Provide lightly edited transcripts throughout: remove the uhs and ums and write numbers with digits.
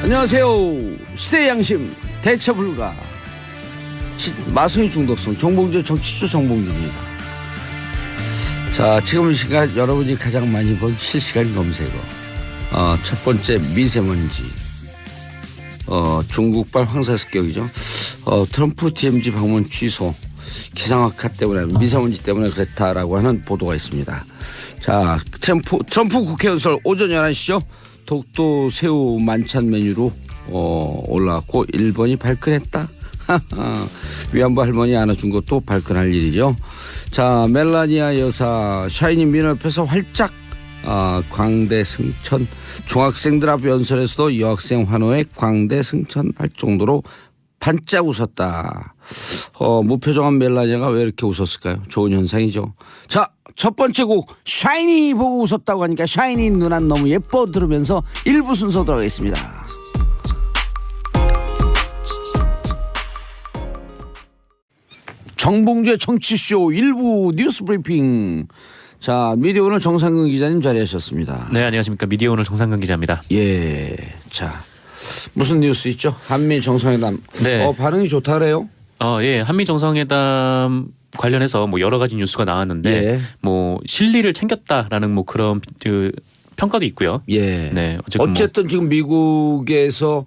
안녕하세요. 시대의 양심 대처 불가 마성의 중독성 정봉주 정치조 정봉주입니다. 자, 지금 이 시간 여러분이 가장 많이 본 실시간 검색어 첫 번째 미세먼지 중국발 황사습격이죠. 트럼프 DMZ 방문 취소 기상악화 때문에 미세먼지 때문에 그랬다라고 하는 보도가 있습니다. 자, 트럼프 국회의원 오전 11시죠. 독도 새우 만찬 메뉴로 올라왔고 일본이 발끈했다. 위안부 할머니 안아준 것도 발끈할 일이죠. 자, 멜라니아 여사 샤이니 민호 옆에서 활짝 광대 승천. 중학생들 앞 연설에서도 여학생 환호에 광대 승천할 정도로 반짝 웃었다. 무표정한 멜라니아가 왜 이렇게 웃었을까요? 좋은 현상이죠. 자, 첫 번째 곡 샤이니 보고 웃었다고 하니까 샤이니 누나 너무 예뻐 들으면서 1부 순서 들어가겠습니다. 정봉주의 정치쇼 1부 뉴스 브리핑. 자, 미디어 오늘 정상근 기자님 자리하셨습니다. 네, 안녕하십니까. 미디어 오늘 정상근 기자입니다. 예, 자 무슨 뉴스 있죠? 한미 정상회담. 네. 반응이 좋다래요? 예, 한미 정상회담 관련해서 뭐 여러 가지 뉴스가 나왔는데 예. 뭐 실리를 챙겼다라는 뭐 그런 평가도 있고요. 예. 네, 어쨌든 지금 미국에서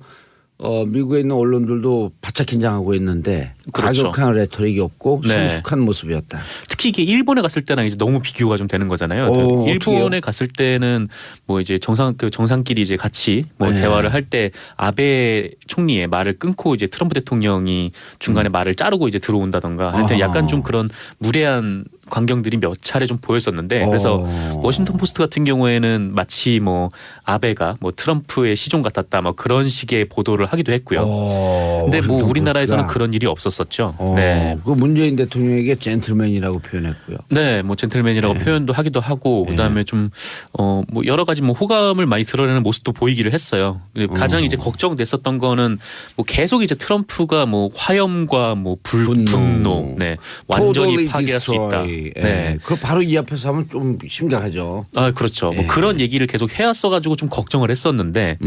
미국에 있는 언론들도 바짝 긴장하고 있는데 그렇죠. 과격한 레토릭이 없고 네. 성숙한 모습이었다. 특히 이게 일본에 갔을 때랑 이제 너무 비교가 좀 되는 거잖아요. 일본에 어떡해요? 갔을 때는 뭐 이제 정상끼리 이제 같이 뭐 네. 대화를 할 때 아베 총리의 말을 끊고 이제 트럼프 대통령이 중간에 말을 자르고 이제 들어온다던가 하여튼 약간 좀 그런 무례한 광경들이 몇 차례 좀 보였었는데 그래서 워싱턴 포스트 같은 경우에는 마치 뭐 아베가 뭐 트럼프의 시종 같았다 뭐 그런 식의 보도를 하기도 했고요. 근데 뭐 우리나라에서는 그런 일이 없었었죠. 네. 그 문재인 대통령에게 젠틀맨이라고 표현했고요. 네, 뭐 젠틀맨이라고 표현도 하기도 하고 그다음에 좀 뭐 여러 가지 뭐 호감을 많이 드러내는 모습도 보이기를 했어요. 가장 이제 걱정됐었던 거는 뭐 계속 이제 트럼프가 뭐 화염과 뭐 분노, 네, 완전히 파괴할 수 있다. 네, 그거 바로 이 앞에서 하면 좀 심각하죠. 아, 그렇죠. 뭐 그런 얘기를 계속 해왔어가지고 좀 걱정을 했었는데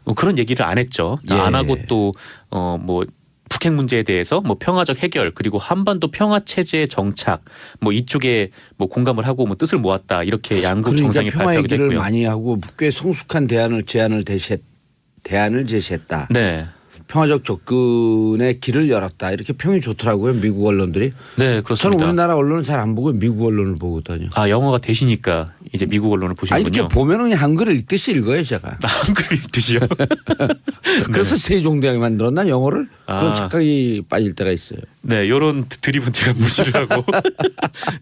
뭐 그런 얘기를 안 했죠. 안 하고 또 뭐 북핵 문제에 대해서 뭐 평화적 해결 그리고 한반도 평화 체제 정착 뭐 이쪽에 뭐 공감을 하고 뭐 뜻을 모았다 이렇게 양국 정상이 평화 발표하기도 얘기를 했고요. 많이 하고 꽤 성숙한 대안을 제시했다. 네. 평화적 접근의 길을 열었다. 이렇게 평이 좋더라고요. 미국 언론들이. 네, 그렇습니다. 저는 우리나라 언론은 잘 안 보고 미국 언론을 보거든요. 아, 영어가 되시니까 이제 미국 언론을 아니 보시는군요. 이렇게 보면은 그냥 한글을 읽듯이 읽어요, 제가. 한글 읽듯이요? 그래서 세종대왕이 만들었나 영어를? 그런 착각이 빠질 때가 있어요. 네, 이런 드립은 제가 무시를 하고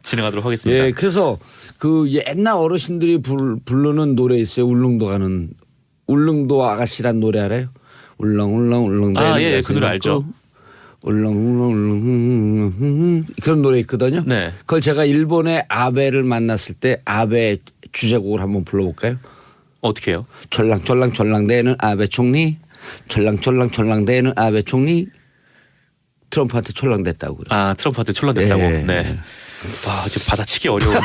진행하도록 하겠습니다. 예, 그래서 그 옛날 어르신들이 부르는 노래 있어요. 울릉도 아가씨란 노래 알아요? 울렁울렁 예, 그 노래 알죠. 울렁울렁 그런 노래 있거든요. 네. 그걸 제가 일본의 아베를 만났을 때 아베 주제곡을 한번 불러볼까요? 어떻게 해요? 졸랑대는 아베 총리, 졸랑대는 아베 총리. 트럼프한테 촐랑댔다고 그래요. 아, 트럼프한테 촐랑댔다고. 예. 네. 와, 이제 받아치기 어려운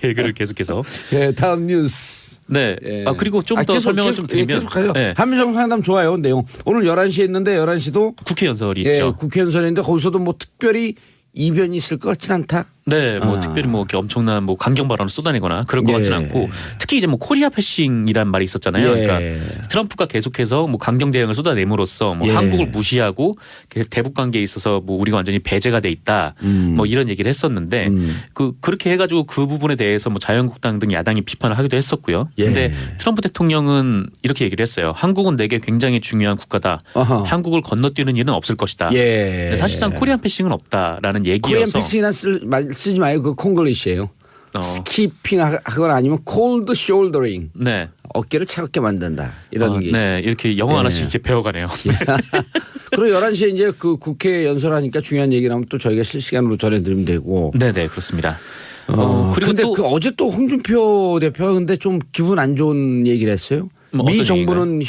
개그를 계속해서. 예, 다음 뉴스. 네. 예. 그리고 좀 더 설명을 좀 드리면 계속하죠. 네. 한미 정상회담 좋아요. 내용. 오늘 11시에 있는데 11시도 국회 연설이 있죠. 국회 연설인데 거기서도 뭐 특별히 이변이 있을 것 같진 않다. 네, 뭐 특별히 뭐 이렇게 엄청난 뭐 강경 발언을 쏟아내거나 그럴 것 같지는 않고 특히 이제 뭐 코리아 패싱이란 말이 있었잖아요. 그러니까 트럼프가 계속해서 뭐 강경 대응을 쏟아내므로써 뭐 한국을 무시하고 대북 관계에 있어서 뭐 우리가 완전히 배제가 돼 있다. 뭐 이런 얘기를 했었는데 그렇게 해가지고 그 부분에 대해서 뭐 자유한국당 등 야당이 비판을 하기도 했었고요. 근데 트럼프 대통령은 이렇게 얘기를 했어요. 한국은 내게 굉장히 중요한 국가다. 한국을 건너뛰는 일은 없을 것이다. 근데 사실상 코리안 패싱은 없다라는 얘기여서. 코리안 패싱이란 쓰지 마요. 그 콩글리시예요. 스키핑 하거나 아니면 콜드 숄더링. 네. 어깨를 차갑게 만든다. 이런 게. 네, 이렇게 영어 하나씩 이렇게 배워가네요. 그리고 11시에 이제 그 국회 연설하니까 중요한 얘기 나오면 또 저희가 실시간으로 전해드리면 되고. 네네, 그렇습니다. 그리고 근데 또 어제 또 홍준표 대표가 근데 좀 기분 안 좋은 얘기를 했어요. 뭐 미 정부는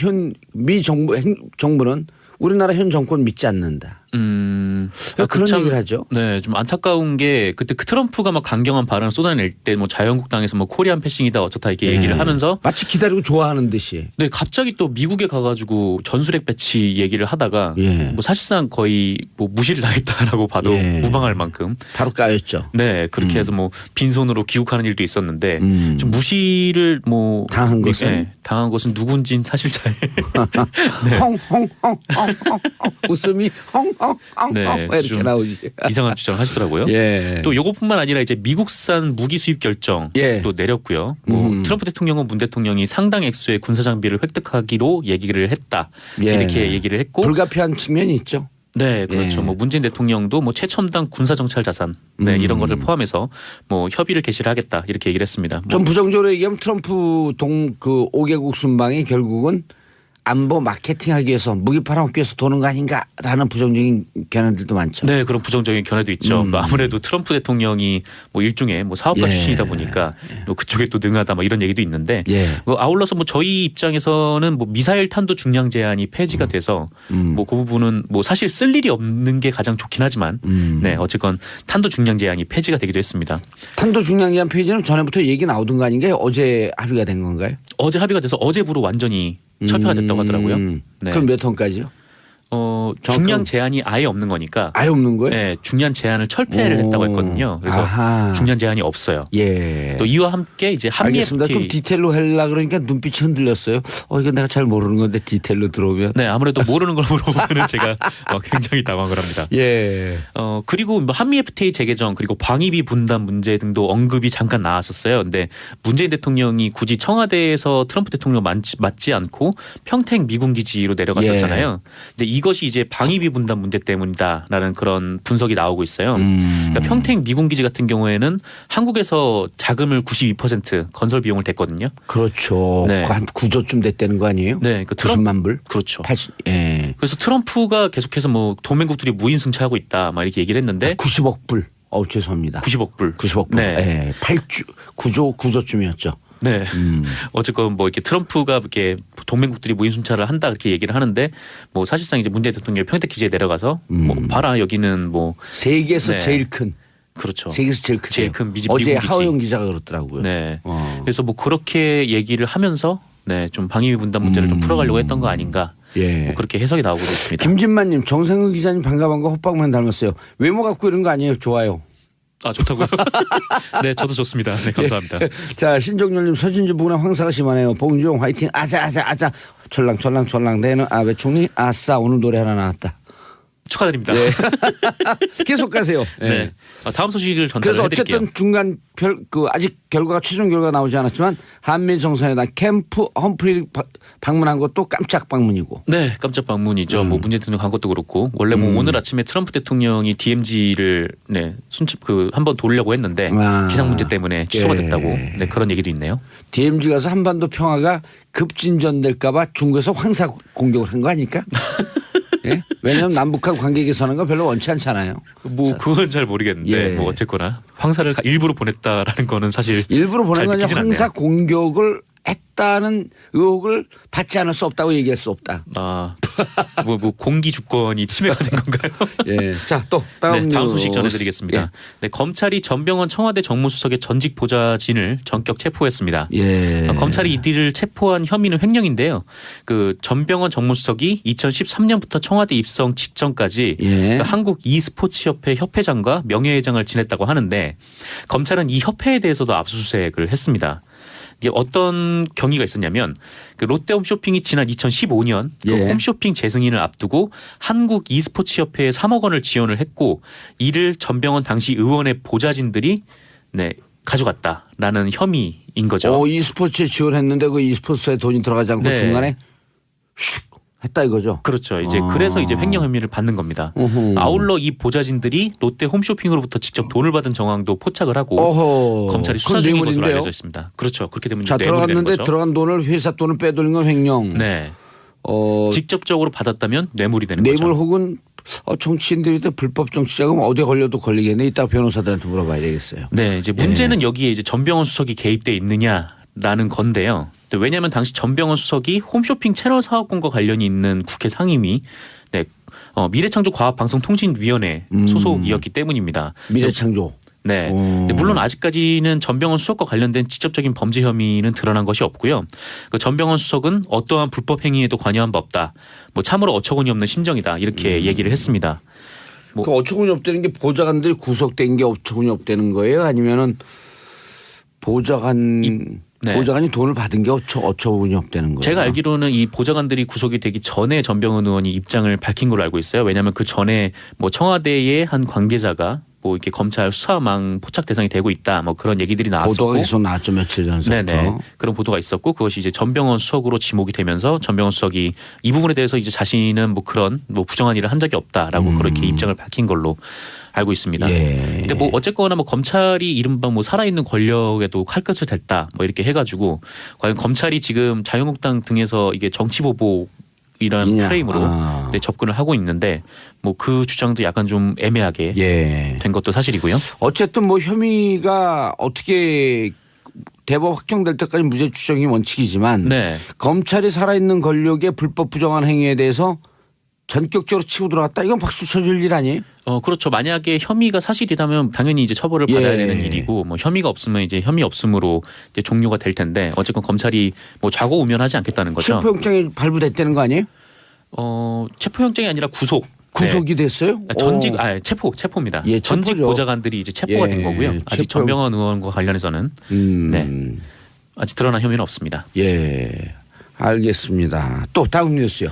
우리나라 현 정권 믿지 않는다. 그런 참, 얘기를 하죠. 네, 좀 안타까운 게 그때 그 트럼프가 막 강경한 발언을 쏟아낼 때 뭐 자유한국당에서 뭐 코리안 패싱이다 어쩌다 이렇게 얘기를 하면서 마치 기다리고 좋아하는 듯이. 네, 갑자기 또 미국에 가가지고 전술핵 배치 얘기를 하다가 뭐 사실상 거의 뭐 무시를 당했다라고 봐도 무방할 만큼 바로 까였죠. 네, 그렇게 해서 뭐 빈손으로 귀국하는 일도 있었는데 좀 무시를 뭐 당한 것은 당한 것은 누군진 사실 잘 헝헝헝헝헝 웃음이 헝헝헝헝 네, 이렇게 좀 나오지. 이상한 주장을 하시더라고요. 또 이것뿐만 아니라 이제 미국산 무기 수입 결정 또 내렸고요. 뭐 트럼프 대통령은 문 대통령이 상당 액수의 군사 장비를 획득하기로 얘기를 했다. 이렇게 얘기를 했고 불가피한 측면이 있죠. 네, 그렇죠. 뭐 문재인 대통령도 뭐 최첨단 군사 정찰 자산 이런 것을 포함해서 뭐 협의를 개시를 하겠다 이렇게 얘기를 했습니다. 좀 부정적으로 얘기하면 트럼프 그 5개국 순방이 결국은 안보 마케팅하기 위해서 무기 팔아먹기 위해서 도는 거 아닌가라는 부정적인 견해들도 많죠. 네, 그런 부정적인 견해도 있죠. 뭐 아무래도 트럼프 대통령이 뭐 일종의 뭐 사업가 출신이다 보니까 뭐 그쪽에 또 능하다 뭐 이런 얘기도 있는데 뭐 아울러서 뭐 저희 입장에서는 뭐 미사일 탄도 중량 제한이 폐지가 돼서 뭐 그 부분은 뭐 사실 쓸 일이 없는 게 가장 좋긴 하지만 네, 어쨌건 탄도 중량 제한이 폐지가 되기도 했습니다. 탄도 중량 제한 폐지는 전에부터 얘기 나오던 거 아닌가요? 어제 합의가 된 건가요? 어제 합의가 돼서 어제부로 완전히 철폐가 됐다고 하더라고요. 네. 그럼 몇 톤까지요? 중량 제한이 아예 없는 거니까. 아예 없는 거예요? 네, 중량 제한을 철폐를 했다고 했거든요. 그래서 중량 제한이 없어요. 또 이와 함께 이제 한미 알겠습니다. FTA. 좀 디테일로 하려고 그러니까 눈빛이 흔들렸어요. 이거 내가 잘 모르는 건데 디테일로 들어오면. 네, 아무래도 모르는 걸 물어보면 제가 굉장히 당황을 합니다. 그리고 뭐 한미 FTA 재개정 그리고 방위비 분담 문제 등도 언급이 잠깐 나왔었어요. 근데 문재인 대통령이 굳이 청와대에서 트럼프 대통령 맞지 않고 평택 미군 기지로 내려갔었잖아요. 근데 이것이 이제 방위비 분담 문제 때문이다라는 그런 분석이 나오고 있어요. 그러니까 평택 미군 기지 같은 경우에는 한국에서 자금을 92% 건설 비용을 댔거든요. 그렇죠. 네. 한 9조쯤 됐다는 거 아니에요? 네, 그 90만 불. 그렇죠. 80. 그래서 트럼프가 계속해서 뭐 동맹국들이 무인승차하고 있다, 막 이렇게 얘기를 했는데 90억 불. 죄송합니다. 90억 불. 90억 불. 네. 9조쯤이었죠. 네. 어쨌건 뭐 이렇게 트럼프가 이렇게 동맹국들이 무인순찰을 한다 그렇게 얘기를 하는데 뭐 사실상 이제 문재인 대통령이 평택 기지에 내려가서 뭐 봐라 여기는 뭐 세계에서 제일 큰. 그렇죠. 세계에서 제일 큰 어제 미군 기지. 하호영 기자가 그렇더라고요. 네. 그래서 뭐 그렇게 얘기를 하면서 네, 좀 방위비 분담 문제를 좀 풀어가려고 했던 거 아닌가. 뭐 그렇게 해석이 나오고 있습니다. 김진만님, 정생근 기자님 반가반가 호빵만 닮았어요. 외모 갖고 이런 거 아니에요? 좋아요. 좋다고요? 네, 저도 좋습니다. 네, 감사합니다. 자, 신종렬님, 서진주 부근에 황사가 심하네요. 봉주용 화이팅. 아자. 철랑 대는 외총리 아싸 오늘 노래 하나 나왔다. 축하드립니다. 계속 가세요. 네. 다음 소식을 그래서 전달해드릴게요. 어쨌든 중간 아직 최종 결과가 나오지 않았지만 한미 정상회담 캠프 험프리 방문한 것도 깜짝 방문이고. 네, 깜짝 방문이죠. 뭐 문재인 대통령 간 것도 그렇고 원래 뭐 오늘 아침에 트럼프 대통령이 DMZ를 한번 돌려고 했는데 기상 문제 때문에 취소가 됐다고 그런 얘기도 있네요. DMZ 가서 한반도 평화가 급진전될까봐 중국에서 황사 공격을 한 거 아닐까? 왜냐하면 남북한 관계 개선하는 거 별로 원치 않잖아요. 뭐 그건 잘 모르겠는데 뭐 어쨌거나 황사를 일부러 보냈다라는 거는 사실 일부러 보낸 건 아니라 황사 공격을 했다는 의혹을 받지 않을 수 없다고 얘기할 수 없다. 뭐 공기 주권이 침해가 된 건가요? 자, 또 다음 소식 전해드리겠습니다. 네, 검찰이 전병헌 청와대 정무수석의 전직 보좌진을 전격 체포했습니다. 검찰이 이들을 체포한 혐의는 횡령인데요. 그 전병헌 정무수석이 2013년부터 청와대 입성 직전까지 그 한국 e스포츠협회 협회장과 명예회장을 지냈다고 하는데 검찰은 이 협회에 대해서도 압수수색을 했습니다. 이게 어떤 경위가 있었냐면 그 롯데 홈쇼핑이 지난 2015년 그 홈쇼핑 재승인을 앞두고 한국 e스포츠협회에 3억 원을 지원을 했고 이를 전병헌 당시 의원의 보좌진들이 가져갔다라는 혐의인 거죠. e스포츠에 지원했는데 그 e스포츠에 돈이 들어가지 않고 중간에 슉 했다 이거죠. 그렇죠. 이제 그래서 이제 횡령 혐의를 받는 겁니다. 아울러 이 보좌진들이 롯데 홈쇼핑으로부터 직접 돈을 받은 정황도 포착을 하고 검찰이 수사 중인 것으로 알려져 있습니다. 그렇죠. 그렇게 되면 자, 들어갔는데 들어간 돈을 회사 돈을 빼돌린 건 횡령. 직접적으로 받았다면 뇌물이 되는 거죠. 뇌물 혹은 정치인들이 불법 정치자금 어디에 걸려도 걸리겠네. 이따 변호사들한테 물어봐야 되겠어요. 네, 이제 문제는 여기에 이제 전병헌 수석이 개입돼 있느냐라는 건데요. 왜냐하면 당시 전병헌 수석이 홈쇼핑 채널 사업권과 관련이 있는 국회 상임위 미래창조과학방송통신위원회 소속이었기 때문입니다. 미래창조. 네. 근데 물론 아직까지는 전병헌 수석과 관련된 직접적인 범죄 혐의는 드러난 것이 없고요. 그 전병헌 수석은 어떠한 불법 행위에도 관여한 바 없다. 뭐 참으로 어처구니 없는 심정이다. 이렇게 얘기를 했습니다. 그 어처구니 없다는 게 보좌관들이 구속된 게 어처구니 없다는 거예요? 아니면은 보좌관이 돈을 받은 게 어처구니 없다는 거예요? 제가 알기로는 이 보좌관들이 구속이 되기 전에 전병헌 의원이 입장을 밝힌 걸로 알고 있어요. 왜냐하면 그 전에 뭐 청와대의 한 관계자가 뭐 이렇게 검찰 수사망 포착 대상이 되고 있다. 뭐 그런 얘기들이 나왔었고. 보도가 계속 나왔죠. 며칠 전부터. 네네. 그런 보도가 있었고 그것이 이제 전병헌 수석으로 지목이 되면서 전병헌 수석이 이 부분에 대해서 이제 자신은 뭐 그런 뭐 부정한 일을 한 적이 없다라고 그렇게 입장을 밝힌 걸로 알고 있습니다. 예. 근데 뭐 어쨌거나 뭐 검찰이 이른바 뭐 살아있는 권력에도 칼끝을 댔다 뭐 이렇게 해가지고 과연 검찰이 지금 자유한국당 등에서 이게 정치보복 이런 프레임으로 접근을 하고 있는데 뭐 그 주장도 약간 좀 애매하게 된 것도 사실이고요. 어쨌든 뭐 혐의가 어떻게 대법 확정될 때까지 무죄 추정이 원칙이지만 검찰이 살아있는 권력의 불법 부정한 행위에 대해서 전격적으로 치고 들어갔다. 이건 박수 쳐줄 일 아니에요? 그렇죠. 만약에 혐의가 사실이라면 당연히 이제 처벌을 받아야 되는 일이고 뭐 혐의가 없으면 이제 혐의 없음으로 이제 종료가 될 텐데 어쨌건 검찰이 뭐 좌고우면하지 않겠다는 거죠. 체포영장이 발부됐다는 거 아니에요? 체포영장이 아니라 구속이 됐어요? 체포입니다. 예, 전직 보좌관들이 이제 체포가 된 거고요. 아직 전병헌 의원과 관련해서는 아직 드러난 혐의는 없습니다. 예, 알겠습니다. 또 다음 뉴스요.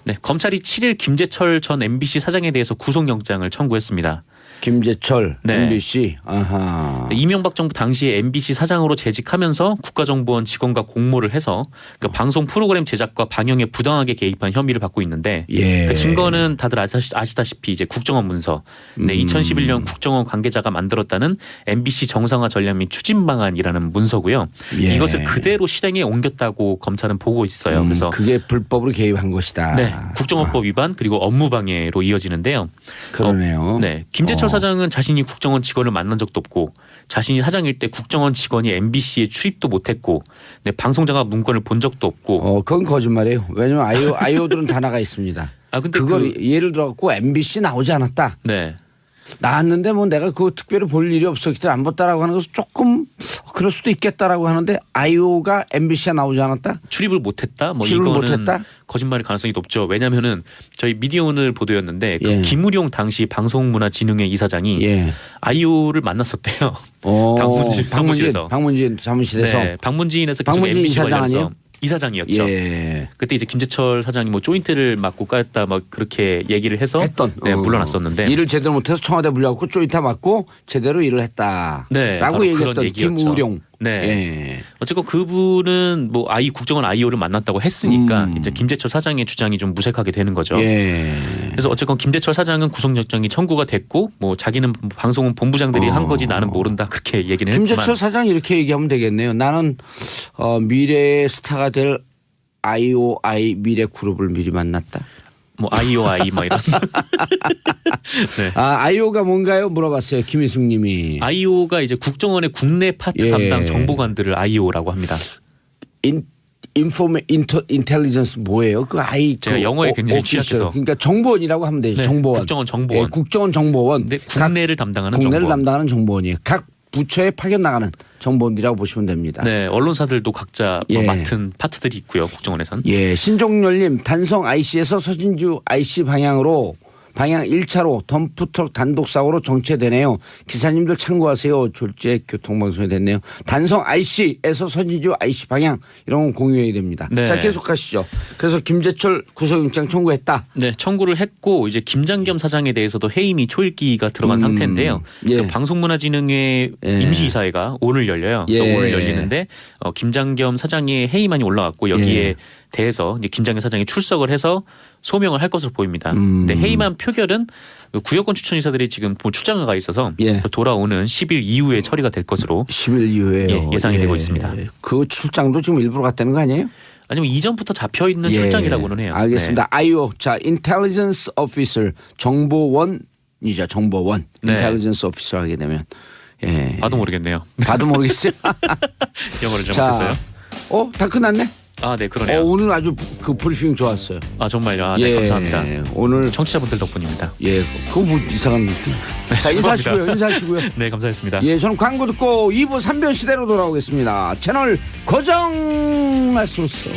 네, 검찰이 7일 김재철 전 MBC 사장에 대해서 구속영장을 청구했습니다. 김재철 MBC. 아하. 이명박 정부 당시에 MBC 사장으로 재직하면서 국가정보원 직원과 공모를 해서 그 방송 프로그램 제작과 방영에 부당하게 개입한 혐의를 받고 있는데 그 증거는 다들 아시다시피 이제 국정원 문서. 2011년 국정원 관계자가 만들었다는 MBC 정상화 전략 및 추진 방안이라는 문서고요. 이것을 그대로 실행에 옮겼다고 검찰은 보고 있어요. 그래서 그게 불법으로 개입한 것이다. 네, 국정원법 위반 그리고 업무방해로 이어지는데요. 그러네요. 김재철 사장은 자신이 국정원 직원을 만난 적도 없고 자신이 사장일 때 국정원 직원이 MBC에 출입도 못했고 방송장악 문건을 본 적도 없고. 그건 거짓말이에요. 왜냐하면 아이오들은 다 나가 있습니다. 근데 그걸 예를 들어갖고 MBC 나오지 않았다. 나왔는데 뭐 내가 그거 특별히 볼 일이 없었기 때문에 안 봤다라고 하는 것은 조금 그럴 수도 있겠다라고 하는데 아이오가 MBC에 나오지 않았다? 출입을 못했다? 뭐 이거는 거짓말일 가능성이 높죠. 왜냐하면은 저희 미디어오늘 보도였는데 그 김우룡 당시 방송문화진흥회 이사장이 아이오를 만났었대요. 방문진 사무실에서. 네, 방문진에서 계속 방문진 MBC 이사장 관련해서 아니에요? 이사장이었죠. 그때 이제 김재철 사장이 뭐 조인트를 맞고 까였다 막 그렇게 얘기를 해서 물러났었는데 일을 제대로 못해서 청와대 불려갖고 조인트 맞고 제대로 일을 했다라고 얘기했던 김우룡. 어쨌건 그분은 뭐 국정원 아이오를 만났다고 했으니까 이제 김재철 사장의 주장이 좀 무색하게 되는 거죠. 그래서 어쨌건 김재철 사장은 구속영장이 청구가 됐고 뭐 자기는 방송은 본부장들이 한 거지 나는 모른다 그렇게 얘기는 했지만. 김재철 사장 이렇게 얘기하면 되겠네요. 나는 미래의 스타가 될 IOI 미래 그룹을 미리 만났다. 뭐 IOI 뭐 이런. 아이오가 뭔가요? 물어봤어요. 김희숙 님이. 아이오가 이제 국정원의 국내 파트 담당 정보관들을 아이오라고 합니다. 인텔리전스 뭐예요? 제가 영어에 굉장히 취약해서. 그러니까 정보원이라고 하면 되죠. 정보원. 국정원 정보원. 국정원 정보원. 국내를 담당하는 국내를 담당하는 정보원이에요. 각 부처에 파견 나가는 정보원이라고 보시면 됩니다. 언론사들도 각자 맡은 파트들이 있고요. 국정원에선. 신종렬님 단성 IC에서 서진주 IC 방향 1차로 덤프트럭 단독사고로 정체되네요. 기사님들 참고하세요. 졸지에 교통방송이 됐네요. 단성 IC에서 서진주 IC 방향 이런 건 공유해야 됩니다. 자 계속 가시죠. 그래서 김재철 구속영장 청구했다. 청구를 했고 이제 김장겸 사장에 대해서도 해임이 초읽기가 들어간 상태인데요. 방송문화진흥회 임시이사회가 오늘 열려요. 그래서 오늘 열리는데 김장겸 사장의 해임안이 올라왔고 여기에 대해서 이제 김장겸 사장이 출석을 해서 소명을 할 것으로 보입니다. 근데 해임안 표결은 구여권 추천이사들이 지금 출장을 가 있어서 돌아오는 10일 이후에 처리가 될 것으로 10일 이후에요. 예상이 되고 있습니다. 그 출장도 지금 일부러 갔다는 거 아니에요? 아니면 이전부터 잡혀 있는 출장이라고는 해요. 알겠습니다. IO 자 Intelligence Officer 정보원이죠. 정보원 Intelligence Officer 하게 되면 봐도 모르겠네요. 봐도 모르겠어요. 영어를 잘못했어요. 다 끝났네. 아, 네, 그러네요. 오늘 아주 그 브리핑 좋았어요. 아, 정말요. 아, 네, 감사합니다. 오늘 청취자분들 덕분입니다. 예, 그거 뭐 이상한 네, 자, 죄송합니다. 인사하시고요. 네, 감사했습니다. 예, 저는 광고 듣고 2부 3변 시대로 돌아오겠습니다. 채널 고정하소서.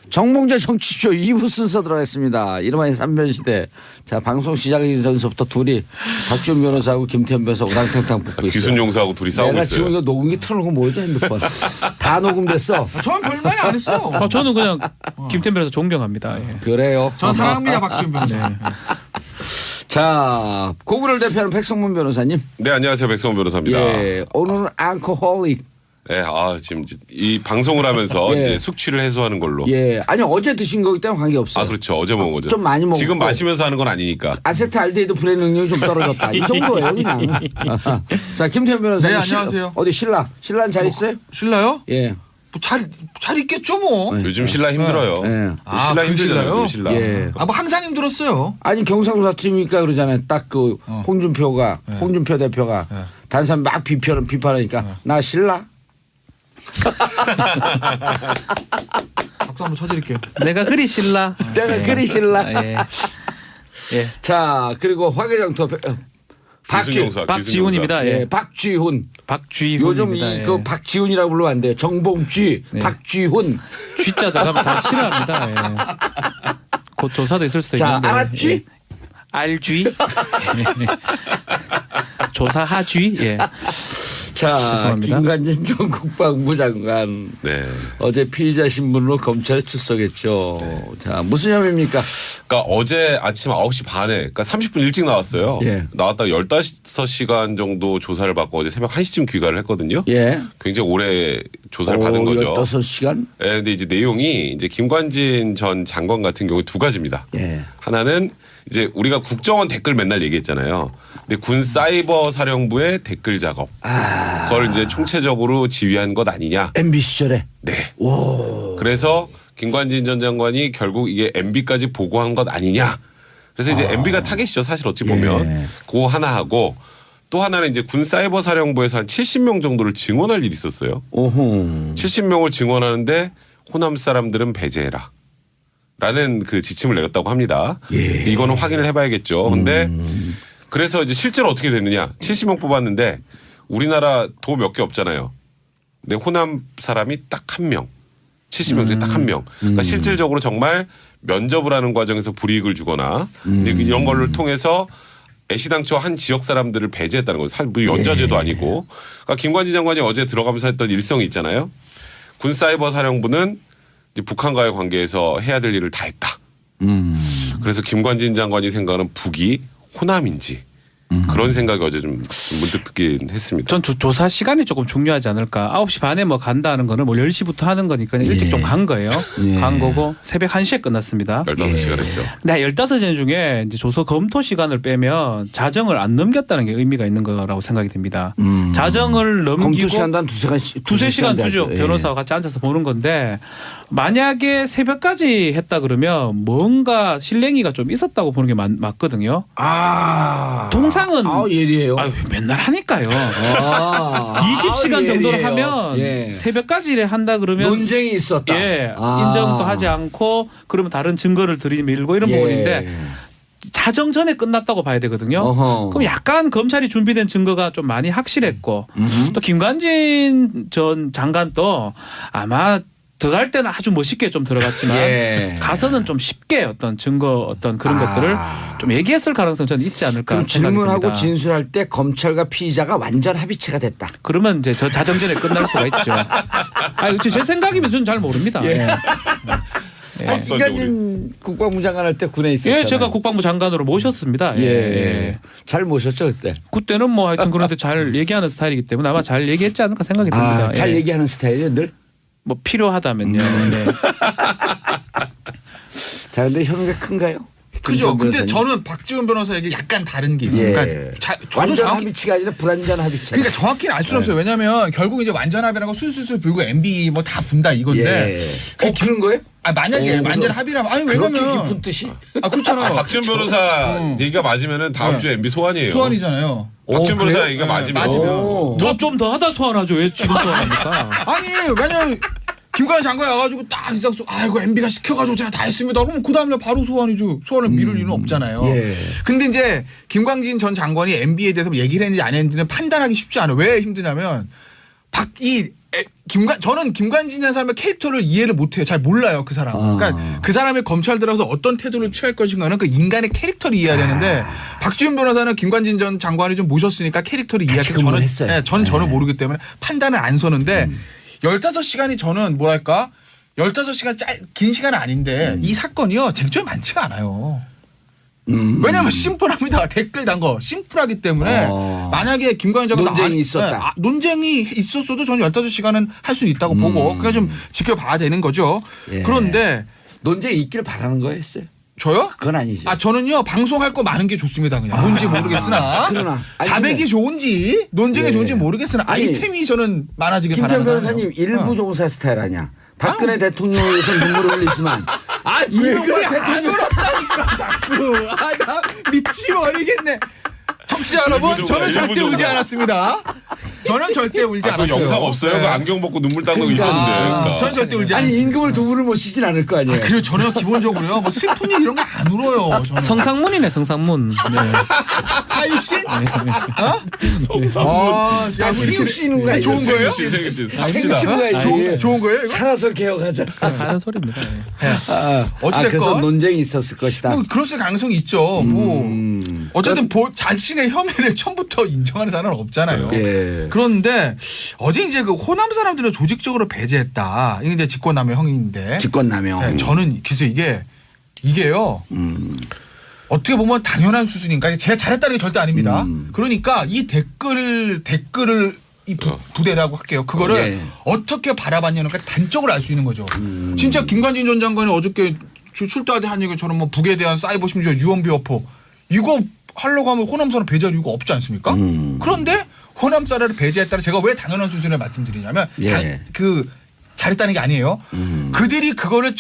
정봉재 정치쇼 2부 순서 들어가겠습니다. 이름하여 3변 시대. 자, 방송 시작하기 전서부터 둘이 박지원 변호사하고 김태현 변호사 우당탕탕 붙고 있어요. 기순용사하고 둘이 싸우고 내가 있어요. 지금 이거 녹음기 틀어놓은 거 모르죠, 핸드폰. 다 녹음됐어. 저는 별말 안 했어요. 저는 그냥 김태현 변호사 존경합니다. 예. 그래요. 전 사랑합니다 박지원 변호사. 자, 고구를 대표하는 백성문 변호사님. 네, 안녕하세요. 백성원 변호사입니다. 예, 오늘은 앙코홀릭. 네, 지금 이 방송을 하면서 예. 이제 숙취를 해소하는 걸로. 예, 아니 어제 드신 거기 때문에 관계 없어요. 그렇죠. 어제 먹은 거죠. 좀 많이 먹고. 지금 마시면서 하는 건 아니니까. 아세트알데히드 불의 능력이 좀 떨어졌다. 이 정도예요, 그냥. 자, 김태현 변호사님. 네, 안녕하세요. 어디 신라는 잘 있어요? 신라요? 예. 뭐 잘 있겠죠 뭐. 요즘 신라 힘들어요. 예. 신라 그 힘들잖아요. 신라요? 신라. 예. 뭐 항상 힘들었어요. 아니 경상도 사투리니까 그러잖아요. 딱 그 홍준표 대표가 단산 막 비판하니까 나 신라. 박수 한번 쳐드릴게요. 내가 그리 신라. 내가 그리 신라. 예. 예. 자, 그리고 화개장터 기순용사, 박지훈입니다. 예, 예. 박쥐훈. 박쥐훈입니다. 요즘 예. 그 박지훈이라고 불러면 안 돼요. 정봉쥐, 네. 박쥐훈. 쥐자 들어가면 다 싫어합니다. 예. 곧 조사도 있을 수도 자, 있는데. 알았쥐? 예. 알쥐. 조사하쥐. 예. 자, 죄송합니다. 김관진 전 국방부 장관 네. 어제 피의자 신분으로 검찰에 출석했죠. 자, 무슨 혐의입니까? 그러니까 어제 아침 9시 반에 그러니까 30분 일찍 나왔어요. 예. 나왔다가 15시간 정도 조사를 받고 어제 새벽 1시쯤 귀가를 했거든요. 예. 굉장히 오래 조사를 받은 거죠. 15시간? 예, 근데 이제 내용이 이제 김관진 전 장관 같은 경우 두 가지입니다. 예. 하나는 이제 우리가 국정원 댓글 맨날 얘기했잖아요. 근데 군 사이버 사령부의 댓글 작업. 그걸 이제 총체적으로 지휘한 것 아니냐. MB 시절에. 네. 오. 그래서 김관진 전 장관이 결국 이게 MB까지 보고한 것 아니냐. 그래서 이제 MB가 타겟이죠. 사실 어찌 보면. 예. 그거 하나 하고 또 하나는 이제 군 사이버 사령부에서 한 70명 정도를 증언할 일이 있었어요. 오호. 70명을 증언하는데 호남 사람들은 배제해라. 라는 그 지침을 내렸다고 합니다. 예. 이거는 확인을 해봐야겠죠. 근데 그래서 이제 실제로 어떻게 됐느냐. 70명 뽑았는데 우리나라 도 몇 개 없잖아요. 근데 호남 사람이 딱 한 명. 70명 중에 딱 한 명. 그러니까 실질적으로 정말 면접을 하는 과정에서 불이익을 주거나 이제 이런 걸를 통해서 애시당초 한 지역 사람들을 배제했다는 거죠. 사실 뭐 연좌제도 아니고. 그러니까 김관진 장관이 어제 들어가면서 했던 일성이 있잖아요. 군 사이버 사령부는 이제 북한과의 관계에서 해야 될 일을 다 했다. 그래서 김관진 장관이 생각하는 북이 호남인지 그런 생각이 어제 좀 문득 듣긴 했습니다. 전 조사 시간이 조금 중요하지 않을까. 9시 반에 뭐 간다는 거는 뭐 10시부터 하는 거니까 일찍 좀 간 거예요. 간 거고 새벽 1시에 끝났습니다. 15시간 했죠. 근데 15시간 중에 이제 조서 검토 시간을 빼면 자정을 안 넘겼다는 게 의미가 있는 거라고 생각이 듭니다. 자정을 검토 넘기고 시간도 한 두세 시간. 두세 시간 두죠. 변호사와 같이 앉아서 보는 건데 만약에 새벽까지 했다 그러면 뭔가 실랭이가 좀 있었다고 보는 게 맞거든요. 통상은 예리해요. 아유, 맨날 하니까요. 아, 20시간 정도를 예리해요. 하면 예. 새벽까지 한다 그러면 논쟁이 있었다. 예, 아. 인정도 하지 않고 그러면 다른 증거를 들이밀고 이런 예. 부분인데 자정 전에 끝났다고 봐야 되거든요. 어허. 그럼 약간 검찰이 준비된 증거가 좀 많이 확실했고 또 김관진 전 장관도 아마 들어갈 때는 아주 멋있게 좀 들어갔지만 예. 가서는 좀 쉽게 어떤 증거 어떤 그런 것들을 좀 얘기했을 가능성은 저는 있지 않을까 그럼 생각이 질문하고 듭니다. 진술할 때 검찰과 피의자가 완전 합의체가 됐다. 그러면 이제 저 자정전에 끝날 수가 있죠. 아, 제 생각이면 저는 잘 모릅니다. 예. 예. 김관진 국방부 장관 할 때 군에 있었잖아요. 예, 제가 국방부 장관으로 모셨습니다. 예. 예. 잘 모셨죠 그때. 그때는 뭐 하여튼 그런데 잘 얘기하는 스타일이기 때문에 아마 잘 얘기했지 않을까 생각이 듭니다. 잘 예. 얘기하는 스타일이에요 늘. 뭐 필요하다면요. 네. 자 근데 혐의가 큰가요? 그죠. 김태현 근데 변호사님? 저는 박지원 변호사에게 약간 다른 게 있어요. 예. 그러니까 저도 완전 정확히 합의체가 아니라 불완전 합의체. 그러니까 정확히는 알 수는 없어요. 왜냐하면 결국 이제 완전 합의라고 술술술 불고 MB 뭐 다 분다 이건데. 그 그런 거예요? 만약에 완전 합의라면 아니 그렇게 왜냐면 깊은 뜻이? 그렇잖아요. 박지원 변호사 얘기가 맞으면은 다음 네. 주에 MB 소환이에요. 소환이잖아요. 박준 그래요? 변호사 얘기가 맞으면 맞으면. 더 좀 더 하다 소환하죠. 왜 지금 소환합니까? 아니 왜냐면 김관진 장관이 와가지고 딱 이상수 아이고 MB가 시켜가지고 제가 다 했습니다. 그러면 그 다음날 바로 소환이죠. 소환을 미룰 일은 없잖아요. 예. 근데 이제 김광진 전 장관이 MB에 대해서 얘기를 했는지 안 했는지는 판단하기 쉽지 않아요. 왜 힘드냐면 저는 김관진이라는 사람의 캐릭터를 이해를 못해요. 잘 몰라요 그 사람. 그러니까 그 사람이 검찰 들어서 어떤 태도를 취할 것인가는 그 인간의 캐릭터를 이해해야 되는데 박지훈 변호사는 김관진 전 장관이 좀 모셨으니까 캐릭터를 이해하기 근무를 했어요. 네, 저는 모르기 때문에 판단을 안 서는데 15시간이 저는 뭐랄까 15시간 긴 시간은 아닌데 이 사건이요 쟁점이 많지가 않아요. 왜냐하면 심플합니다. 댓글 단 거 심플하기 때문에 만약에 김광진 장관 논쟁이 있었다. 논쟁이 있었어도 저는 15시간은 할 수 있다고 보고 그러니까 좀 지켜봐야 되는 거죠. 예. 그런데 논쟁이 있길 바라는 거였어요. 저요? 그건 아니죠. 저는요 방송할 거 많은 게 좋습니다. 그냥 뭔지 모르겠으나 그러나 아니, 자백이 근데- 좋은지 논쟁이 예. 좋은지 모르겠으나 아니, 아이템이 저는 많아지길 김태현 바라는 변호사님 사람이에요. 일부 종사 스타일 아니야. 박근혜 대통령에서 눈물을 흘리지만 왜 이명박 그래 대통령 안 어렵다니까 자꾸 나 미치버리겠네. 청취자 여러분 일부 저는 종가, 절대 일부 울지 종가. 않았습니다. 저는 절대 울지 그 않았어요. 영상 없어요? 네. 그 안경 벗고 눈물 닦는 거 그러니까. 있었는데. 그러니까. 저는 절대 울지 아니 않습니다. 임금을 두 분을 모시진 않을 거 아니에요. 그리고 저는 기본적으로요 뭐 슬픈 일 이런 거 안 울어요. 저는. 성상문이네 성상문. 네. 사육신? 성상문. 야, 생육신인 거야. 좋은 거예요? 생신 삽시다. 생육신 거야. 좋은 거예요? 이거? 살아서 개혁하자. 하는 소리입니다. 예. 어찌됐건. 그래서 논쟁이 있었을 것이다. 뭐 그럴 가능성이 있죠. 뭐 어쨌든 자신의 혐의를 처음부터 인정하는 사람은 없잖아요. 예. 그런데 어제 이제 그 호남 사람들을 조직적으로 배제했다. 이게 이제 직권남용형인데. 직권남용. 네, 저는 그래서 이게요. 어떻게 보면 당연한 수준인가. 제가 잘했다는 게 절대 아닙니다. 그러니까 이 댓글을 이 부대라고 할게요. 그거를 예. 어떻게 바라봤냐니까 단적으로 알 수 있는 거죠. 진짜 김관진 전 장관이 어저께 출두할 때 한 얘기 저는 뭐 북에 대한 사이버 심지어 유언비 어포 이거 하려고 하면 호남 사람 배제할 이유가 없지 않습니까? 그런데 호남 사람을 배제했다는 제가 왜 당연한 수준을 말씀드리냐면 예. 잘했다는 게 아니에요. 그들이 그거를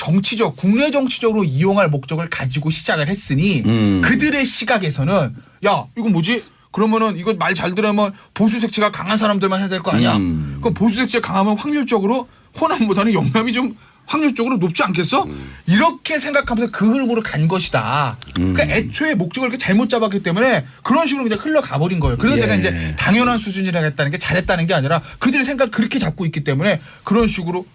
국내 정치적으로 이용할 목적을 가지고 시작을 했으니 그들의 시각에서는 야 이건 뭐지? 그러면은 이거 말 잘 들으면 보수 색채가 강한 사람들만 해야 될 거 아니야? 그 보수 색채 강하면 확률적으로 호남보다는 영남이 좀 확률적으로 높지 않겠어? 이렇게 생각하면서 그 흐름으로 간 것이다. 그러니까 애초에 목적을 이렇게 잘못 잡았기 때문에 그런 식으로 그냥 흘러가 버린 거예요. 그래서 예. 제가 이제 당연한 수준이라 했다는 게 잘했다는 게 아니라 그들의 생각 그렇게 잡고 있기 때문에 그런 식으로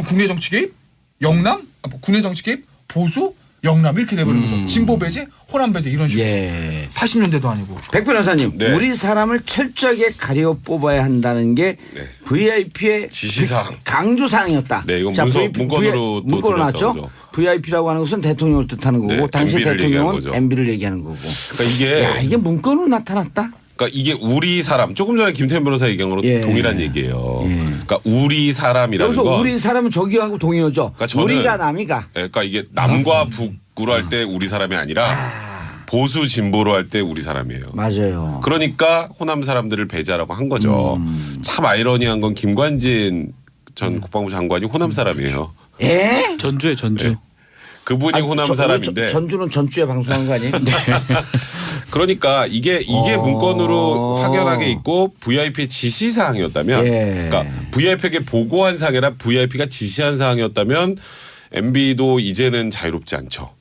국내 정치 개입, 영남, 국내 정치 개입, 보수, 영남 이렇게 돼버린 거죠. 진보 배제, 호남 배제 이런 식으로. 예. 80년대도 아니고. 백 변호사님, 네. 우리 사람을 철저하게 가려 뽑아야 한다는 게 네. VIP의 지시사항. 강조 사항이었다. 네, 이건 문건으로 또 문건으로 나왔죠. 들었다고 VIP라고 하는 것은 대통령을 뜻하는 거고 네, 당시 MB를 얘기하는 대통령은 거죠. MB를 얘기하는 거고. 그러니까 야, 이게 문건으로 나타났다. 그러니까 이게 우리 사람 조금 전에 김태현 변호사 얘기한 거로 예. 동일한 얘기예요. 예. 그러니까 우리 사람이라는 여기서 건 우리 사람은 저기하고 동의어죠. 그러니까 저는- 우리가 남이가. 그러니까 이게 남과 북으로 할 때 우리 사람이 아니라 보수 진보로 할 때 우리 사람이에요. 맞아요. 그러니까 호남 사람들을 배제하라고 한 거죠. 참 아이러니한 건 김관진 전 국방부 장관이 호남 사람이에요. 예? 전주에 전주. 네. 그분이 호남 사람인데 전주는 전주에 방송한 거 아니에요? 그러니까 이게 문건으로 확연하게 있고 VIP의 지시 사항이었다면 예. 그러니까 VIP에게 보고한 사항이 아니라 VIP가 지시한 사항이었다면 MB도 이제는 자유롭지 않죠.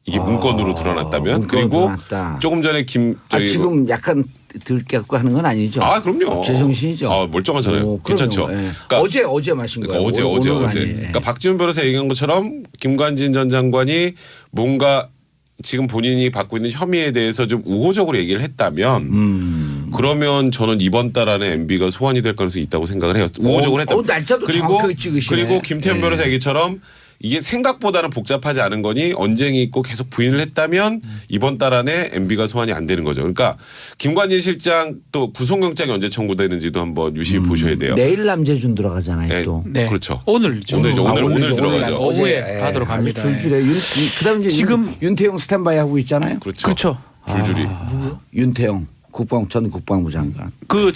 이게 문건으로 드러났다면 문건으로 그리고 드러났다. 조금 전에 지금 약간 들깨갖고 하는 건 아니죠. 그럼요. 제정신이죠. 멀쩡하잖아요. 오, 괜찮죠. 그럼요. 예. 그러니까 어제 마신 그러니까 거예요. 어제. 오늘은 아니에요. 그러니까 박지훈 변호사 얘기한 것처럼 김관진 전 장관이 뭔가 지금 본인이 받고 있는 혐의에 대해서 좀 우호적으로 얘기를 했다면 그러면 저는 이번 달 안에 MB가 소환이 될 가능성이 있다고 생각을 해요. 우호적으로 했다면. 날짜도 정확하게 찍으시네. 그리고 김태현 예. 변호사 얘기처럼 이게 생각보다는 복잡하지 않은 거니 언쟁이 있고 계속 부인을 했다면 이번 달 안에 MB가 소환이 안 되는 거죠. 그러니까 김관진 실장 또 구속영장이 언제 청구되는지도 한번 유심히 보셔야 돼요. 내일 남재준 들어가잖아요. 네. 또. 네. 그렇죠. 오늘죠. 오늘이죠. 오늘 오늘이죠. 들어가죠. 오늘 오후에 어제, 가도록 아주 합니다. 줄줄에 그다음에 이제 지금- 윤태용 스탠바이 하고 있잖아요. 그렇죠. 그렇죠. 줄줄이. 윤태용 전 국방부 장관. 그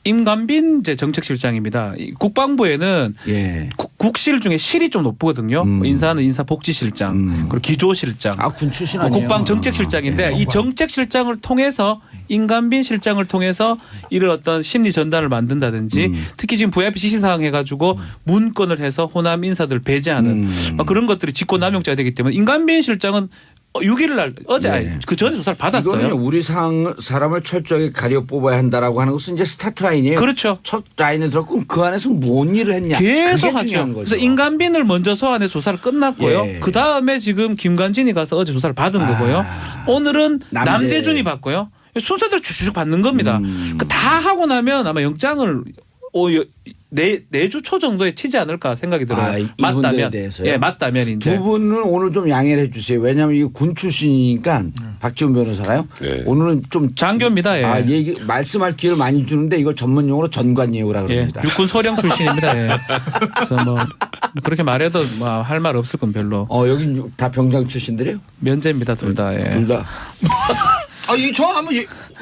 임관빈 제 정책실장입니다. 이 국방부에는 예. 국실 중에 실이 좀 높거든요. 인사는 인사복지실장, 그리고 기조실장, 군 출신 아니에요? 국방정책실장인데 이 정책실장을 통해서 임관빈 실장을 통해서 이를 어떤 심리 전단을 만든다든지 특히 지금 VIP 지시사항 해가지고 문건을 해서 호남 인사들 배제하는 막 그런 것들이 직권남용죄가 되기 때문에 임관빈 실장은 6일 날 어제 그 전에 조사를 받았어요. 이거는 우리 사람을 철저하게 가려 뽑아야 한다라고 하는 것은 이제 스타트 라인이에요. 그렇죠. 첫 라인에 들었고 그 안에서 뭔 일을 했냐. 계속 그게 하죠. 중요한 거죠. 그래서 임관빈을 먼저 소환해 조사를 끝났고요. 예. 그 다음에 지금 김관진이 가서 어제 조사를 받은 거고요. 오늘은 남재준이 받고요. 순서대로 쭉쭉 받는 겁니다. 다 하고 나면 아마 영장을 내주 초 정도에 치지 않을까 생각이 들어요. 맞다면. 대해서요? 예, 맞다면인데. 두 분은 오늘 좀 양해를 해 주세요. 왜냐하면 이게 군 출신이니까 박지훈 변호사가요. 네. 오늘은 좀 장교입니다. 예. 얘기 말씀할 기회를 많이 주는데 이걸 전문 용어로 전관예우라고 예, 합니다. 육군 소령 출신입니다. 예. 그래서 뭐 그렇게 말해도 뭐 할 말 없을 건 별로. 여기 다 병장 출신들이에요? 면제입니다, 둘 다. 예. 둘 다. 저 한번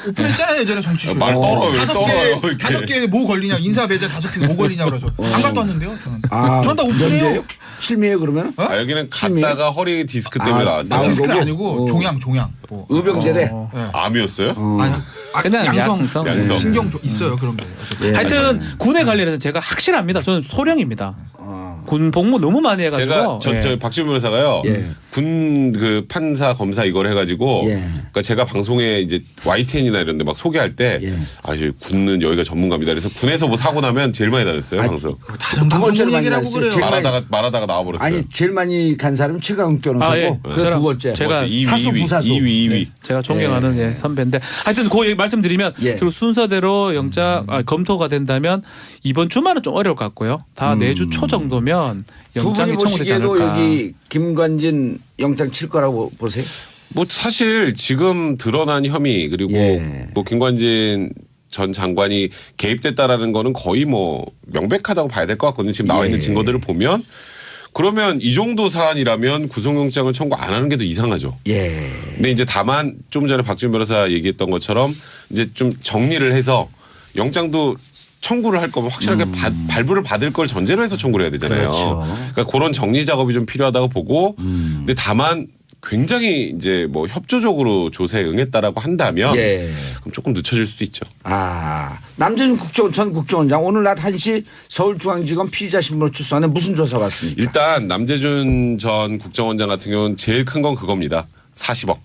오픈했잖아요 예전에 정치쇼. 말 떨어요. 왜 떨어요? 이렇게. 5개 뭐 걸리냐 인사 배제 5개 뭐 걸리냐 그러죠. 안 갔다 왔는데요 저는. 전 다 오픈해요. 면제예요? 실미예요 그러면? 여기는 심해요? 갔다가 허리 디스크 때문에 나왔어요. 나온 디스크 거고? 아니고 종양. 뭐. 의병제대. 암이었어요? 아니, 그냥 양성 양성. 신경 있어요 그런 게. 예. 하여튼 군에 관련해서 제가 확실합니다. 저는 소령입니다. 군 복무 너무 많이 해가지고. 제가 저 박지훈 변호사가요. 예. 군 그 판사 검사 이걸 해가지고 예. 그러니까 제가 방송에 이제 YTN이나 이런데 막 소개할 때 예. 군은 여기가 전문가입니다. 그래서 군에서 뭐 사고 나면 제일 많이 다녔어요 방송. 다른 두 번째로 방송 많이 얘기라고 나왔어요. 그래요. 제일 많이- 말하다가 나와버렸어요. 아니 제일 많이 간 사람은 최강욱 변호사고 예. 그 두 번째. 제가 번째 2위, 사수, 부사수. 2위. 제가 존경하는 예, 선배인데 하여튼 그 얘기 말씀드리면 예. 그리고 순서대로 영장 검토가 된다면 이번 주말은 좀 어려울 것 같고요. 다 내주 초 정도면 두 분이 영장이 청구되지 보시기에도 않을까. 여기 김관진 영장 칠 거라고 보세요? 뭐 사실 지금 드러난 혐의 그리고 예. 뭐 김관진 전 장관이 개입됐다라는 거는 거의 뭐 명백하다고 봐야 될 것 같거든요. 지금 나와 있는 예. 증거들을 보면 그러면 이 정도 사안이라면 구속영장을 청구 안 하는 게 더 이상하죠. 예. 근데 이제 다만 좀 전에 박지훈 변호사 얘기했던 것처럼 이제 좀 정리를 해서 영장도 청구를 할 거면 확실하게 발부를 받을 걸 전제로 해서 청구를 해야 되잖아요. 그렇죠. 그러니까 그런 정리 작업이 좀 필요하다고 보고 근데 다만 굉장히 이제 뭐 협조적으로 조사에 응했다라고 한다면 예. 그럼 조금 늦춰질 수도 있죠. 남재준 전 국정원장 오늘 낮 1시 서울중앙지검 피의자 신분으로 출소하는 무슨 조사 받습니까? 일단 남재준 전 국정원장 같은 경우는 제일 큰 건 그겁니다. 40억.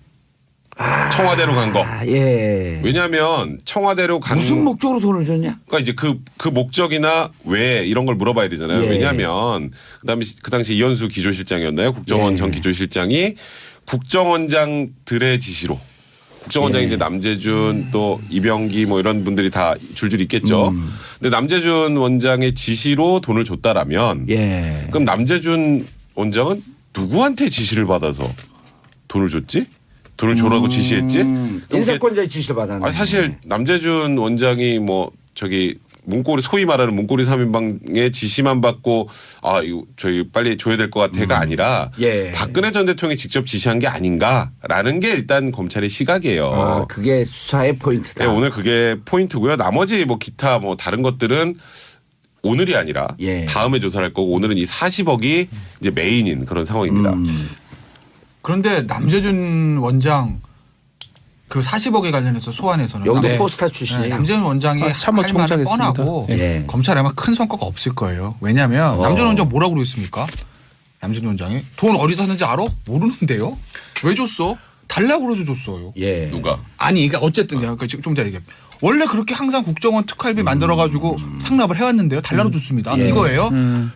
청와대로 간 거. 예. 왜냐하면 청와대로 간 무슨 목적으로 돈을 줬냐? 그러니까 이제 그 목적이나 왜 이런 걸 물어봐야 되잖아요. 예. 왜냐하면 그다음에 그 당시 이현수 기조실장이었나요? 국정원 예. 전 기조실장이 국정원장들의 지시로 국정원장이 예. 이제 남재준 또 이병기 뭐 이런 분들이 다 줄줄 있겠죠. 근데 남재준 원장의 지시로 돈을 줬다라면 예. 그럼 남재준 원장은 누구한테 지시를 받아서 돈을 줬지? 돈을 줘라고 지시했지? 그럼 인사권자의 지시를 받았네. 사실 남재준 원장이 뭐 저기 문고리 소위 말하는 문고리 3인방의 지시만 받고 이거 저희 빨리 줘야 될 것 같아가 아니라 예. 박근혜 전 대통령이 직접 지시한 게 아닌가라는 게 일단 검찰의 시각이에요. 그게 수사의 포인트다. 네, 오늘 그게 포인트고요. 나머지 뭐 기타 뭐 다른 것들은 오늘이 아니라 예. 다음에 조사를 할 거고 오늘은 이 40억이 이제 메인인 그런 상황입니다. 그런데 남재준 원장 그 40억에 관련해서 소환해서는 여기도 네. 포스타 출신이에요. 남재준 원장이 참모 할 말은 총장했습니다. 뻔하고 예. 검찰에 아마 큰 성과가 없을 거예요. 왜냐하면 남재준 원장 뭐라고 그랬습니까? 남재준 원장이 돈 어디서 샀는지 알아? 모르는데요. 왜 줬어? 달라고 그래서 줬어요. 예. 누가? 아니 그러니까 어쨌든 그러니까 좀 전에 얘기해. 원래 그렇게 항상 국정원 특활비 만들어가지고 상납을 해왔는데요. 달라고 줬습니다. 예. 이거예요.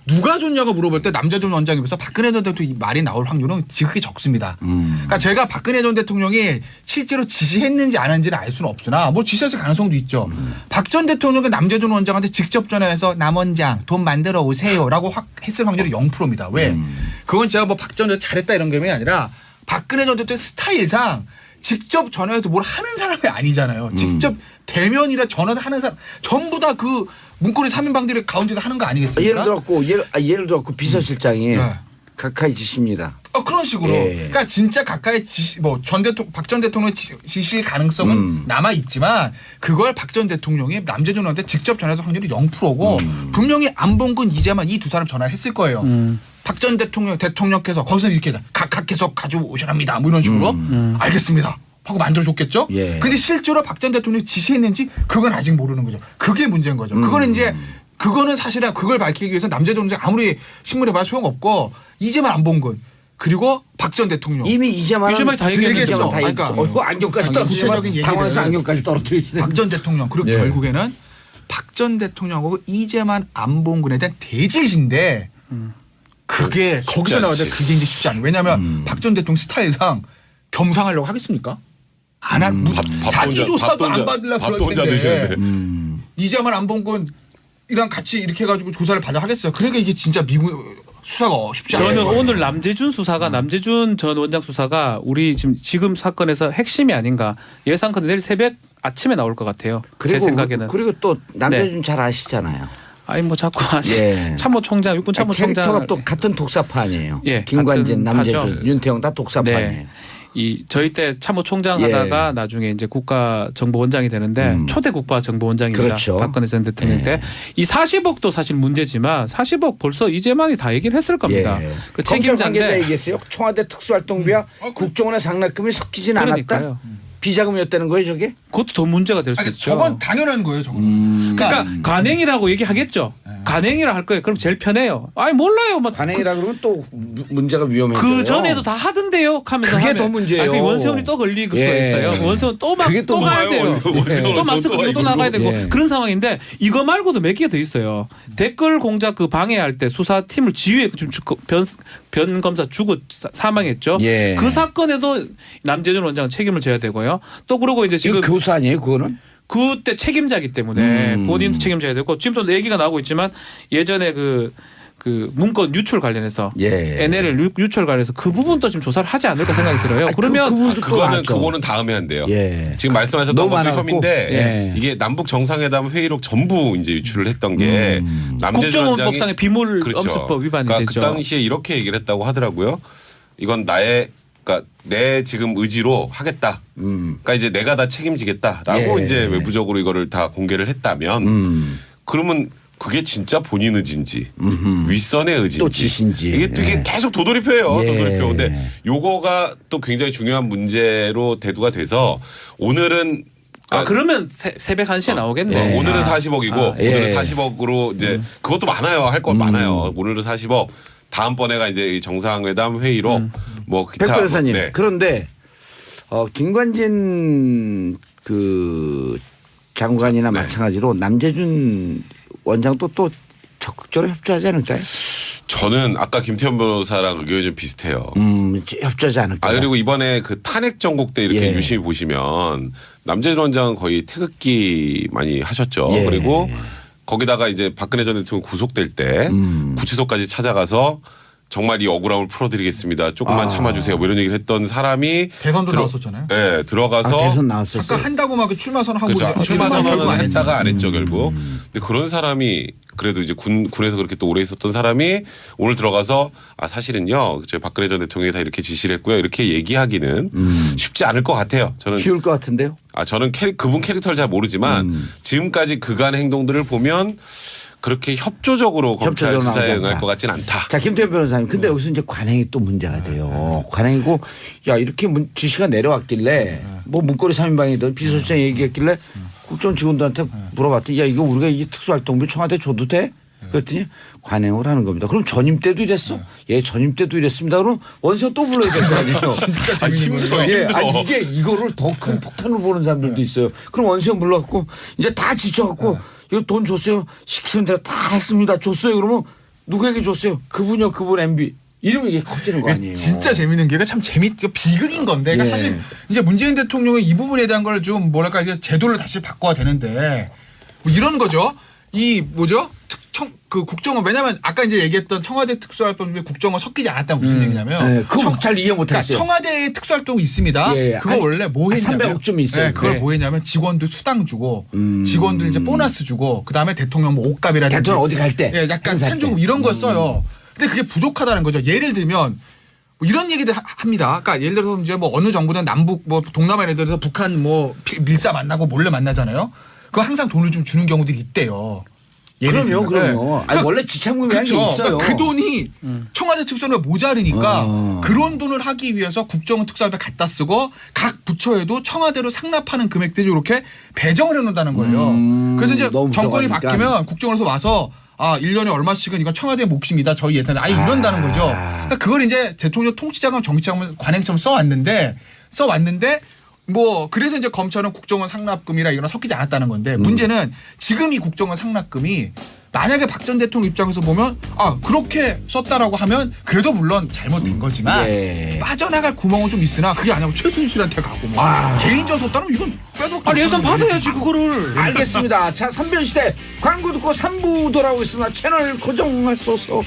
누가 줬냐고 물어볼 때 남재준 원장에 비해서 박근혜 전 대통령 말이 나올 확률은 지극히 적습니다. 그러니까 제가 박근혜 전 대통령이 실제로 지시했는지 안 했는지는 알 수는 없으나 뭐 지시했을 가능성도 있죠. 박 전 대통령이 남재준 원장한테 직접 전화해서 남 원장 돈 만들어 오세요라고 했을 확률이 0%입니다. 왜? 그건 제가 뭐 박 전 대통령 잘했다 이런 게 아니라 박근혜 전 대통령 스타일상 직접 전화해서 뭘 하는 사람이 아니잖아요. 직접 대면이라 전화하는 사람 전부 다 그 문고리 3인방들의 가운데서 하는 거 아니겠습니까? 예를 들었고 비서실장이 네. 각하의 지시입니다. 그런 식으로. 예. 그러니까 진짜 가까이 지시, 박 전 대통령 지시일 가능성은 남아 있지만 그걸 박 전 대통령이 남재준 의원한테 직접 전화해서 확률이 0%고 분명히 안봉근 이재만 이 두 사람 전화를 했을 거예요. 박 전 대통령께서 거기서 이렇게 각각 계속 가져오셔랍니다. 뭐 이런 식으로 알겠습니다. 하고 만들어줬겠죠. 예. 근데 실제로 박 전 대통령이 지시했는지 그건 아직 모르는 거죠. 그게 문제인 거죠. 그거는 이제 그거는 사실은 그걸 밝히기 위해서 남재준 의원 아무리 신문에 봐도 소용없고 이재만 안봉근 그리고 박 전 대통령 이미 이재만은 다 얘기했죠. 다 그러니까 얘기했죠. 안경까지 구체적인 떨어뜨리고 당황해서 얘기들은 안경까지 떨어뜨리시네. 박 전 대통령 그리고 예. 결국에는 박 전 대통령하고 이재만 안봉근에 대한 대질인데 그게 거기서 나와야 그게 이제 쉽지 않아요. 왜냐하면 박 전 대통령 스타일상 겸상하려고 하겠습니까? 안 한 자기 조사도 안 받으려고 밥도 그럴 혼자 텐데 드시는데. 이재만 안봉근이랑 같이 이렇게 해가지고 조사를 받아 하겠어요. 그러니까 이게 진짜 미국 수사가 쉽지 않아요. 저는 오늘 남재준 수사가 남재준 전 원장 수사가 우리 지금 사건에서 핵심이 아닌가 예상컨대 내일 새벽 아침에 나올 것 같아요. 제 생각에는. 그리고 또 남재준 잘 아시잖아요. 아니 뭐 자꾸 예. 참모총장 육군 참모총장 캐릭터가 또 같은 독사파아니에요. 예, 김관진, 같은 남재준, 파죠. 윤태영 다 독사파아니에요. 네. 이 저희 때 참모총장 예. 하다가 나중에 이제 국가정보원장이 되는데 초대 국가정보원장입니다. 그렇죠. 박근혜 전 대통령 때 이 40억도 사실 문제지만 40억 벌써 이재만이 다 얘기를 했을 겁니다. 예. 그 책임자인데 책임자인데 얘기했어요. 청와대 특수활동비와 국정원의 상납금이 섞이진 않았다. 그러니까요. 비자금이었다는 거예요, 저게? 그것도 더 문제가 될 수 아니, 있죠. 저건 당연한 거예요. 저거는. 그러니까 간행이라고 얘기하겠죠. 간행이라 할 거예요. 그럼 제일 편해요. 아니 몰라요. 막 관행이라 그러면 또 문제가 위험해져요. 그 전에도 다 하던데요. 하면서 그게 하면. 더 문제예요. 그 원세훈이 또 걸릴 수가 예. 있어요. 원세훈 또 막 그게 또 또 가야 나와요. 돼요. 원세훈은 또 마스크 또 끼고 또 이걸로. 나가야 되고 예. 그런 상황인데 이거 말고도 몇 개가 더 있어요. 댓글 공작 그 방해할 때 수사팀을 지휘에 지금 변 검사 죽고 사망했죠. 예. 그 사건에도 남재준 원장은 책임을 져야 되고요. 또 그러고 이제 지금 이거 교수 아니에요, 그거는? 그때 책임자기 때문에 본인도 책임져야 되고 지금도 얘기가 나오고 있지만 예전에 그 문건 유출 관련해서 예. NLL 유출 관련해서 그 부분도 지금 조사를 하지 않을까 생각이 들어요. 그러면 그거는 다음에 한대요. 예. 지금 말씀하셨던 너무 것도 많아갖고. 혐의인데 예. 이게 남북 정상회담 회의록 전부 이제 유출을 했던 게 남재준 원장이 국정원법상의 비물 그렇죠. 엄수법 위반이 그러니까 되죠. 그 당시에 이렇게 얘기를 했다고 하더라고요. 이건 그러니까 내 지금 의지로 하겠다. 그러니까 이제 내가 다 책임지겠다라고 예. 이제 외부적으로 이거를 다 공개를 했다면 그러면 그게 진짜 본인 의지인지 윗선의 의지인지 또 지신지. 이게 또 이게 예. 계속 도돌이표예요. 예. 도돌이표. 근데 요거가 또 굉장히 중요한 문제로 대두가 돼서 오늘은 그러면 새벽 1시에 나오겠네. 오늘은 40억이고 예. 오늘은 40억으로 이제 그것도 많아요. 할 건 많아요. 오늘은 40억. 다음번에가 이제 이 정상회담 회의로 뭐 백 기타 변호사님. 네. 그런데 김관진 그 장관이나 네. 마찬가지로 남재준 원장도 또 적극적으로 협조하지 않을까요? 저는 아까 김태현 변호사랑 의견이 좀 비슷해요. 협조하지 않을까요? 그리고 이번에 그 탄핵 정국 때 이렇게 예. 유심히 보시면 남재준 원장은 거의 태극기 많이 하셨죠. 예. 그리고 거기다가 이제 박근혜 전 대통령 구속될 때 구치소까지 찾아가서 정말 이 억울함을 풀어드리겠습니다. 조금만 참아주세요. 뭐 이런 얘기를 했던 사람이 대선도 나왔었잖아요. 네, 들어가서 대선 나왔었어요. 잠깐 한다고 막 출마 선언하고 그렇죠. 이제 출마 결국 선언은 안 했죠. 했다가 안 했죠 결국. 근데 그런 사람이 그래도 이제 군에서 그렇게 또 오래 있었던 사람이 오늘 들어가서 사실은요 저희 박근혜 전 대통령이 다 이렇게 지시를 했고요 이렇게 얘기하기는 쉽지 않을 것 같아요. 저는 쉬울 것 같은데요. 저는 그분 캐릭터를 잘 모르지만 지금까지 그간의 행동들을 보면 그렇게 협조적으로 검찰 협조적으로 수사에 나오지 응할 않다. 것 같진 않다. 자, 김태현 변호사님. 근데 여기서 이제 관행이 또 문제가 돼요. 관행이고, 야, 이렇게 지시가 내려왔길래, 뭐 문고리 3인방이든 비서실장 얘기했길래 국정 직원들한테 물어봤더니, 야, 이거 우리가 이 특수활동비 청와대 줘도 돼? 그랬더니 관행을 하는 겁니다. 그럼 전임 때도 이랬어? 예, 전임 때도 이랬습니다. 그럼 원세훈 또 불러야 될 거 아니에요? 진짜 재밌는 거예요. 예, 이거를 더 큰 폭탄으로 보는 사람들도 있어요. 그럼 원세훈 불러갖고 이제 다 지쳐갖고 이거 돈 줬어요. 시키는 대로 다 했습니다. 줬어요. 그러면 누구에게 줬어요? 그분이요, 그분 MB. 이러면 이게 커지는 거 아니에요? 진짜 재밌는 게 참 비극인 건데 그러니까 예. 사실 이제 문재인 대통령은 이 부분에 대한 걸 좀 뭐랄까 이제 제도를 다시 바꿔야 되는데 뭐 이런 거죠. 이 뭐죠? 그 국정원 왜냐하면 아까 이제 얘기했던 청와대 특수활동비 국정원 섞이지 않았다는 무슨 얘기냐면 네, 그거 잘 이해 못했어요. 그러니까 청와대에 특수활동이 있습니다. 예, 그거 원래 뭐 했냐면 300억 좀 있어요. 네, 그걸 네. 뭐 했냐면 직원들 수당 주고 직원들 이제 보너스 주고 그다음에 대통령 뭐 옷값이라든지 대통령 어디 갈 때 예, 약간 행사 산조금 때. 이런 거 써요. 근데 그게 부족하다는 거죠. 예를 들면 뭐 이런 얘기들 합니다. 그러니까 예를 들어서 이제 뭐 어느 정부는 남북 뭐 동남아 예를 들어서 북한 뭐 밀사 만나고 몰래 만나잖아요. 그거 항상 돈을 좀 주는 경우들이 있대요. 예를 그럼요, 들면. 그럼요. 네. 아니, 원래 지참금이라는 게 있어요. 그러니까 그 돈이 청와대 특수원에 모자르니까 그런 돈을 하기 위해서 국정원 특수원에 갖다 쓰고 각 부처에도 청와대로 상납하는 금액들이 이렇게 배정을 해놓는다는 거예요. 그래서 이제 너무 정권이 무서워하니까. 바뀌면 국정원에서 와서 1년에 얼마씩은 이건 청와대 몫입니다. 저희 예산에. 이런다는 거죠. 그러니까 그걸 이제 대통령 통치자금 정치자금 관행처럼 써왔는데 뭐 그래서 이제 검찰은 국정원 상납금이라 이거랑 섞이지 않았다는 건데 문제는 지금 이 국정원 상납금이 만약에 박 전 대통령 입장에서 보면 그렇게 썼다라고 하면 그래도 물론 잘못된 거지만 예. 빠져나갈 구멍은 좀 있으나 그게 아니면 최순실한테 가고 뭐 개인전 썼다면 이건 빼도 예산 받아야지 그거를. 알겠습니다. 자, 3변 시대 광고 듣고 3부 돌아오겠습니다. 채널 고정하소서.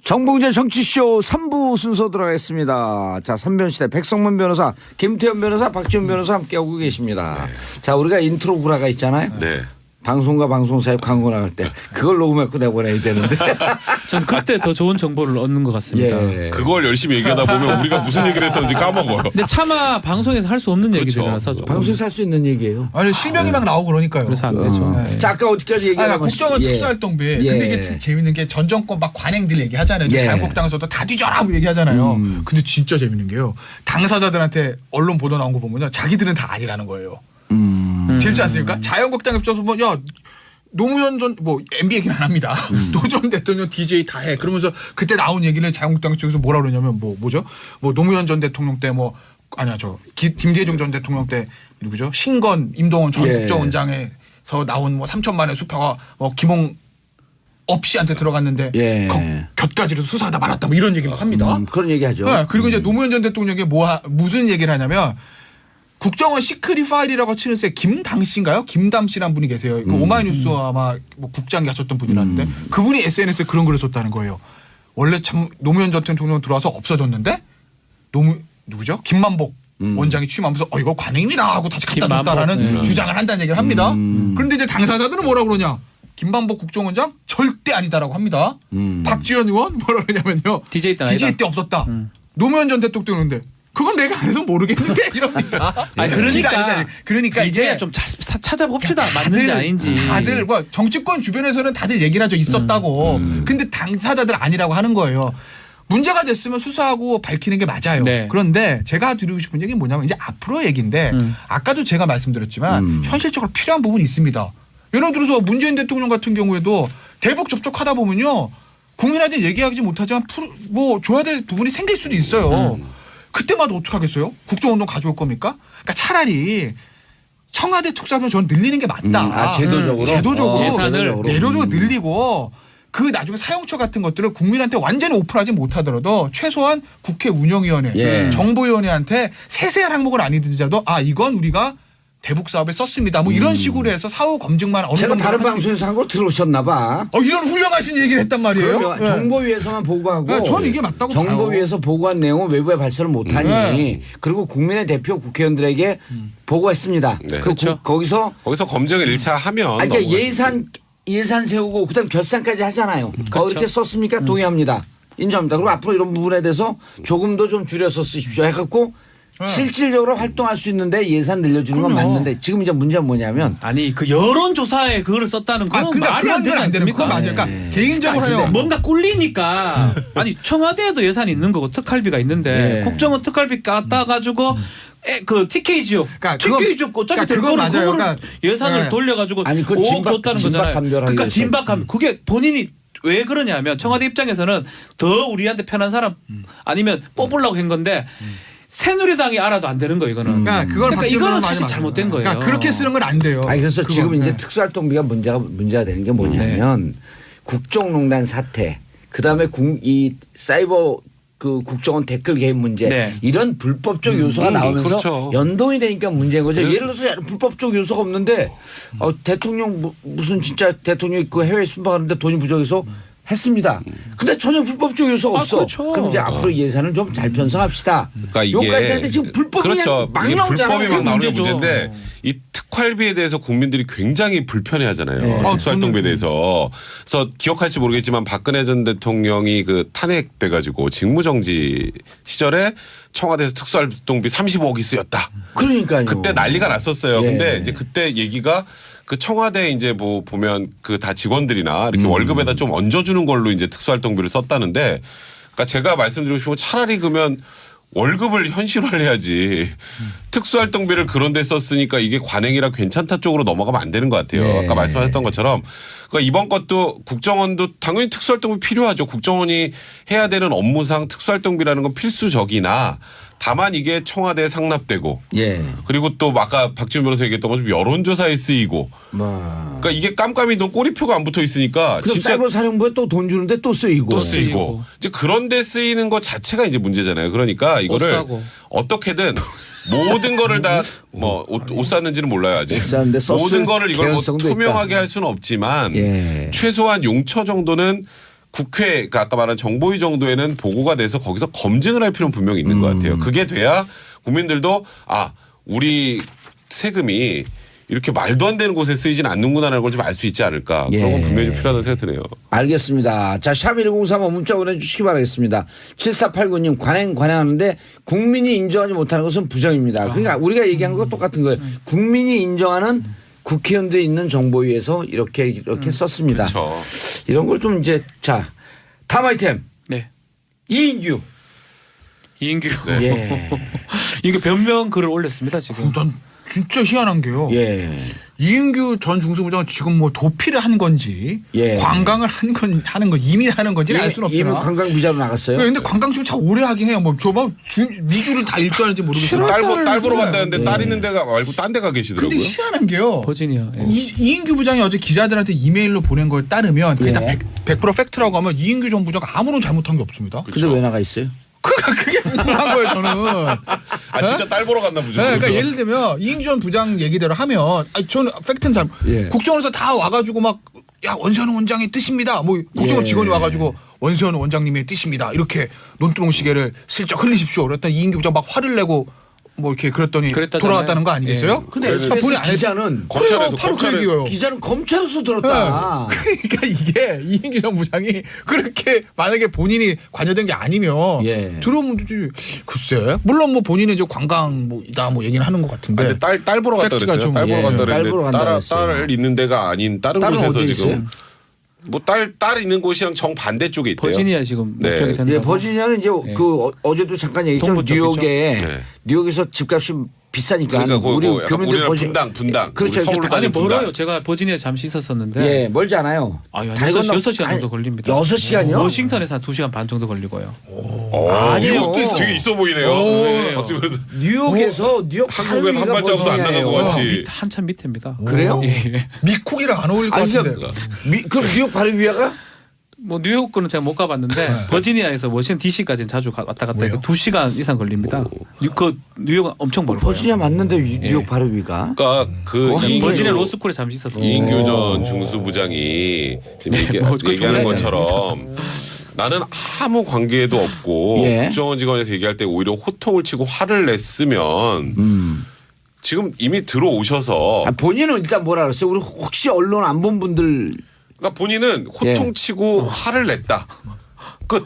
정봉재 정치쇼 3부 순서 들어가겠습니다. 자, 3변 시대 백성문 변호사, 김태현 변호사, 박지원 변호사 함께하고 계십니다. 자, 우리가 인트로 구라가 있잖아요. 네. 방송과 방송사에 광고 나갈 때 그걸 녹음해서 내보내야 되는데. 전 그때 더 좋은 정보를 얻는 것 같습니다. 예. 그걸 열심히 얘기하다 보면 우리가 무슨 얘기를 했었는지 까먹어요. 근데 차마 방송에서 할 수 없는 얘기들이라서 조금. 방송에서 할 수 있는 얘기예요. 아니 실명이 막 나오고 그러니까요. 그래서 안 되죠. 네. 자, 아까 어디까지 얘기하고 국정원 특수활동비. 근데 이게 진짜 재밌는 게 전 정권 막 관행들 얘기하잖아요. 예. 자유한국당에서도 다 뒤져라 뭐 얘기하잖아요. 근데 진짜 재밌는 게요. 당사자들한테 언론 보도 나온 거 보면요. 자기들은 다 아니라는 거예요. 재밌지 않습니까? 자유한국당 입장에서 뭐 노무현 전 MB 얘기는 안 합니다. 노 전 대통령 DJ 다 해. 그러면서 그때 나온 얘기를 자유한국당 쪽에서 뭐라 그러냐면 뭐죠? 노무현 전 대통령 때 김대중 전 대통령 때 누구죠? 신건 임동원 전 국정원장에서 나온 3천만의 수표가 김홍 씨한테 들어갔는데 예. 곁가지로 수사하다 말았다 뭐 이런 얘기 막 합니다. 그런 얘기하죠. 네, 그리고 이제 노무현 전 대통령이 무슨 얘기를 하냐면 국정원 시크릿 파일이라고 치는 새 김당 씨인가요? 김담 씨라는 분이 계세요. 그 오마이뉴스 아마 국장이 하셨던 분이라는데 그분이 SNS에 그런 글을 썼다는 거예요. 원래 참 노무현 전 대통령 들어와서 없어졌는데 누구죠? 김만복 원장이 취임하면서 이거 관행입니다 하고 다시 갖다 줬다라는 주장을 한다는 얘기를 합니다. 그런데 이제 당사자들은 뭐라 그러냐? 김만복 국정원장 절대 아니다라고 합니다. 박지원 의원 뭐라 그러냐면요. DJ 때 없었다. 노무현 전 대통령인데 그건 내가 안 해서 모르겠는데 이럽니다. 그러니까 이제 이제 좀 찾아봅시다. 맞는지 아닌지. 다들 정치권 주변에서는 다들 얘기를 하죠. 있었다고. 근데 당사자들 아니라고 하는 거예요. 문제가 됐으면 수사하고 밝히는 게 맞아요. 네. 그런데 제가 드리고 싶은 얘기는 뭐냐면 이제 앞으로 얘기인데 아까도 제가 말씀드렸지만 현실적으로 필요한 부분이 있습니다. 예를 들어서 문재인 대통령 같은 경우에도 대북 접촉하다 보면요. 국민한테 얘기하지 못하지만 줘야 될 부분이 생길 수도 있어요. 그때마다 어떻게 하겠어요? 국정원동 가져올 겁니까? 그러니까 차라리 청와대 특수하면 저는 늘리는 게 맞다. 제도적으로 예산을 내려도 늘리고 그 나중에 사용처 같은 것들을 국민한테 완전히 오픈하지 못하더라도 최소한 국회 운영위원회, 정보위원회한테 세세한 항목은 아니더라도 이건 우리가 대북 사업에 썼습니다. 뭐 이런 식으로 해서 사후 검증만 어느 제가 정도 다른 방송에서 한 걸 들으셨나 봐. 이런 훌륭하신 얘기를 했단 말이에요. 그러면 정보위에서만 보고하고 저는 이게 맞다고 봐요. 정보위에서 보고한 내용은 외부에 발설을 못하니 그리고 국민의 대표 국회의원들에게 보고했습니다. 네. 그렇죠. 거기서 검증을 1차 하면 그러니까 예산 세우고 그다음 결산까지 하잖아요. 이렇게 썼습니까? 동의합니다. 인정합니다. 그리고 앞으로 이런 부분에 대해서 조금 더 좀 줄여서 쓰십시오 해갖고 실질적으로 활동할 수 있는데 예산 늘려주는 건 맞는데 지금 이제 문제는 뭐냐면 그 여론조사에 그거를 썼다는 건 말이 안 되지 않습니까? 맞아요. 그러니까 개인적으로 하요. 뭔가 꿀리니까 예산에도 예산이 있는 거고 특활비가 있는데 국정원 특활비 깎아 가지고 그 TK 지역, TK 지역 어차피 될 거는 그거를 예산을 돌려가지고 5억 줬다는 거잖아요. 그러니까 진박함. 그게 본인이 왜 그러냐면 청와대 입장에서는 더 우리한테 편한 사람 아니면 뽑으려고 한 건데 새누리당이 알아도 안 되는 거예요, 이거는. 그러니까 이거는 사실 잘못된 거예요. 그러니까 그렇게 쓰는 건 안 돼요. 그래서 지금 이제 특수활동비가 문제가 되는 게 뭐냐면 국정농단 사태, 그다음에 이 사이버 그 국정원 댓글 개입 문제 이런 불법적 요소가 나오면서 그렇죠. 연동이 되니까 문제인 거죠. 예를 들어서 불법적 요소가 없는데 대통령 무슨 진짜 대통령이 그 해외 순방하는데 돈이 부족해서 했습니다. 근데 전혀 불법적 요소가 없어. 그렇죠. 그럼 이제 앞으로 예산을 좀 잘 편성합시다. 그러니까 요까지 되는데 지금 불법이 막 이게 나오잖아요. 불법이 막 나오는 게 문제죠. 문제인데 이 특활비에 대해서 국민들이 굉장히 불편해하잖아요. 네. 특수활동비에 대해서. 그래서 기억할지 모르겠지만 박근혜 전 대통령이 그 탄핵돼가지고 직무정지 시절에 청와대에서 특수활동비 35억이 쓰였다. 그러니까요. 그때 난리가 났었어요. 예. 근데 이제 그때 얘기가 그 청와대 이제 뭐 보면 그 다 직원들이나 이렇게 월급에다 좀 얹어주는 걸로 이제 특수활동비를 썼다는데, 그러니까 제가 말씀드리고 싶은 건 차라리 그러면 월급을 현실화해야지 특수활동비를 그런 데 썼으니까 이게 관행이라 괜찮다 쪽으로 넘어가면 안 되는 것 같아요. 네. 아까 말씀하셨던 것처럼 그러니까 이번 것도 국정원도 당연히 특수활동비 필요하죠. 국정원이 해야 되는 업무상 특수활동비라는 건 필수적이나 다만 이게 청와대에 상납되고 예. 그리고 또 아까 박지원 변호사 얘기했던 것처럼 여론조사에 쓰이고 그러니까 이게 깜깜이 돈 꼬리표가 안 붙어 있으니까 그럼 진짜 사이버 사령부에 또 돈 주는데 또 쓰이고. 또 쓰이고 이제 그런데 쓰이는 것 자체가 이제 문제잖아요. 그러니까 이거를 싸고. 어떻게든 모든 거를 다 뭐 옷 샀는지는 몰라요 아직. 옷 샀는데 썼을 모든 거를 이걸 뭐 개연성도 투명하게 있다. 할 수는 없지만 예. 최소한 용처 정도는 국회, 그러니까 아까 말한 정보위 정도에는 보고가 돼서 거기서 검증을 할 필요는 분명히 있는 것 같아요. 그게 돼야 국민들도 아 우리 세금이 이렇게 말도 안 되는 곳에 쓰이진 않는구나라는 걸 좀 알 수 있지 않을까. 예. 그런 건 분명히 좀 필요하다는 생각이 드네요. 알겠습니다. 자, 샵1035 문자 보내주시기 바라겠습니다. 7489님 관행하는데 국민이 인정하지 못하는 것은 부정입니다. 그러니까 우리가 얘기한 거 똑같은 거예요. 국민이 인정하는 국회의원들이 있는 정보위에서 이렇게 썼습니다. 그렇죠. 이런 걸 좀 이제 자 다음 아이템 네. 이인규. 이인규. 예. 이게 변명 글을 올렸습니다 지금. 난 진짜 희한한 게요. 예. 이인규 전 중수부장은 지금 뭐 도피를 한 건지 예. 관광을 하는 건 이미 하는 건지는 알 수는 이미 없지만. 관광 비자로 나갔어요. 근데 관광 지금 참 오래 하긴 해요. 뭐 저번 미주를 다 일주하는지 모르겠지만. 딸 보러 간다는데 네. 딸 있는 데가 말고 딴 데 가 계시더라고요. 근데 희한한 게요. 버지니아. 예. 이인규 부장이 어제 기자들한테 이메일로 보낸 걸 따르면 그게 예. 다 100% 팩트라고 하면 이인규 전 부장 아무런 잘못한 게 없습니다. 근데 왜 나가 있어요? 그게 궁금한 거예요 저는. 아 진짜 딸 보러 갔나 보죠. 네, 그러니까 예를 들면 이인규 전 부장 얘기대로 하면 저는 팩트는 잘 예. 국정원에서 다 와가지고 막 야 원세훈 원장의 뜻입니다. 뭐 국정원 예. 직원이 와가지고 원세훈 원장님의 뜻입니다. 이렇게 논두렁 시계를 슬쩍 흘리십시오. 그랬더니 이인규 부장 막 화를 내고 뭐 이렇게 그랬더니 그랬다잖아요. 돌아갔다는 거 아니겠어요? 근데 그래서 본인이 SBS 안 했- 기자는 검찰에서 바로 그 얘기예요. 기자는 검찰에서 들었다. 그러니까 이게 이인규 전 부장이 그렇게 만약에 본인이 관여된 게 아니면 예. 들어오면 되지. 글쎄 물론 뭐 본인은 이제 관광 뭐이다 뭐 얘기는 하는 것 같은데. 아, 근데 딸 보러 갔다 팩트가 그랬어요. 좀- 딸 보러 예. 갔다 딸 보러 그랬는데 간다 그랬어요. 딸 있는 데가 아닌 다른 딸은 곳에서 어디 지금 있어요? 뭐 딸 있는 곳이랑 정 반대 쪽에 있대요. 버지니아 지금 네. 목격이 된다. 예, 버지니아는 이제 예. 그 어제도 잠깐 얘기했죠. 동부 쪽이죠. 뉴욕에 네. 뉴욕에서 집값이 비싸니까 그러니까 우리 그 약간 교민들 우리나라 분당. 그렇죠. 우리 서울로 이렇게 아니 다니는 분당. 멀어요. 제가 버지니아에 잠시 있었었는데. 예, 멀지 않아요. 아유, 다리 건너- 6시간 아니, 정도 걸립니다. 6시간이요? 워싱턴에서 한 2시간 반 정도 걸리고요. 아니요. 이것도 되게 있어 보이네요. 네. 박지원 변호사. 뉴욕에서 뉴욕 한국에서 한 하루가 발자국도 안 버지니아예요. 나간 것 같이. 한참 밑입니다. 그래요? 예. 미쿡이랑 안 어울릴 것 아니, 같은데. 그러니까 그럼 뉴욕 바로 위에가? 뭐 뉴욕 거는 제가 못 가봤는데 버지니아에서 워싱턴 D.C.까지는 자주 왔다 갔다 해서 2시간 이상 걸립니다. 그 뉴욕은 엄청 멀어요. 버지니아 맞는데 뉴욕 바로 위가? 그러니까 그 거의 버지니아 이인규- 로스쿨에 잠시 있었어요. 이인규 전 중수부장이 지금 뭐 그거 얘기하는 중요하지 것처럼 나는 아무 관계도 없고 예. 국정원 직원에서 얘기할 때 오히려 호통을 치고 화를 냈으면 지금 이미 들어오셔서 아, 본인은 일단 뭐라 그랬어요? 우리 혹시 언론 안 본 분들 그러니까 본인은 호통치고 화를 냈다. 끝.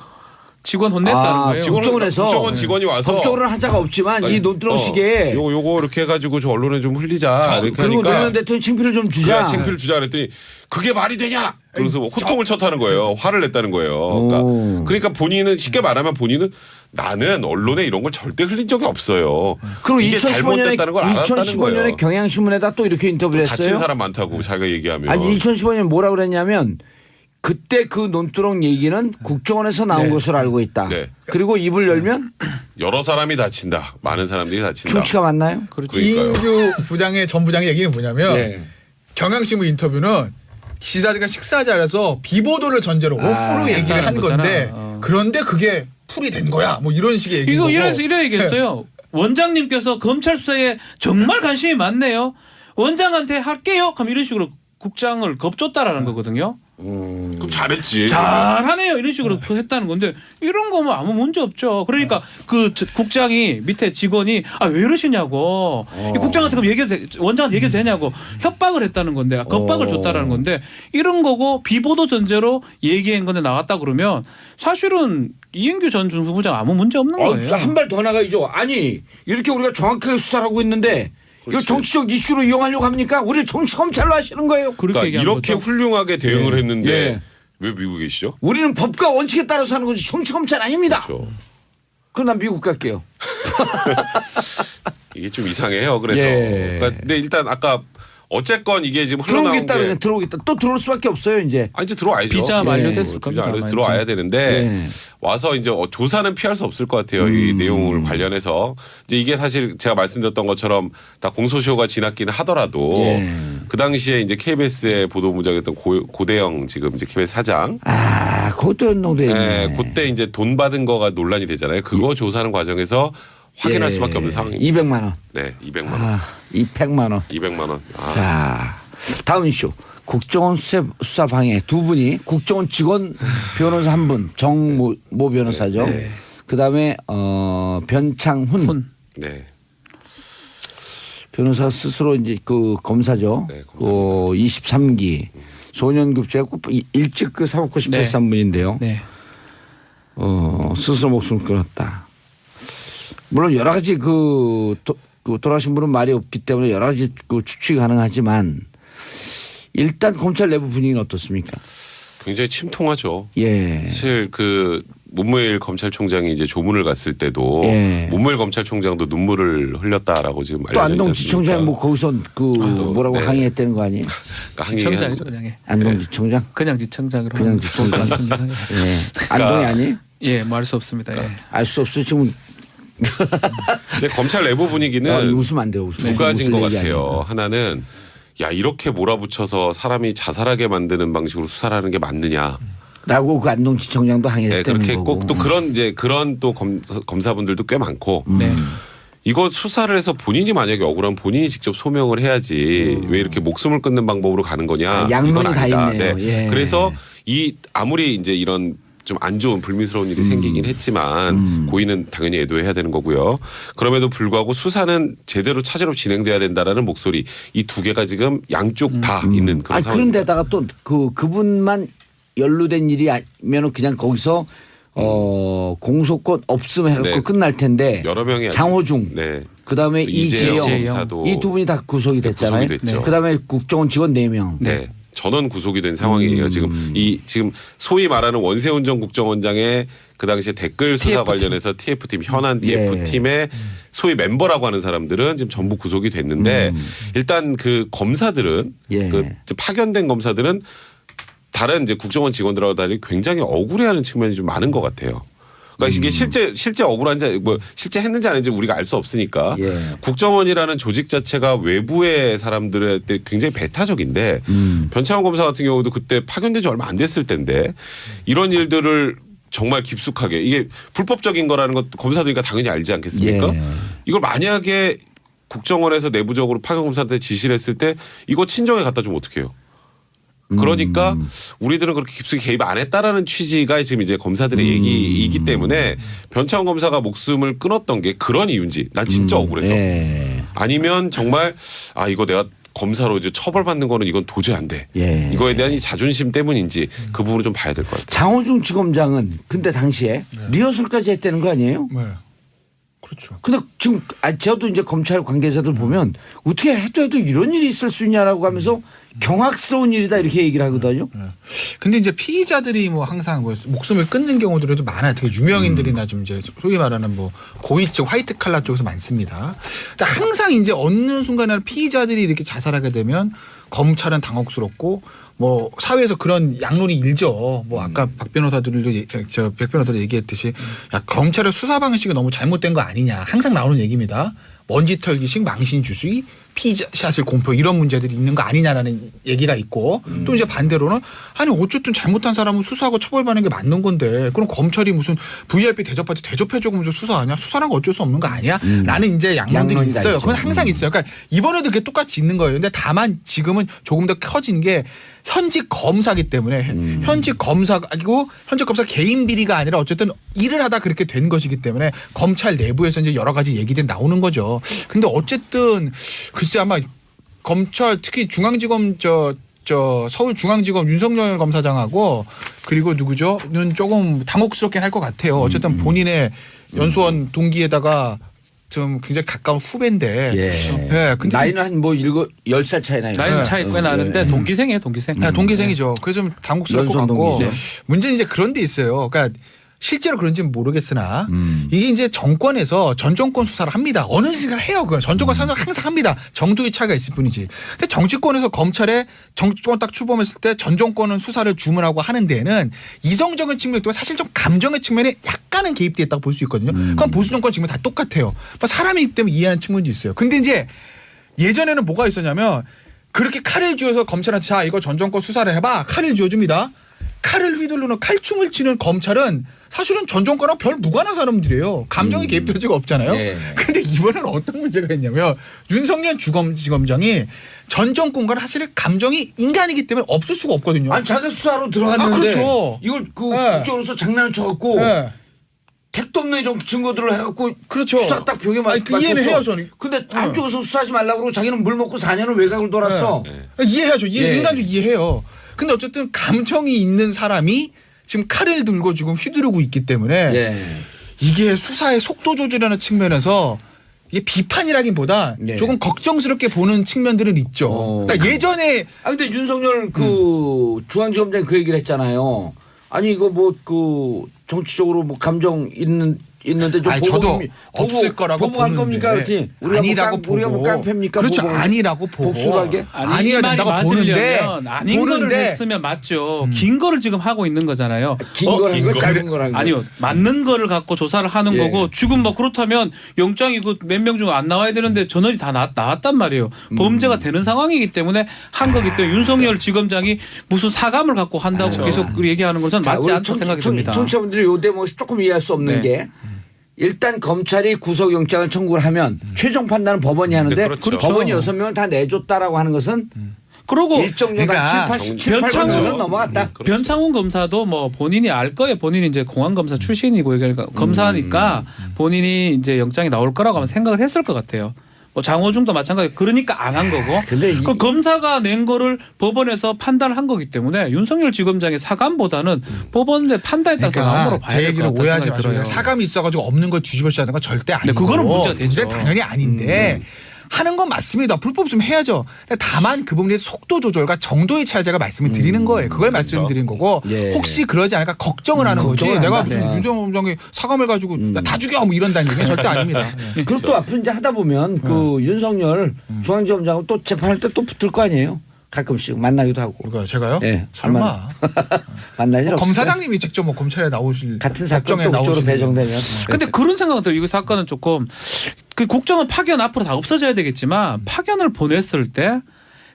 직원 혼냈다는 거예요. 국정원에서 국정원 직원이 와서 법적으로는 한자가 없지만 이 논두렁식에 요거 이렇게 해가지고 저 언론에 좀 흘리자 이렇게 그리고 하니까 노무현 대통령 창피를 좀 주자. 그래 창피를 주자 그랬더니 그게 말이 되냐? 그래서 호통을 쳤다는 거예요. 화를 냈다는 거예요. 그러니까 본인은 쉽게 말하면 본인은 나는 언론에 이런 걸 절대 흘린 적이 없어요. 그리고 이게 잘못됐다는 걸 알았다는 거예요. 2015년에 경향신문에다 또 이렇게 인터뷰를 다친 했어요. 사람 많다고 자기가 얘기하면. 아니 2015년에 뭐라 그랬냐면 그때 그 논두렁 얘기는 국정원에서 나온 네. 것으로 알고 있다. 네. 그리고 입을 열면 여러 사람이 다친다. 많은 사람들이 다친다. 충치가 맞나요? 그렇죠. 그러니까요. 이인규 부장의 전 부장의 얘기는 뭐냐면 예. 경향신문 인터뷰는 기자들과 식사 자리에서 비보도를 전제로 오프로 얘기를 한 한다는 거잖아. 건데 그런데 그게 풀이 된 거야. 뭐 이런 식의 얘기인 이거 거고. 이래 얘기했어요. 원장님께서 검찰 수사에 정말 관심이 많네요. 원장한테 할게요. 하면 이런 식으로 국장을 겁줬다라는 거거든요. 그럼 잘했지. 잘하네요 이런 식으로 했다는 건데 이런 거면 아무 문제 없죠. 그러니까 그 국장이 밑에 직원이 왜 이러시냐고 이 국장한테 그럼 원장한테 얘기도 되냐고 협박을 했다는 건데 겁박을 줬다라는 건데 이런 거고 비보도 전제로 얘기한 건데 나왔다 그러면 사실은 이인규 전 중수부장 아무 문제 없는 거예요. 한 발 더 나가야죠. 아니 이렇게 우리가 정확하게 수사를 하고 있는데 이거 그렇지. 정치적 이슈로 이용하려고 합니까? 우리를 정치 검찰로 하시는 거예요. 그렇게 그러니까 얘기하는 이렇게 거죠. 훌륭하게 대응을 예. 했는데 예. 왜 미국에 계시죠? 우리는 법과 원칙에 따라서 하는 거지 정치 검찰 아닙니다. 그렇죠. 그럼 난 미국 갈게요. 이게 좀 이상해요. 그래서 예. 그러니까 근데 일단 아까 어쨌건 이게 지금 흘러나온 들어오겠다 게 그냥 들어오겠다. 또 들어올 수밖에 없어요 이제. 이제 들어와야죠. 비자 만료됐을 비자 겁니다. 아마 들어와야 이제. 되는데 예. 와서 이제 조사는 피할 수 없을 것 같아요. 이 내용을 관련해서 이제 이게 사실 제가 말씀드렸던 것처럼 다 공소시효가 지났기는 하더라도 예. 그 당시에 이제 KBS의 보도부장이었던 고대영 지금 이제 KBS 사장 그것도 연동돼 있네. 예, 그때 이제 돈 받은 거가 논란이 되잖아요. 그거 조사하는 과정에서 확인할 수밖에 없는 상황입니다. 200만 원. 네, 200만 원. 200만 원. 200만 원. 자, 다음 이슈. 국정원 수사 방해 두 분이 국정원 직원 변호사 한 분 정모 변호사죠. 그다음에 변창훈 네. 변호사 스스로 이제 그 검사죠. 네, 그 23기 소년급제하고 일찍 그 사법고 실패한 분인데요. 네. 스스로 목숨을 끊었다. 물론 여러 가지 그 돌아가신 분은 말이 없기 때문에 여러 가지 그 추측이 가능하지만 일단 검찰 내부 분위기는 어떻습니까? 굉장히 침통하죠. 예. 사실 그 문무일 검찰총장이 이제 조문을 갔을 때도 예. 문무일 검찰총장도 눈물을 흘렸다라고 지금 또 알려져 있지 안동지청장이 않습니까? 뭐 거기서 그 뭐라고 네. 항의했다는 거 아니에요? 그러니까 지청장이죠 그냥. 안동지청장? 그냥 지청장으로 그냥 지청장. 맞습니다. 예. 안동이 아니에요? 예, 뭐 알 수 없습니다. 예. 알 수 없어요. 지금 이제 검찰 내부 분위기는 웃으면 안 돼요. 두 가지인 것 웃을 얘기 같아요. 아니에요. 하나는 야 이렇게 몰아붙여서 사람이 자살하게 만드는 방식으로 수사를 하는 게 맞느냐. 라고 그 안동지청장도 항의를 네, 했다는 그렇게 거고. 꼭 또 그런 또 검사분들도 꽤 많고 네. 이거 수사를 해서 본인이 만약에 억울하면 본인이 직접 소명을 해야지 왜 이렇게 목숨을 끊는 방법으로 가는 거냐. 양론이 이건 다 아니다. 있네요. 예. 그래서 이 아무리 이제 이런 좀 안 좋은 불미스러운 일이 생기긴 했지만 고의는 당연히 애도해야 되는 거고요. 그럼에도 불구하고 수사는 제대로 차질없이 진행돼야 된다라는 목소리 이 두 개가 지금 양쪽 다 있는 그런 상황입니다. 그런데다가 또 그분만 연루된 일이 아니면 그냥 거기서 공소권 없음 해갖고 네. 끝날 텐데 여러 명이 장호중 네. 그다음에 또 이재영 이재영 검사도 이 두 분이 다 구속이 네, 됐잖아요. 구속이 됐죠. 그다음에 국정원 직원 4명. 네. 전원 구속이 된 상황이에요. 지금 소위 말하는 원세훈 전 국정원장의 그 당시에 댓글 수사 TF 팀. 관련해서 TF팀 현안 TF팀의 소위 멤버라고 하는 사람들은 지금 전부 구속이 됐는데 일단 그 검사들은 예. 그 파견된 검사들은 다른 이제 국정원 직원들하고 달리 굉장히 억울해하는 측면이 좀 많은 것 같아요. 그러니까 이게 실제 억울한지 뭐 실제 했는지 안 했는지 우리가 알 수 없으니까 예. 국정원이라는 조직 자체가 외부의 사람들한테 굉장히 배타적인데 변창훈 검사 같은 경우도 그때 파견된 지 얼마 안 됐을 텐데 이런 일들을 정말 깊숙하게 이게 불법적인 거라는 것 검사들이니까 당연히 알지 않겠습니까? 예. 이걸 만약에 국정원에서 내부적으로 파견 검사한테 지시를 했을 때 이거 친정에 갖다 주면 어떡해요? 그러니까 우리들은 그렇게 깊숙이 개입 안 했다라는 취지가 지금 이제 검사들의 얘기이기 때문에 변창훈 검사가 목숨을 끊었던 게 그런 이유인지 난 진짜 억울해서 예. 아니면 정말 이거 내가 검사로 이제 처벌받는 거는 이건 도저히 안 돼. 예. 이거에 대한 이 자존심 때문인지 그 부분을 좀 봐야 될 것 같아요. 장호중 지검장은 근데 당시에 리허설까지 했다는 거 아니에요? 네. 그렇죠. 근데 지금 저도 이제 검찰 관계자들 보면 어떻게 해도 이런 일이 있을 수 있냐라고 하면서 경악스러운 일이다 이렇게 얘기를 하거든요. 근데 이제 피의자들이 뭐 항상 뭐 목숨을 끊는 경우들이 좀 많아요. 특히 유명인들이나 좀 이제 소위 말하는 뭐 고위직 화이트 칼라 쪽에서 많습니다. 근데 항상 이제 어느 순간에 피의자들이 이렇게 자살하게 되면 검찰은 당혹스럽고 뭐 사회에서 그런 양론이 일죠. 뭐 아까 백 변호사도 얘기했듯이 야, 검찰의 수사 방식이 너무 잘못된 거 아니냐. 항상 나오는 얘기입니다. 먼지 털기식 망신 주수기 피샷을 공표 이런 문제들이 있는 거 아니냐라는 얘기가 있고 또 이제 반대로는 아니 어쨌든 잘못한 사람은 수사하고 처벌받는 게 맞는 건데 그럼 검찰이 무슨 VIP 대접할 때 대접해주고 무슨 수사하냐? 수사란 거 어쩔 수 없는 거 아니야? 라는 이제 양론들이 양론이 있어요. 있죠. 그건 항상 있어요. 그러니까 이번에도 그게 똑같이 있는 거예요. 근데 다만 지금은 조금 더 커진 게 현직 검사기 때문에 현직 검사이고 현직 검사 개인 비리가 아니라 어쨌든 일을 하다 그렇게 된 것이기 때문에 검찰 내부에서 이제 여러 가지 얘기들이 나오는 거죠. 근데 어쨌든 글쎄 아마 검찰 특히 중앙지검 저 서울중앙지검 윤석열 검사장하고 그리고 누구죠?는 조금 당혹스럽게 할 것 같아요. 어쨌든 본인의 연수원 동기에다가 좀 굉장히 가까운 후배인데. 예. 근데 나이는 한 뭐 10살 차이 나요. 나이는 차이 꽤 나는데 동기생이에요, 동기생. 네, 동기생이죠. 그래서 좀 당혹스러울 것 연수원 같고 동기죠. 문제는 이제 그런 데 있어요. 그러니까 실제로 그런지는 모르겠으나 이게 이제 정권에서 전 정권 수사를 합니다. 어느 시간 해요. 그걸 전 정권 수사는 항상 합니다. 정도의 차이가 있을 뿐이지. 근데 정치권에서 검찰에 정치권 딱 출범했을 때 전 정권은 수사를 주문하고 하는 데에는 이성적인 측면 또 사실 좀 감정의 측면에 약간은 개입돼 있다고 볼 수 있거든요. 그건 보수 정권 지금 다 똑같아요. 사람이기 때문에 이해하는 측면도 있어요. 근데 이제 예전에는 뭐가 있었냐면 그렇게 칼을 쥐어서 검찰한테 자 이거 전 정권 수사를 해봐. 칼을 쥐어줍니다. 칼을 휘두르는 칼춤을 치는 검찰은 사실은 전 정권랑 별 무관한 사람들이에요. 감정이 개입될 적이 없잖아요. 예. 근데 이번에는 어떤 문제가 있냐면 윤석열 주검지검장이 전 정권과는 사실 감정이 인간이기 때문에 없을 수가 없거든요. 아니 자기가 수사로 들어갔는데 아, 그렇죠. 이걸 그 네. 국정으로서 장난을 쳐갖고 네. 택도 없는 이런 증거들을 해갖고 그렇죠. 수사 딱 벽에 아니, 그 이해는 해요, 저는. 근데 한쪽에서 수사하지 말라고 그러고 자기는 물 먹고 4년을 외곽을 돌았어. 이해하죠. 예. 인간적으로 이해해요. 근데 어쨌든 감정이 있는 사람이 지금 칼을 들고 지금 휘두르고 있기 때문에 예. 이게 수사의 속도 조절하는 측면에서 이게 비판이라기보다 예. 조금 걱정스럽게 보는 측면들은 있죠. 그러니까 예전에 아 근데 윤석열 그 중앙지검장이 그 얘기를 했잖아요. 아니 이거 뭐 그 정치적으로 뭐 감정 있는데 좀 아니, 저도 없을 거라고 보복할 보는데 겁니까 그렇지? 아니라고 우리가 보고 뭐 깡패입니까? 그렇죠. 보복을? 아니라고 보고 복수하게? 아니, 이 아니어야 말이 된다고 보는데 맞으려면 아닌 거를 했으면 맞죠. 긴 거를 지금 하고 있는 거잖아요. 긴 거라는 거 짧은 거라는 거. 아니요. 맞는 거를 갖고 조사를 하는 예. 거고 지금 뭐 그렇다면 영장이 그 몇 명 중 안 나와야 되는데 전원이 다 나왔단 말이에요. 범죄가 되는 상황이기 때문에 한 거기 때문에 윤석열 지검장이 무슨 사감을 갖고 한다고 계속 얘기하는 것은 자, 맞지 우리 않다고 생각이 듭니다. 청취자분들이 요 대목 조금 이해할 수 없는 네. 게 일단 검찰이 구속영장을 청구를 하면 최종 판단은 법원이 하는데 네, 그렇죠. 법원이 6명을 다 내줬다라고 하는 것은 그러고 일정 정도 그러니까 7, 8, 8, 변창훈- 넘어갔다. 변창훈 검사도 뭐 본인이 알 거예요. 본인이 이제 공안검사 출신이고 그러니까 검사니까 본인이 이제 영장이 나올 거라고 아마 생각을 했을 것 같아요. 뭐 장호중도 마찬가지. 그러니까 안 한 거고. 근데 그 검사가 낸 거를 법원에서 판단을 한 거기 때문에 윤석열 지검장의 사감보다는 법원의 판단에 따라서 나옴으로 그러니까 봐야 제 될 얘기를 것 오해하지 같다는 생각이 마시고 들어요. 사감이 있어가지고 없는 걸 뒤집어쓰는 건 절대 아니고 그거는 문제가 되죠. 문제 당연히 아닌데 하는 건 맞습니다. 불법 좀 해야죠. 다만 그 부분에 속도 조절과 정도의 차이 제가 말씀을 드리는 거예요. 그걸 말씀드린 거고 예. 혹시 그러지 않을까 걱정을 하는 거지. 걱정을 내가 한다. 무슨 윤정호 검장이 사감을 가지고 야, 다 죽여 뭐 이런다는 얘기는 절대 아닙니다. 그리고 또 앞으로 이제 하다 보면 그 윤석열 중앙지검장하고 또 재판할 때 또 붙을 거 아니에요. 가끔씩 만나기도 하고. 그러니까 제가요? 예. 설마 만날 일 없어요. 검사장님이 직접 뭐 검찰에 나오실 같은 사건 법정에 또 그쪽으로 나오시는 배정되면. 근데 그런 생각은 들어요. 이 사건은 조금 그 국정원 파견 앞으로 다 없어져야 되겠지만 파견을 보냈을 때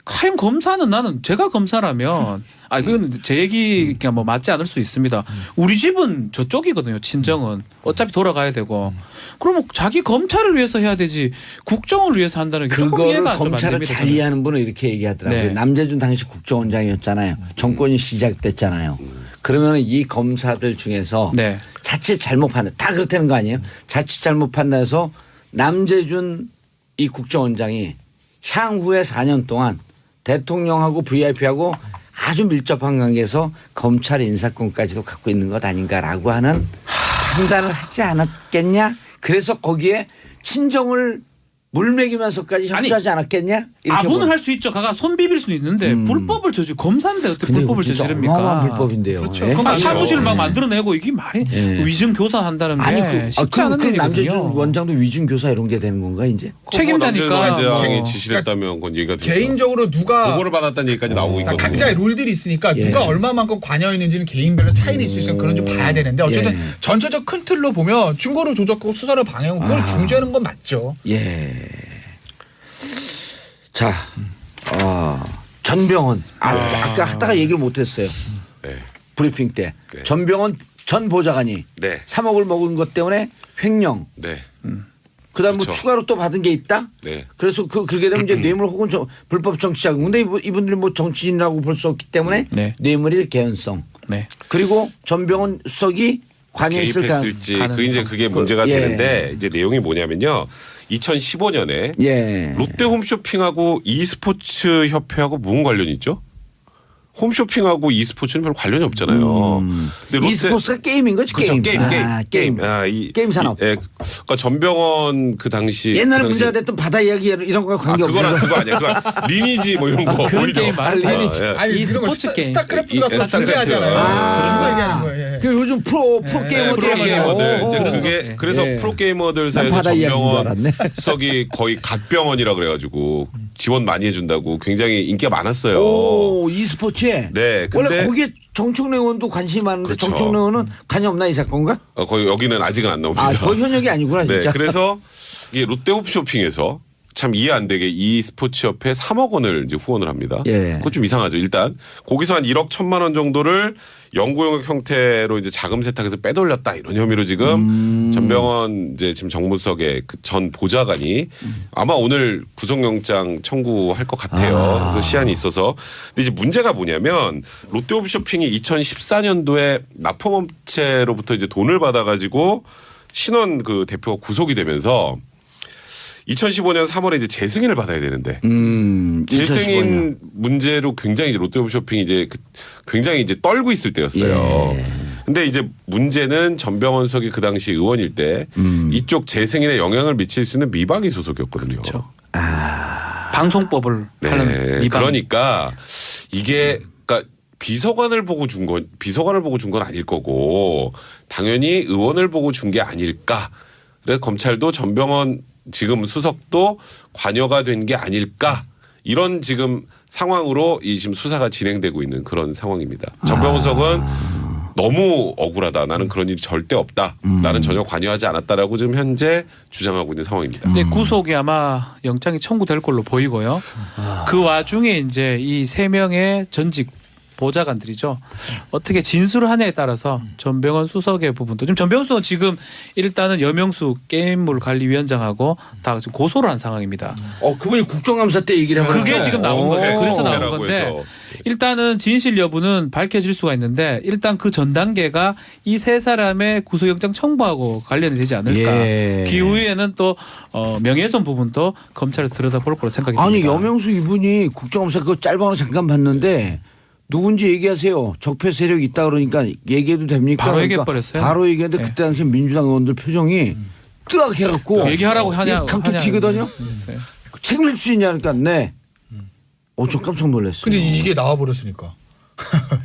과연 검사는 나는 제가 검사라면 아 그건 제 얘기가 뭐 맞지 않을 수 있습니다. 우리 집은 저쪽이거든요. 친정은 어차피 돌아가야 되고 그러면 자기 검찰을 위해서 해야 되지 국정을 위해서 한다는 게 조금 그거를 이해가 좀 안 검찰을 됩니다. 잘 이해하는 분은 이렇게 얘기하더라고요. 네. 남재준 당시 국정원장이었잖아요. 정권이 시작됐잖아요. 그러면 이 검사들 중에서 네. 자칫 잘못 판단 다 그렇다는 거 아니에요? 자칫 잘못 판단해서 남재준 이 국정원장이 향후에 4년 동안 대통령하고 VIP하고 아주 밀접한 관계에서 검찰 인사권까지도 갖고 있는 것 아닌가라고 하는 판단을 하지 않았겠냐? 그래서 거기에 친정을 물먹이면서까지 협조하지 않았겠냐? 이렇게 아부는 보는. 할 수 있죠. 가가 손 비빌 수는 있는데 불법을 저지 검사인데 어떻게 근데 불법을 이거 진짜 저지릅니까? 어마어마한 불법인데요. 그렇죠. 예? 그럼 막 사무실을 막 예. 만들어내고 이게 말이 예. 위증 교사한다는 게 아니 쉽지 않은 그럼 남재준 일이거든요. 원장도 위증 교사 이런 게 되는 건가 이제? 책임자니까. 원장이 어. 지시를 했다면 그건 얘기가 되죠. 개인적으로 누가 보고를 받았다는 얘기까지 나오고 있거든요. 각자의 룰들이 있으니까 예. 누가 얼마만큼 관여했는지는 개인별로 차이는 있을 수 있으니까 그런 좀 봐야 되는데 어쨌든 예. 전체적 큰 틀로 보면 증거를 조작하고 수사를 방해하고 그걸 중재하는 건 맞죠. 예. 자, 전병헌 아까 하다가 얘기를 못했어요. 네. 브리핑 때 네. 전병헌 전 보좌관이 네. 3억을 먹은 것 때문에 횡령. 네. 그다음 뭐 그렇죠. 추가로 또 받은 게 있다. 네. 그래서 그렇게 되면 이제 뇌물 혹은 불법 정치자금. 근데 이분들이 뭐 정치인이라고 볼 수 없기 때문에 네. 뇌물일 개연성. 네. 그리고 전병헌 수석이 관여했을 개입했을지 가능성. 그 이제 그게 문제가 예. 되는데 이제 내용이 뭐냐면요. 2015년에 예. 롯데 홈쇼핑하고 e스포츠 협회하고 무슨 관련이 있죠? 홈쇼핑하고 e스포츠는 별 관련이 없잖아요. 근데 e스포츠가 게임인 거지. 그렇죠. 게임. 게임. 게임 산업. 예, 그러니까 전병헌 그 당시 옛날에 그 당시- 문제가 됐던 바다 이야기 이런 거 관계 그거랑 없고. 그거 아니야. 그거 리니지 뭐 이런 거. 그런 오히려. 게임 말고 리니지. 예. 아니 이 이런 거 스포츠 게임. 스타크래프트가 이 스타크래프트. 공개하잖아요. 아. 그런 거 얘기하는 거예요. 예. 그 요즘 프로 게이머들 프로게이머들 이제 오. 그게 그래서 예. 프로게이머들 난 사이에서 바다 이야기인 줄 전병헌 알았네. 수석이 거의 갓병헌이라 그래가지고 지원 많이 해준다고 굉장히 인기가 많았어요. 오 e스포츠에. 네, 근데 원래 거기에 정청래 의원도 관심이 많은데 그렇죠. 정청래 의원은 관여 없나 이 사건과? 거의 여기는 아직은 안 나옵니다. 더 현역이 아니구나 네, 진짜. 그래서 이게 롯데홈쇼핑에서 참 이해 안 되게 e스포츠 협회 3억 원을 이제 후원을 합니다. 예. 그거 좀 이상하죠. 일단 거기서 한 1억 1천만 원 정도를 연구용역 형태로 이제 자금 세탁해서 빼돌렸다 이런 혐의로 지금 전병헌 이제 지금 정무수석의 그 전 보좌관이 아마 오늘 구속영장 청구할 것 같아요. 그 시한이 있어서. 근데 이제 문제가 뭐냐면 롯데홈쇼핑이 2014년도에 납품업체로부터 이제 돈을 받아가지고 신원 그 대표가 구속이 되면서 2015년 3월에 이제 재승인을 받아야 되는데 2015년. 재승인 문제로 굉장히 이제 롯데홈쇼핑이 이제 굉장히 이제 떨고 있을 때였어요. 예. 근데 이제 문제는 전병헌 수석이 그 당시 의원일 때 이쪽 재승인에 영향을 미칠 수 있는 미방위 소속이었거든요. 그렇죠. 방송법을 하는 네. 위반. 그러니까 이게 그러니까 비서관을 보고 준 건 아닐 거고 당연히 의원을 보고 준 게 아닐까. 그래서 검찰도 전병헌 지금 수석도 관여가 된 게 아닐까. 이런 지금 상황으로 이 지금 수사가 진행되고 있는 그런 상황입니다. 전병헌 수석은 너무 억울하다. 나는 그런 일이 절대 없다. 나는 전혀 관여하지 않았다라고 지금 현재 주장하고 있는 상황입니다. 근데 구속이 아마 영장이 청구될 걸로 보이고요. 그 와중에 이제 이 세 명의 전직 보좌관들이죠. 어떻게 진술을 하냐에 따라서 전병헌 수석의 부분도 지금 전병헌 수석은 지금 일단은 여명수 게임물 관리위원장하고 다 지금 고소를 한 상황입니다. 그분이 국정감사 때 얘기를 하고 그게 지금 나온 거죠. 그래서 나온 라고 건데 해서. 일단은 진실 여부는 밝혀질 수가 있는데 일단 그 전 단계가 이 세 사람의 구속영장 청구하고 관련이 되지 않을까. 예. 기후에는 또 명예훼손 부분도 검찰을 들여다볼 거로 생각이 듭니다. 아니 여명수 이분이 국정감사 그거 짧은 거 잠깐 봤는데 누군지 얘기하세요. 적폐 세력이 있다 그러니까 얘기해도 됩니까? 바로 그러니까 얘기해버렸어요. 바로 얘기했는데 네. 그때 당시 민주당 의원들 표정이 뜨악해갖고 얘기하라고 하냐 감투 튀거든요. 그랬어요. 책임질 수 있냐 그러니까 네. 좀 깜짝 놀랐어요. 근데 이게 나와 버렸으니까.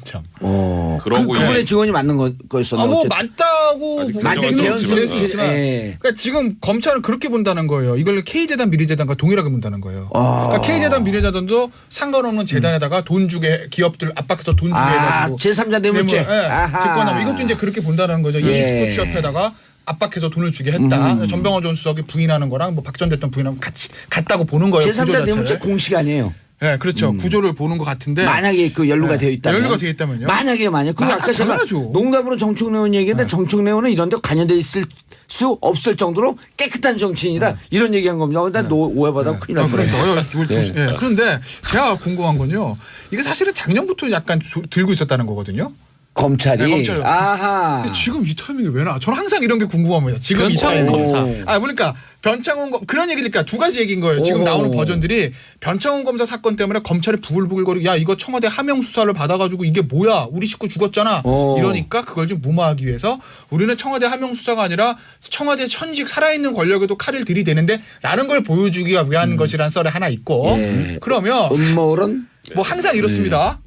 참. 그러고 그분의 이제 증언이 맞는 거였었나? 뭐 어쨌든. 맞다고 아직 보면 맞은 개연성 개연성이지만 예. 그러니까 지금 검찰은 그렇게 본다는 거예요. 이걸 K재단 미래재단과 동일하게 본다는 거예요. 그러니까 K재단 미래재단도 상관없는 재단에다가 돈 주게 기업들 압박해서 돈 주게 해가지고 제3자 뇌물죄. 직권하면 이것도 이제 그렇게 본다는 거죠. 예. e스포츠 협회에다가 압박해서 돈을 주게 했다. 전병헌 전 수석이 부인하는 거랑 뭐 박 전 대통령 부인하고 같이 같다고 보는 거예요. 구조 제3자 자체를. 뇌물죄 공식 아니에요. 네, 그렇죠. 구조를 보는 것 같은데 만약에 그 연루가 네. 되어 있다면. 연루가 되어 있다면요? 만약에. 그리고 아까 제가 당연하죠. 농담으로 정청래 의원 얘기했는데 정청래 의원은 이런 데 관여돼 있을 수 없을 정도로 깨끗한 정치인이다. 이런 얘기한 겁니다. 근데 오해받아 큰일 날 뻔했어요. 네. 그런데 제가 궁금한 건요. 이게 사실은 작년부터 약간 들고 있었다는 거거든요. 검찰이. 네, 검찰이. 아하. 근데 지금 이 타이밍에 왜 나? 저는 항상 이런 게 궁금합니다. 지금 이 변창훈 타이밍. 검사. 그러니까 변창훈 그런 얘기니까 두 가지 얘기인 거예요. 지금 오. 나오는 버전들이 변창훈 검사 사건 때문에 검찰이 부글부글거리고 야 이거 청와대 하명 수사를 받아가지고 이게 뭐야 우리 식구 죽었잖아. 오. 이러니까 그걸 좀 무마하기 위해서 우리는 청와대 하명 수사가 아니라 청와대 현직 살아있는 권력에도 칼을 들이대는데 라는 걸 보여주기 위한 것이란 썰이 하나 있고 예. 그러면 음모론. 뭐 항상 이렇습니다.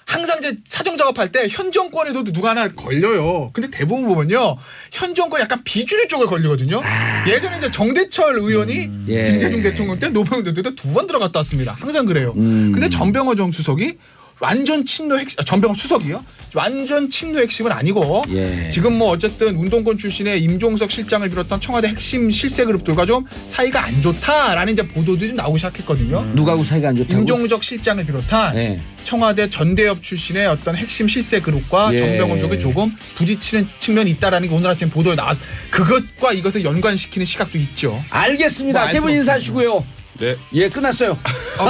항상 이제 사정 작업할 때 현 정권에도 누가 하나 걸려요. 근데 대부분 보면요. 현 정권 약간 비주류 쪽에 걸리거든요. 예전에 이제 정대철 의원이 예. 김대중 대통령 때 노무현 대통령 때 2번 들어갔다 왔습니다. 항상 그래요. 근데 전병헌 전 수석이 완전 친노 핵심 전병헌 수석이요. 완전 친노 핵심은 아니고 예. 지금 뭐 어쨌든 운동권 출신의 임종석 실장을 비롯한 청와대 핵심 실세 그룹들과 좀 사이가 안 좋다라는 이제 보도들이 좀 나오기 시작했거든요. 누가하고 사이가 안 좋다고? 임종석 실장을 비롯한 예. 청와대 전대협 출신의 어떤 핵심 실세 그룹과 예. 정병훈 수석이 조금 부딪히는 측면이 있다라는 게 오늘 아침 보도에 나왔. 그것과 이것을 연관시키는 시각도 있죠. 알겠습니다. 뭐 세 분 인사하시고요. 네. 예, 끝났어요.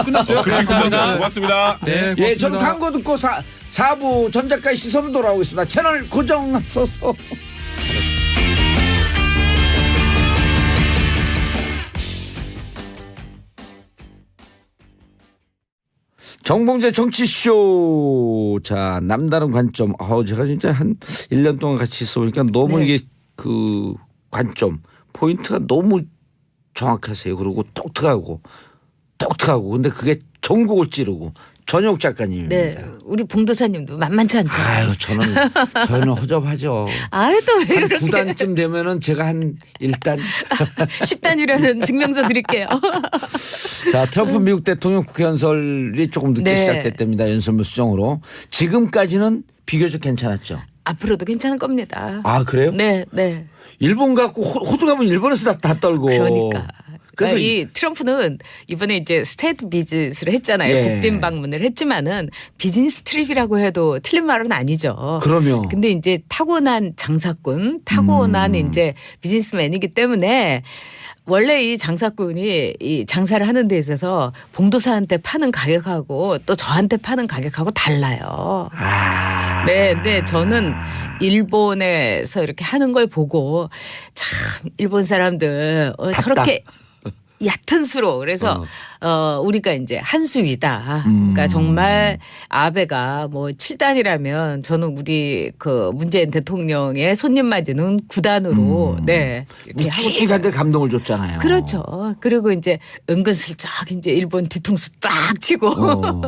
끝났어요. 고맙습니다. 네, 예, 저는 고맙습니다. 광고 듣고 4부 전작가의 시선으로 돌아오겠습니다. 채널 고정하소서. 정봉재 정치쇼. 자, 남다른 관점. 제가 진짜 한 1년 동안 같이 있어 보니까 너무 네. 이게 그 관점, 포인트가 너무 정확하세요. 그리고 똑똑하고. 근데 그게 전국을 찌르고. 전역 작가님입니다. 네, 우리 봉도사님도 만만치 않죠. 아유, 저는 허접하죠. 아유 또 왜 한 그렇게 9단쯤 되면은 제가 한 1단. 10단이라는 증명서 드릴게요. 자, 트럼프 미국 대통령 국회 연설이 조금 늦게 네. 시작됐답니다. 연설문 수정으로. 지금까지는 비교적 괜찮았죠. 앞으로도 괜찮을 겁니다. 아, 그래요? 네, 네. 일본 갖고 호두가면 일본에서 다 떨고. 그러니까. 그래서 그러니까 이 트럼프는 이번에 이제 스테이트 비즈를 했잖아요. 예. 국빈 방문을 했지만은 비즈니스 트립이라고 해도 틀린 말은 아니죠. 그러면 근데 이제 타고난 장사꾼, 타고난 이제 비즈니스맨이기 때문에 원래 이 장사꾼이 이 장사를 하는 데 있어서 봉도사한테 파는 가격하고 또 저한테 파는 가격하고 달라요. 네, 근데 저는 일본에서 이렇게 하는 걸 보고 참 일본 사람들 저렇게 얕은 수로 그래서 우리가 이제 한 수위다. 그러니까 정말 아베가 뭐 7단이라면 저는 우리 그 문재인 대통령의 손님 맞이는 9단으로 네 이렇게 하고 싶어요. 묵직한데 감동을 줬잖아요. 그렇죠. 그리고 이제 은근슬쩍 이제 일본 뒤통수 딱 치고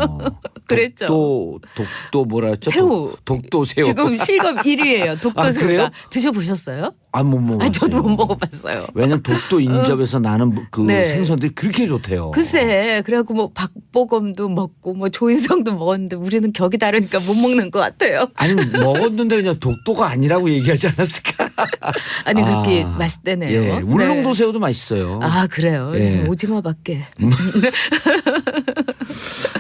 그랬죠. 독도 뭐라 했죠? 새우. 독도 새우. 지금 실검 1위예요. 독도 아, 새우가. 그래요? 드셔보셨어요? 못 먹었어요. 저도 못 먹어봤어요. 왜냐면 독도 인접에서 나는 그 네. 생선들이 그렇게 좋대요. 글쎄, 그래갖고 뭐 박보검도 먹고 뭐 조인성도 먹었는데 우리는 격이 다르니까 못 먹는 것 같아요. 아니 먹었는데 그냥 독도가 아니라고 얘기하지 않았을까? 아니 그렇게 맛있대네요. 예, 울릉도 네. 새우도 맛있어요. 아 그래요? 예. 오징어밖에.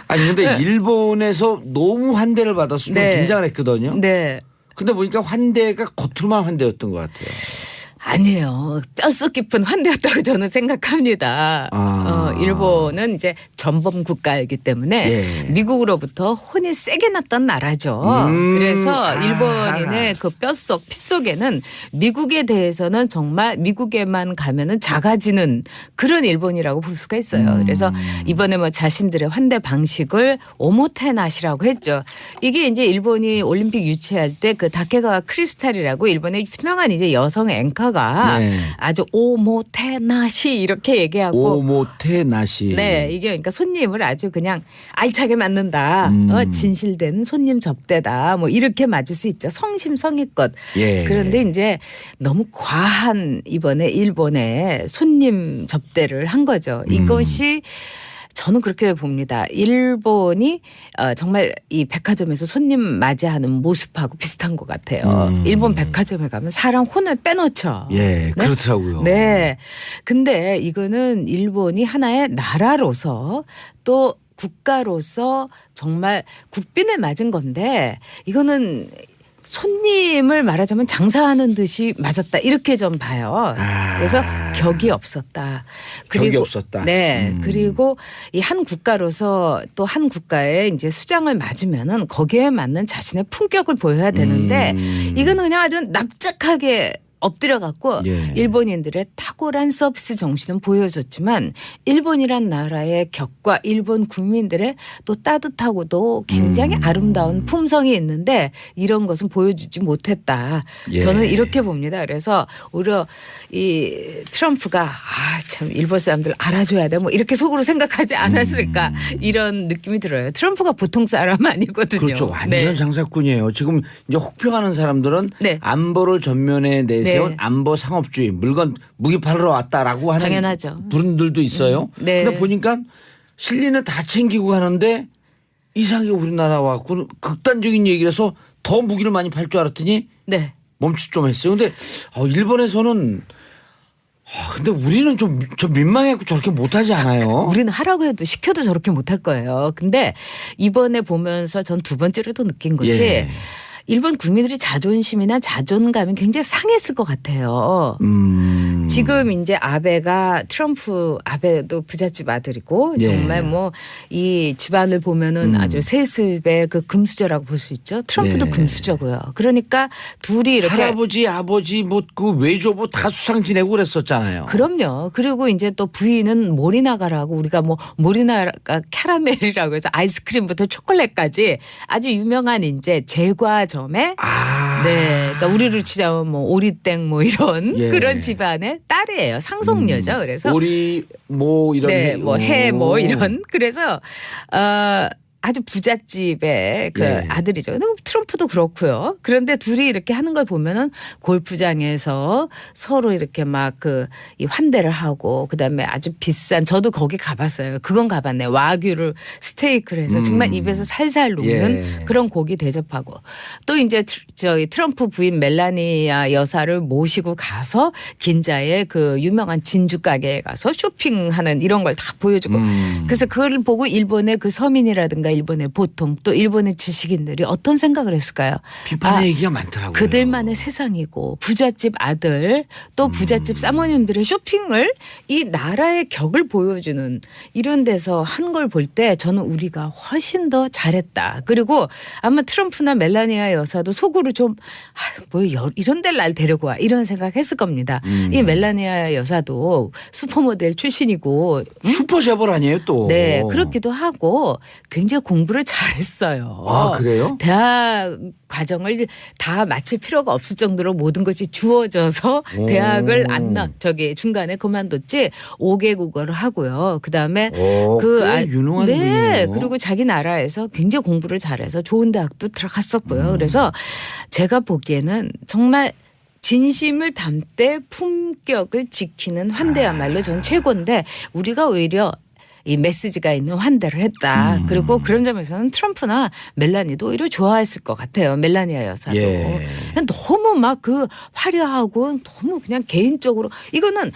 아니 근데 일본에서 너무 환대를 받아서 좀 네. 긴장을 했거든요. 네. 근데 보니까 환대가 겉으로만 환대였던 것 같아요. 아니에요. 뼛속 깊은 환대였다고 저는 생각합니다. 일본은 이제 전범 국가이기 때문에 예. 미국으로부터 혼이 세게 났던 나라죠. 그래서 일본인의 그 뼛속, 핏속에는 미국에 대해서는 정말 미국에만 가면은 작아지는 그런 일본이라고 볼 수가 있어요. 그래서 이번에 뭐 자신들의 환대 방식을 오모테나시라고 했죠. 이게 이제 일본이 올림픽 유치할 때 그 다케가와 크리스탈이라고 일본의 유명한 이제 여성 앵커가 네. 아주 오모테나시 이렇게 얘기하고 오모테나시. 네, 이게 그러니까 손님을 아주 그냥 알차게 맞는다. 진실된 손님 접대다. 뭐 이렇게 맞을 수 있죠. 성심성의껏. 예. 그런데 이제 너무 과한 이번에 일본의 손님 접대를 한 거죠. 이것이 저는 그렇게 봅니다. 일본이 정말 이 백화점에서 손님 맞이하는 모습하고 비슷한 것 같아요. 일본 백화점에 가면 사람 혼을 빼놓죠. 예, 그렇더라고요. 네. 근데 이거는 일본이 하나의 나라로서 또 국가로서 정말 국빈에 맞은 건데 이거는 손님을 말하자면 장사하는 듯이 맞았다 이렇게 좀 봐요. 그래서 격이 없었다. 격이 없었다. 네. 그리고 이 한 국가로서 또 한 국가의 이제 수장을 맞으면은 거기에 맞는 자신의 품격을 보여야 되는데 이거는 그냥 아주 납작하게 엎드려 갖고 예. 일본인들의 탁월한 서비스 정신은 보여줬지만 일본이란 나라의 격과 일본 국민들의 또 따뜻하고도 굉장히 아름다운 품성이 있는데 이런 것은 보여주지 못했다. 예. 저는 이렇게 봅니다. 그래서 오히려 이 트럼프가 참 일본 사람들 알아줘야 돼 뭐 이렇게 속으로 생각하지 않았을까 이런 느낌이 들어요. 트럼프가 보통 사람 아니거든요. 그렇죠. 완전 네. 장사꾼이에요. 지금 이제 혹평하는 사람들은 네. 안보를 전면에 내세운 네. 안보 상업주의 무기 팔러 왔다라고 하는 당연하죠. 분들도 있어요. 네. 근데 보니까 실리는 다 챙기고 가는데 이상하게 우리나라 와갖고는 극단적인 얘기를 해서 더 무기를 많이 팔 줄 알았더니 네. 멈추 좀 했어요. 근데 일본에서는 근데 우리는 좀 민망해갖고 저렇게 못하지 않아요? 우리는 하라고 해도 시켜도 저렇게 못할 거예요. 근데 이번에 보면서 전 두 번째로도 느낀 것이 예. 일본 국민들이 자존심이나 자존감이 굉장히 상했을 것 같아요. 지금 이제 아베도 부잣집 아들이고 예. 정말 뭐 이 집안을 보면은 아주 세습의 그 금수저라고 볼 수 있죠. 트럼프도 예. 금수저고요. 그러니까 둘이 이렇게 할아버지, 아버지, 뭐 그 외조부 다 수상 지내고 그랬었잖아요. 그럼요. 그리고 이제 또 부인은 모리나가라고 우리가 뭐 모리나가 캐러멜이라고 해서 아이스크림부터 초콜릿까지 아주 유명한 이제 제과점에 네, 그러니까 우리로 치자면 뭐 오리땡 뭐 이런 예. 그런 집안의 딸이에요. 상속녀죠. 그래서 오리 뭐 이런 네, 뭐 해 뭐 이런 그래서 아주 부잣집의 그 예. 아들이죠. 근데 트럼프도 그렇고요. 그런데 둘이 이렇게 하는 걸 보면은 골프장에서 서로 이렇게 막 이 환대를 하고 그다음에 아주 비싼 저도 거기 가봤어요. 그건 가봤네. 와규를 스테이크를 해서 정말 입에서 살살 녹는 예. 그런 고기 대접하고 또 이제 저희 트럼프 부인 멜라니아 여사를 모시고 가서 긴자의 그 유명한 진주 가게에 가서 쇼핑하는 이런 걸 다 보여주고 그래서 그걸 보고 일본의 그 서민이라든가 일본의 보통 또 일본의 지식인들이 어떤 생각을 했을까요? 비판의 얘기가 많더라고요. 그들만의 세상이고 부잣집 아들 또 부잣집 사모님들의 쇼핑을 이 나라의 격을 보여주는 이런 데서 한 걸 볼 때 저는 우리가 훨씬 더 잘했다. 그리고 아마 트럼프나 멜라니아 여사도 속으로 좀 뭐 이런 데를 날 데리고 와 이런 생각했을 겁니다. 이 멜라니아 여사도 슈퍼모델 출신이고 슈퍼 재벌 아니에요 또. 네 그렇기도 하고 굉장히 공부를 잘했어요. 아 그래요? 대학 과정을 다 마칠 필요가 없을 정도로 모든 것이 주어져서 오. 대학을 중간에 그만뒀지 5개 국어를 하고요. 그다음에 꽤 유능한 네 분이에요. 그리고 자기 나라에서 굉장히 공부를 잘해서 좋은 대학도 들어갔었고요. 그래서 제가 보기에는 정말 진심을 담되 품격을 지키는 환대야말로 전 최고인데 우리가 오히려 이 메시지가 있는 환대를 했다. 그리고 그런 점에서는 트럼프나 멜라니도 오히려 좋아했을 것 같아요. 멜라니아 여사도. 예. 그냥 너무 막 그 화려하고 너무 그냥 개인적으로 이거는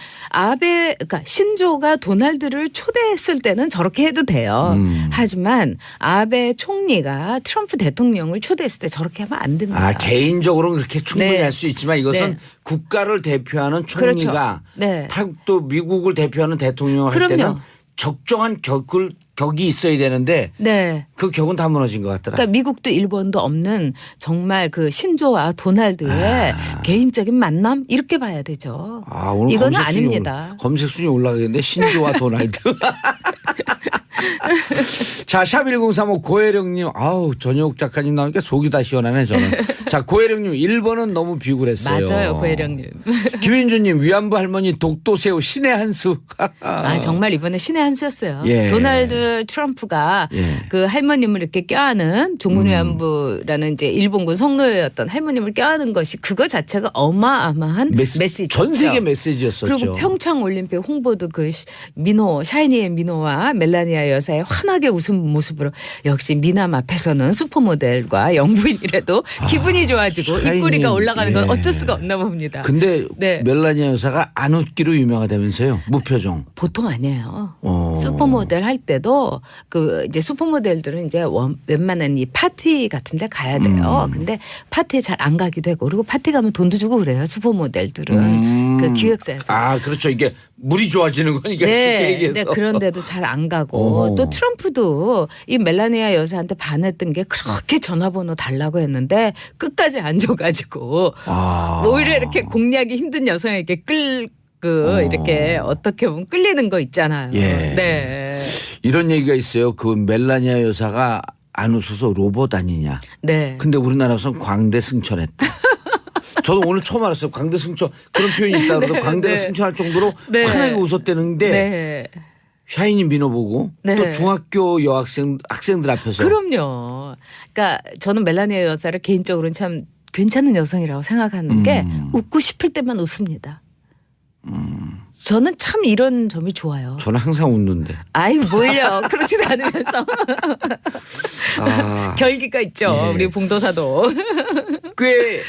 그러니까 신조가 도널드를 초대했을 때는 저렇게 해도 돼요. 하지만 아베 총리가 트럼프 대통령을 초대했을 때 저렇게 하면 안 됩니다. 개인적으로는 그렇게 충분히 네. 할 수 있지만 이것은 네. 국가를 대표하는 총리가 그렇죠. 네. 또 미국을 대표하는 대통령을 할 그럼요. 때는 적정한 격이 있어야 되는데 네. 그 격은 다 무너진 것 같더라. 그러니까 미국도 일본도 없는 정말 그 신조와 도널드의 개인적인 만남 이렇게 봐야 되죠. 오늘 이거는 검색 순위 아닙니다. 검색 순위 올라가겠는데 신조와 도날드. 자, 샵1035 고혜령님, 전혁 작가님 나오니까 속이 다 시원하네 저는. 자, 고혜령님 1번은 너무 비굴했어요. 맞아요, 고혜령님. 김윤주님 위안부 할머니 독도새우 신의 한 수. 정말 이번에 신의 한 수였어요. 예. 도널드 트럼프가 예. 그 할머님을 이렇게 껴안은 종군위안부라는 이제 일본군 성노예였던 할머님을 껴안은 것이 그거 자체가 어마어마한 메시지. 전 세계 메시지였었죠. 그리고 평창 올림픽 홍보도 그 샤이니의 민호와 멜라니아 여사의 환하게 웃은 모습으로 역시 미남 앞에서는 슈퍼모델과 영부인이라도 기분이 좋아지고 샤이니. 입꼬리가 올라가는 건 예. 어쩔 수가 없나 봅니다. 근데 네. 멜라니아 여사가 안 웃기로 유명하다면서요. 무표정. 보통 아니에요. 슈퍼모델 할 때도 그 이제 슈퍼모델들은 이제 웬만한 이 파티 같은 데 가야 돼요. 근데 파티에 잘 안 가기도 하고 그리고 파티 가면 돈도 주고 그래요. 슈퍼모델들은 그 기획사에서. 그렇죠. 이게 물이 좋아지는 거니까 쉽게 얘기해서. 네, 그런데도 잘 안 가고 또 트럼프도 이 멜라니아 여사한테 반했던 게 그렇게 전화번호 달라고 했는데 끝까지 안 줘가지고 오히려 이렇게 공략이 힘든 여성에게 이렇게 어떻게 보면 끌리는 거 있잖아요. 예. 네. 이런 얘기가 있어요. 그 멜라니아 여사가 안 웃어서 로봇 아니냐. 네. 근데 우리나라에서는 광대 승천했다. 저도 오늘 처음 알았어요. 광대 승천 그런 표현이 있다 그래서 광대가 승천할 정도로 네. 환하게 웃었대는데 네. 샤이니 민호 보고 네. 또 중학교 학생들 앞에서 그럼요. 그러니까 저는 멜라니아 여사를 개인적으로는 참 괜찮은 여성이라고 생각하는 게 웃고 싶을 때만 웃습니다. 저는 참 이런 점이 좋아요. 저는 항상 웃는데. 아이 뭘요? 그렇지도 않으면서 아, 결기가 있죠. 예. 우리 봉도사도. 꽤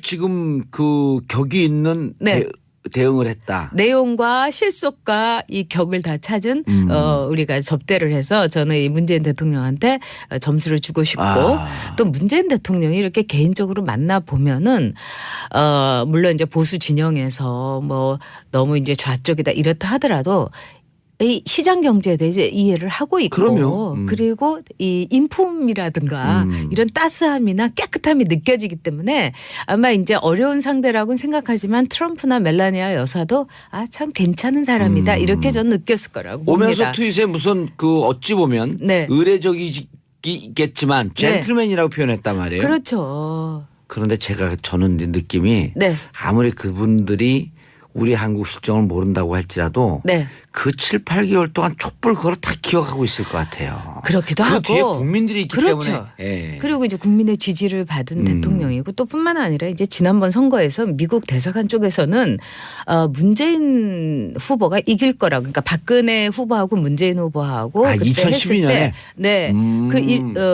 지금 그 격이 있는 네. 대응을 했다. 내용과 실속과 이 격을 다 찾은 우리가 접대를 해서 저는 이 문재인 대통령한테 점수를 주고 싶고 또 문재인 대통령이 이렇게 개인적으로 만나 보면은 물론 이제 보수 진영에서 뭐 너무 이제 좌쪽이다 이렇다 하더라도 이 시장 경제에 대해서 이해를 하고 있고 그럼요. 그리고 이 인품이라든가 이런 따스함이나 깨끗함이 느껴지기 때문에 아마 이제 어려운 상대라고는 생각하지만 트럼프나 멜라니아 여사도 아 참 괜찮은 사람이다 이렇게 저는 느꼈을 거라고 오면서 봅니다. 트윗에 무슨 그 어찌 보면 네. 의례적이겠지만 젠틀맨이라고 표현했단 말이에요. 그렇죠. 그런데 저는 느낌이 네. 아무리 그분들이 우리 한국 실정을 모른다고 할지라도 네. 그 7, 8개월 동안 촛불 그걸 다 기억하고 있을 것 같아요. 그렇기도 그 하고. 뒤에 국민들이 있기 그렇죠. 때문에. 예. 그리고 이제 국민의 지지를 받은 대통령이고 또 뿐만 아니라 이제 지난번 선거에서 미국 대사관 쪽에서는 문재인 후보가 이길 거라고 그러니까 박근혜 후보하고 문재인 후보하고 그때 2012년에? 했을 때 네.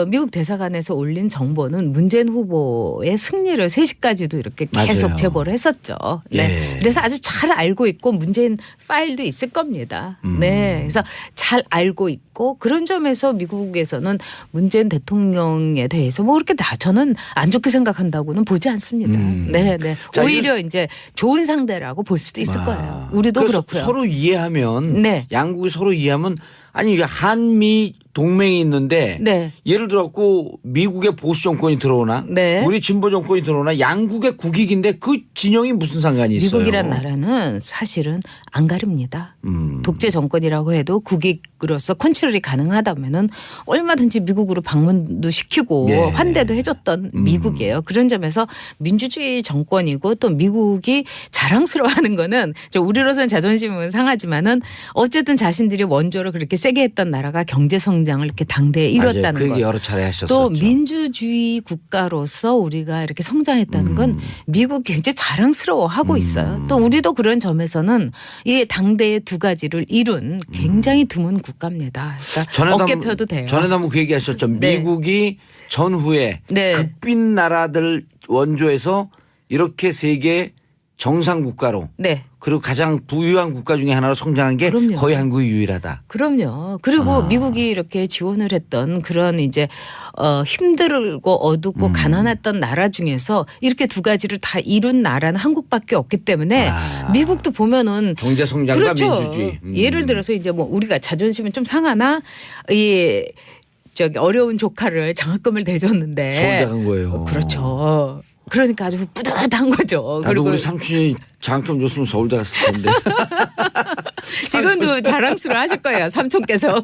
미국 대사관에서 올린 정보는 문재인 후보의 승리를 3시까지도 이렇게 계속 맞아요. 제보를 했었죠. 네. 예. 그래서 아주 잘 알고 있고 문재인 파일도 있을 겁니다. 네. 그래서 잘 알고 있고 그런 점에서 미국에서는 문재인 대통령에 대해서 뭐 그렇게 저는 안 좋게 생각한다고는 보지 않습니다. 네, 네. 자, 오히려 이제 좋은 상대라고 볼 수도 있을 거예요. 우리도 그래서 그렇고요. 서로 이해하면 네. 양국이 서로 이해하면 아니 한미 동맹이 있는데 네. 예를 들었고 미국의 보수 정권이 들어오나 네. 우리 진보 정권이 들어오나 양국의 국익인데 그 진영이 무슨 상관이 있어요? 미국이란 나라는 사실은 안 가립니다. 독재 정권이라고 해도 국익으로서 컨트롤이 가능하다면은 얼마든지 미국으로 방문도 시키고 예. 환대도 해줬던 미국이에요. 그런 점에서 민주주의 정권이고 또 미국이 자랑스러워하는 거는 우리로서는 자존심은 상하지만은 어쨌든 자신들이 원조를 그렇게 세게 했던 나라가 경제 성장을 이렇게 당대에 이뤘다는 맞아요. 그 것. 얘기 여러 차례 하셨었죠. 또 민주주의 국가로서 우리가 이렇게 성장했다는 건 미국 굉장히 자랑스러워하고 있어요. 또 우리도 그런 점에서는 이 당대의 두 가지를 이룬 굉장히 드문 국가입니다. 그러니까 어깨 펴도 돼요. 전에도 한번 그 얘기하셨죠. 네. 미국이 전후에 네. 극빈 나라들 원조에서 이렇게 세계 정상 국가로 네. 그리고 가장 부유한 국가 중에 하나로 성장한 게 그럼요. 거의 한국이 유일하다. 그럼요. 그리고 미국이 이렇게 지원을 했던 그런 이제 힘들고 어둡고 가난했던 나라 중에서 이렇게 두 가지를 다 이룬 나라는 한국밖에 없기 때문에 미국도 보면은 경제 성장과 그렇죠. 민주주의. 예를 들어서 이제 뭐 우리가 자존심은 좀 상하나 이 저기 어려운 조카를 장학금을 대줬는데 서울대 간 거예요. 그렇죠. 그러니까 아주 뿌듯한 거죠. 나도 우리 삼촌이 장학금 줬으면 서울대 갔을 텐데. 지금도 자랑스러워 하실 거예요. 삼촌께서.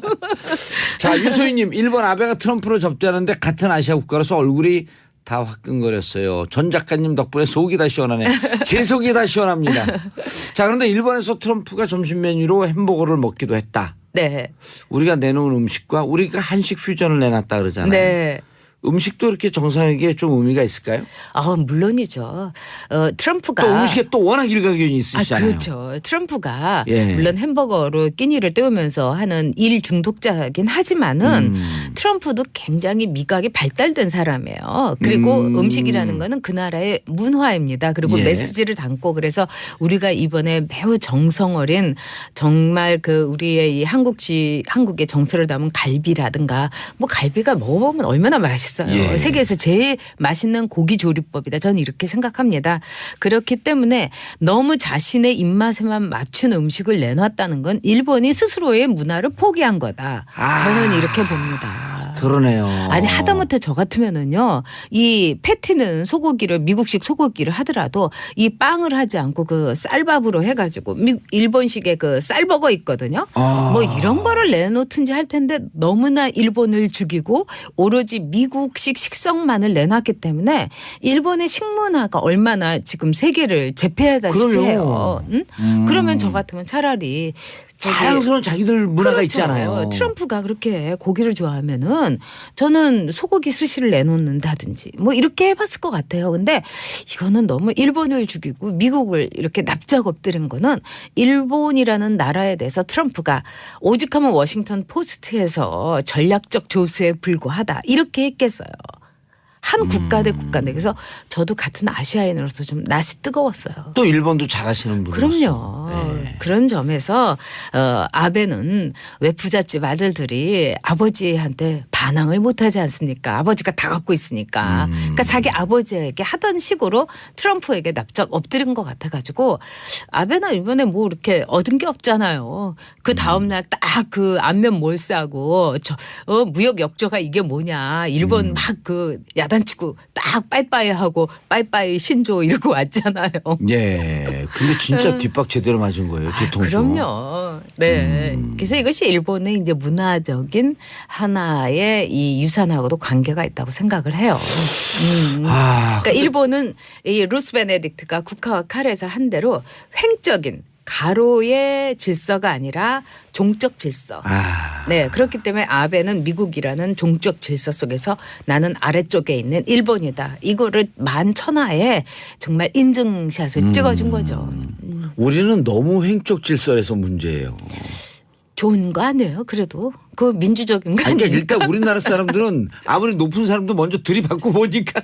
자, 유소희님 1번 아베가 트럼프를 접대하는데 같은 아시아 국가로서 얼굴이 다 화끈거렸어요. 전 작가님 덕분에 속이 다 시원하네. 제 속이 다 시원합니다. 자, 그런데 일본에서 트럼프가 점심 메뉴로 햄버거를 먹기도 했다. 네. 우리가 내놓은 음식과 우리가 한식 퓨전을 내놨다 그러잖아요. 네. 음식도 이렇게 정상에게 좀 의미가 있을까요? 물론이죠. 트럼프가 또 음식에 또 워낙 일가견이 있으시잖아요. 그렇죠. 트럼프가 예. 물론 햄버거로 끼니를 때우면서 하는 일 중독자긴 하지만은 트럼프도 굉장히 미각이 발달된 사람이에요. 그리고 음식이라는 거는 그 나라의 문화입니다. 그리고 예. 메시지를 담고 그래서 우리가 이번에 매우 정성 어린 정말 그 우리의 이 한국의 정서를 담은 갈비라든가 뭐 갈비가 먹으면 얼마나 맛있어요. 예. 세계에서 제일 맛있는 고기 조리법이다. 저는 이렇게 생각합니다. 그렇기 때문에 너무 자신의 입맛에만 맞춘 음식을 내놨다는 건 일본이 스스로의 문화를 포기한 거다. 저는 이렇게 봅니다. 그러네요. 아니 하다못해 저 같으면은요 이 패티는 소고기를 미국식 소고기를 하더라도 이 빵을 하지 않고 그 쌀밥으로 해가지고 일본식의 그 쌀버거 있거든요. 뭐 이런 거를 내놓든지 할 텐데 너무나 일본을 죽이고 오로지 미국식 식성만을 내놨기 때문에 일본의 식문화가 얼마나 지금 세계를 제패하다시피 그럼요. 해요. 응? 그러면 저 같으면 차라리 자랑스러운 자기들 문화가 그렇죠. 있잖아요. 트럼프가 그렇게 고기를 좋아하면은 아니면은 저는 소고기 스시를 내놓는다든지 뭐 이렇게 해봤을 것 같아요. 근데 이거는 너무 일본을 죽이고 미국을 이렇게 납작 엎드린 거는 일본이라는 나라에 대해서 트럼프가 오죽하면 워싱턴 포스트에서 전략적 조수에 불과하다 이렇게 했겠어요. 한 국가 대 국가인데 그래서 저도 같은 아시아인으로서 좀 낯이 뜨거웠어요. 또 일본도 잘하시는 분이었어. 그럼요. 그런 점에서 아베는 왜 부잣집 아들들이 아버지한테 반항을 못하지 않습니까? 아버지가 다 갖고 있으니까. 그러니까 자기 아버지에게 하던 식으로 트럼프에게 납작 엎드린 것 같아가지고 아베는 이번에 뭐 이렇게 얻은 게 없잖아요. 그 다음날 딱 그 안면 몰싸고 무역 역조가 이게 뭐냐. 일본 막 그 야단치고 딱 빠이빠이하고 빠이빠이 신조 이러고 왔잖아요. 예. 근데 진짜 뒷박 제대로 맞은 거예요. 뒤통수. 그럼요. 네. 그래서 이것이 일본의 이제 문화적인 하나의 이 유산하고도 관계가 있다고 생각을 해요. 그러니까 일본은 이 루스 베네딕트가 국화와 칼에서 한 대로 횡적인 가로의 질서가 아니라 종적 질서. 네. 그렇기 때문에 아베는 미국이라는 종적 질서 속에서 나는 아래쪽에 있는 일본이다. 이거를 만천하에 정말 인증샷을 찍어준 거죠. 우리는 너무 횡적 질서에서 문제예요. 좋은 거 아니에요? 그래도 그 민주적인 거 아니, 아니에요? 그러니까 일단 우리나라 사람들은 아무리 높은 사람도 먼저 들이받고 보니까.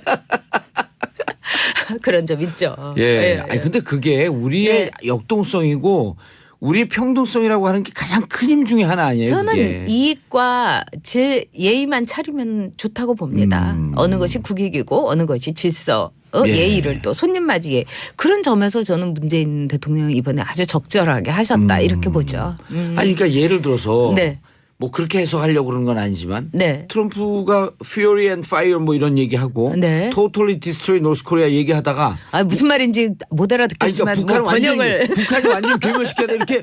그런 점 있죠. 예. 아니 근데 그게 우리의 역동성이고 우리의 평등성이라고 하는 게 가장 큰 힘 중에 하나 아니에요? 저는 그게. 이익과 제 예의만 차리면 좋다고 봅니다. 어느 것이 국익이고 어느 것이 질서. 예의를 또 손님 맞이 예의. 그런 점에서 저는 문재인 대통령이 이번에 아주 적절하게 하셨다 이렇게 보죠. 아니 그러니까 예를 들어서 네. 뭐 그렇게 해석하려고 그러는 건 아니지만 네. 트럼프가 Fury and Fire 뭐 이런 얘기하고 네. Totally Destroy North Korea 얘기하다가 아, 무슨 말인지 못 아니 알아듣겠지만 그러니까 뭐 번역을 북한이 완전 괴멸시켜야 돼 이렇게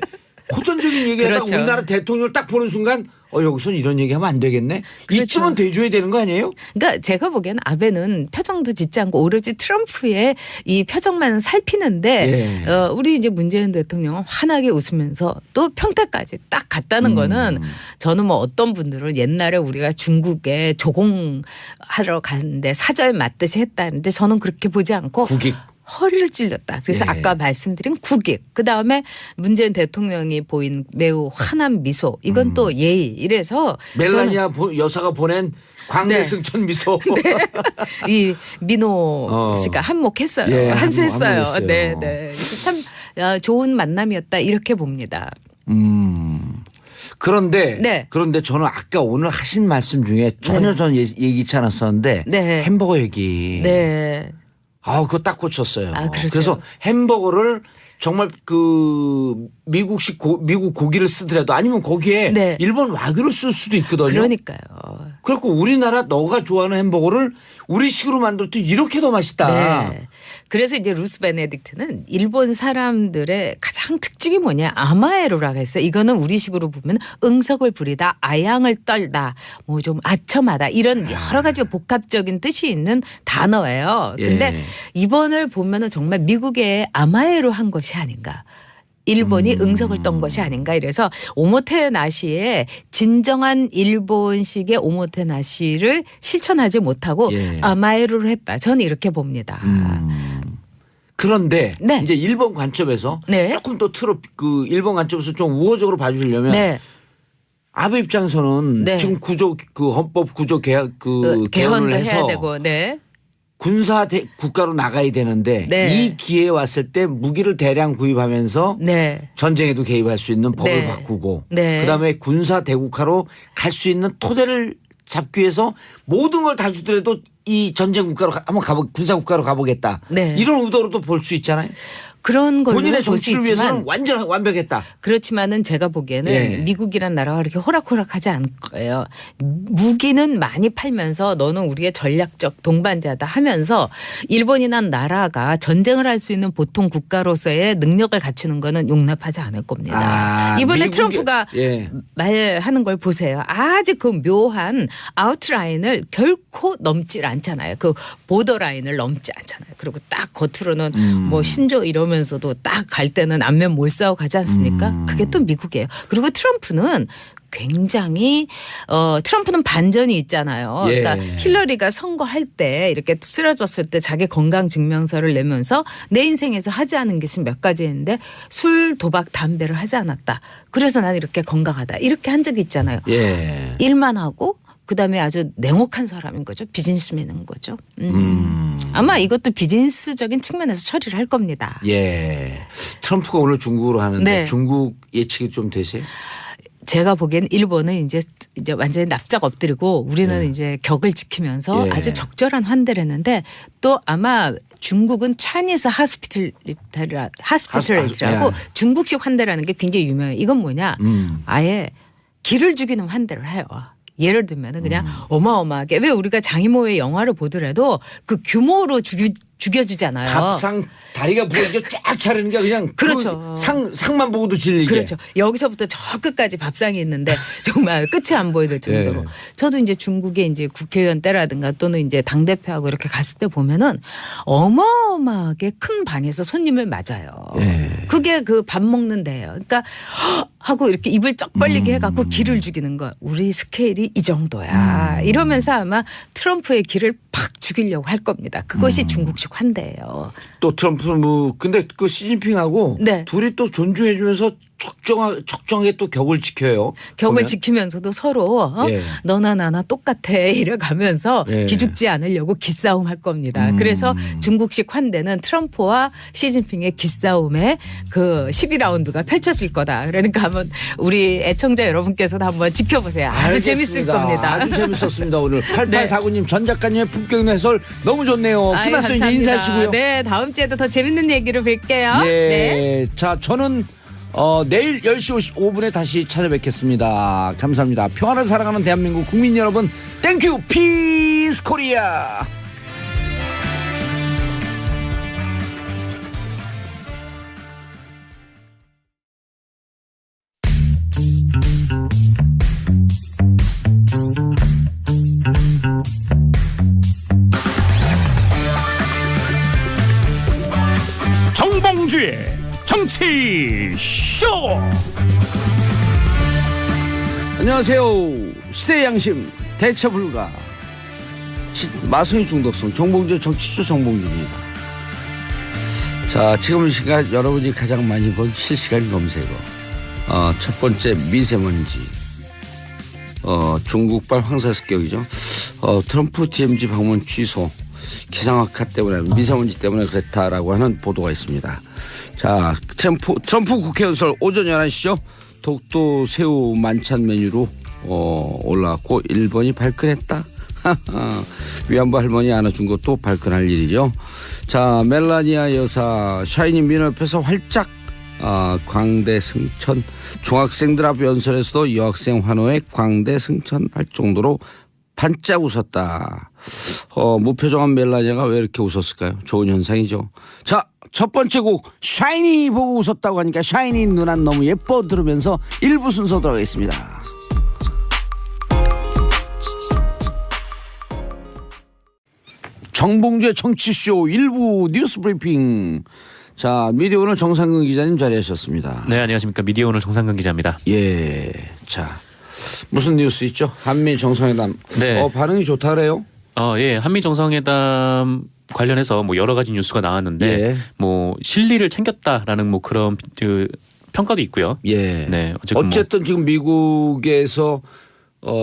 호전적인 얘기하다가 그렇죠. 우리나라 대통령을 딱 보는 순간 여기선 이런 얘기하면 안 되겠네. 그렇죠. 이쯤은 대줘야 되는 거 아니에요? 그러니까 제가 보기에는 아베는 표정도 짓지 않고 오로지 트럼프의 이 표정만 살피는데 예. 우리 이제 문재인 대통령은 환하게 웃으면서 또 평택까지 딱 갔다는 거는 저는 뭐 어떤 분들은 옛날에 우리가 중국에 조공하러 갔는데 사절 맞듯이 했다는데 저는 그렇게 보지 않고 국익. 허리를 찔렸다. 그래서 예. 아까 말씀드린 국익. 그다음에 문재인 대통령이 보인 매우 환한 미소. 이건 또 예의. 이래서 멜라니아 여사가 보낸 광대승천 네. 미소. 이 민호 씨가 한몫했어요. 예, 한수했어요. 한몫했어요. 네, 네. 그래서 참 좋은 만남이었다 이렇게 봅니다. 그런데 네. 그런데 저는 아까 오늘 하신 말씀 중에 전혀 전 예기치 않았었는데 네. 햄버거 얘기. 네. 그거 딱 꽂혔어요. 아, 그러세요? 그래서 햄버거를 정말 그 미국식 미국 고기를 쓰더라도 아니면 거기에 네. 일본 와규를 쓸 수도 있거든요. 그러니까요. 그래갖고 우리나라 너가 좋아하는 햄버거를 우리식으로 만들 때 이렇게 더 맛있다. 네. 그래서 이제 루스 베네딕트는 일본 사람들의 가장 특징이 뭐냐 아마에로라고 했어요. 이거는 우리식으로 보면 응석을 부리다, 아양을 떨다, 뭐 좀 아첨하다 이런 여러 가지 복합적인 뜻이 있는 단어예요. 근데 예. 이번을 보면은 정말 미국의 아마에로 한 것이 아닌가. 일본이 응석을 떤 것이 아닌가 이래서 오모테나시의 진정한 일본식의 오모테나시를 실천하지 못하고 예. 아마에로를 했다. 저는 이렇게 봅니다. 그런데 네. 이제 일본 관점에서 네. 조금 더 그 일본 관점에서 좀 우호적으로 봐주려면 네. 아베 입장에서는 네. 지금 구조 헌법 구조 개혁 개헌을 개헌도 해서 해야 되고, 네. 군사 국가로 나가야 되는데 네. 이 기회에 왔을 때 무기를 대량 구입하면서 네. 전쟁에도 개입할 수 있는 법을 네. 바꾸고 네. 그다음에 군사 대국화로 갈 수 있는 토대를 잡기 위해서 모든 걸 다 주더라도 이 전쟁 국가로 한번 군사 국가로 가보겠다. 네. 이런 의도로도 볼 수 있잖아요. 그런 걸로 본인의 볼 수 정치를 있지만 위해서는 완전 완벽했다. 그렇지만은 제가 보기에는 예. 미국이란 나라가 그렇게 호락호락하지 않을 거예요. 무기는 많이 팔면서 너는 우리의 전략적 동반자다 하면서 일본이란 나라가 전쟁을 할 수 있는 보통 국가로서의 능력을 갖추는 거는 용납하지 않을 겁니다. 이번에 트럼프가 예. 말하는 걸 보세요. 아주 그 묘한 아웃라인을 결코 넘질 않잖아요. 그 보더라인을 넘지 않잖아요. 그리고 딱 겉으로는 뭐 신조 이러면서도 딱 갈 때는 안면 몰싸고 가지 않습니까? 그게 또 미국이에요. 그리고 트럼프는 굉장히 트럼프는 반전이 있잖아요. 예. 그러니까 힐러리가 선거할 때 이렇게 쓰러졌을 때 자기 건강 증명서를 내면서 내 인생에서 하지 않은 것이 몇 가지 있는데 술, 도박, 담배를 하지 않았다. 그래서 난 이렇게 건강하다. 이렇게 한 적이 있잖아요. 예. 일만 하고 그다음에 아주 냉혹한 사람인 거죠. 비즈니스맨인 거죠. 아마 이것도 비즈니스적인 측면에서 처리를 할 겁니다. 예. 트럼프가 오늘 중국으로 하는데 네. 중국 예측이 좀 되세요? 제가 보기엔 일본은 이제 완전히 납작 엎드리고 우리는 이제 격을 지키면서 예. 아주 적절한 환대를 했는데 또 아마 중국은 차이니스 하스피털이라고 예. 중국식 환대라는 게 굉장히 유명해요. 이건 뭐냐? 아예 기를 죽이는 환대를 해요. 예를 들면은 그냥 어마어마하게 왜 우리가 장이모의 영화를 보더라도 그 규모로 죽여주잖아요. 밥상 다리가 부러져 쫙 차리는 게 그냥 그렇죠. 그 상만 보고도 질리게. 그렇죠. 여기서부터 저 끝까지 밥상이 있는데 정말 끝이 안 보여질 정도로. 예. 저도 이제 중국에 이제 국회의원 때라든가 또는 이제 당 대표하고 이렇게 갔을 때 보면은 어마어마하게 큰 방에서 손님을 맞아요. 예. 그게 그 밥 먹는 데예요. 그러니까 하고 이렇게 입을 쩍 벌리게 해갖고 기를 죽이는 거. 우리 스케일이 이 정도야. 이러면서 아마 트럼프의 기를 팍 죽이려고 할 겁니다. 그것이 중국식 환대예요. 또 트럼프 뭐 근데 그 시진핑하고 네. 둘이 또 존중해주면서 적정하게 또 격을 지켜요. 격을 보면. 지키면서도 서로 예. 너나 나나 똑같아 이래가면서 예. 기죽지 않으려고 기싸움 할 겁니다. 그래서 중국식 환대는 트럼프와 시진핑의 기싸움에 그 12라운드가 펼쳐질 거다. 그러니까 한번 우리 애청자 여러분께서도 한번 지켜보세요. 아주 재밌을 알겠습니다. 겁니다. 아주 재밌었습니다 오늘. 8849님 전 작가님의 품격 있는 해설 너무 좋네요. 아유, 끝났어요. 이제 감사합니다. 인사하시고요. 네, 다음 주에도 더 재밌는 얘기로 뵐게요. 예. 네. 자, 저는 내일 10시 55분에 다시 찾아뵙겠습니다. 감사합니다. 평화를 사랑하는 대한민국 국민 여러분, 땡큐 피스 코리아. 정봉주의 정치 쇼. 안녕하세요. 시대의 양심 대처 불가 마성의 중독성 정봉주 정치쇼 정봉주입니다. 자, 지금 이 시간 여러분이 가장 많이 본 실시간 검색어 첫 번째 미세먼지 중국발 황사습격이죠. 트럼프 TMZ 방문 취소 기상악화 때문에 미세먼지 때문에 그랬다라고 하는 보도가 있습니다. 자, 트럼프 국회의원 설 오전 11시죠. 독도 새우 만찬 메뉴로 올라왔고 일본이 발끈했다. 위안부 할머니 안아준 것도 발끈할 일이죠. 자, 멜라니아 여사 샤이니 미너 옆에서 활짝 광대 승천. 중학생들 앞 연설에서도 여학생 환호에 광대 승천할 정도로 반짝 웃었다. 무표정한 멜라니아가 왜 이렇게 웃었을까요? 좋은 현상이죠. 자, 첫 번째 곡 샤이니 보고 웃었다고 하니까 샤이니 누나 너무 예뻐 들으면서 1부 순서 들어가겠습니다. 정봉주의 정치쇼 1부 뉴스 브리핑. 자, 미디어 오늘 정상근 기자님 자리하셨습니다. 네, 안녕하십니까. 미디어 오늘 정상근 기자입니다. 예. 자, 무슨 뉴스 있죠? 한미 정상회담. 네. 반응이 좋다 그래요? 예, 한미 정상회담 관련해서 뭐 여러 가지 뉴스가 나왔는데 예. 뭐 실리를 챙겼다라는 뭐 그런 그 평가도 있고요. 예. 네, 어쨌든 지금 미국에서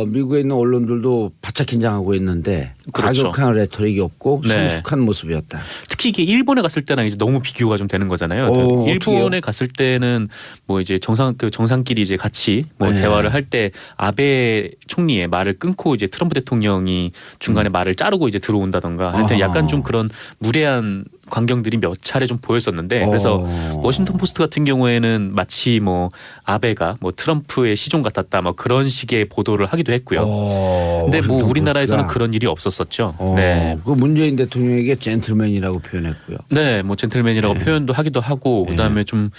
미국에 있는 언론들도 바짝 긴장하고 있는데 그렇죠. 과격한 레토릭이 없고 네. 성숙한 모습이었다. 특히 이게 일본에 갔을 때랑 이제 너무 비교가 좀 되는 거잖아요. 일본에 어떡해요? 갔을 때는 뭐 이제 정상끼리 이제 같이 뭐 네. 대화를 할 때 아베 총리의 말을 끊고 이제 트럼프 대통령이 중간에 말을 자르고 이제 들어온다던가 하여튼 아하. 약간 좀 그런 무례한 광경들이 몇 차례 좀 보였었는데 그래서 워싱턴 포스트 같은 경우에는 마치 뭐 아베가 뭐 트럼프의 시종 같았다 뭐 그런 식의 보도를 하기도 했고요. 근데 뭐 워싱턴 우리나라에서는 포스트가. 그런 일이 없었었죠. 네. 그 문재인 대통령에게 젠틀맨이라고 표현했고요. 네, 뭐 젠틀맨이라고 표현도 하기도 하고 그다음에 좀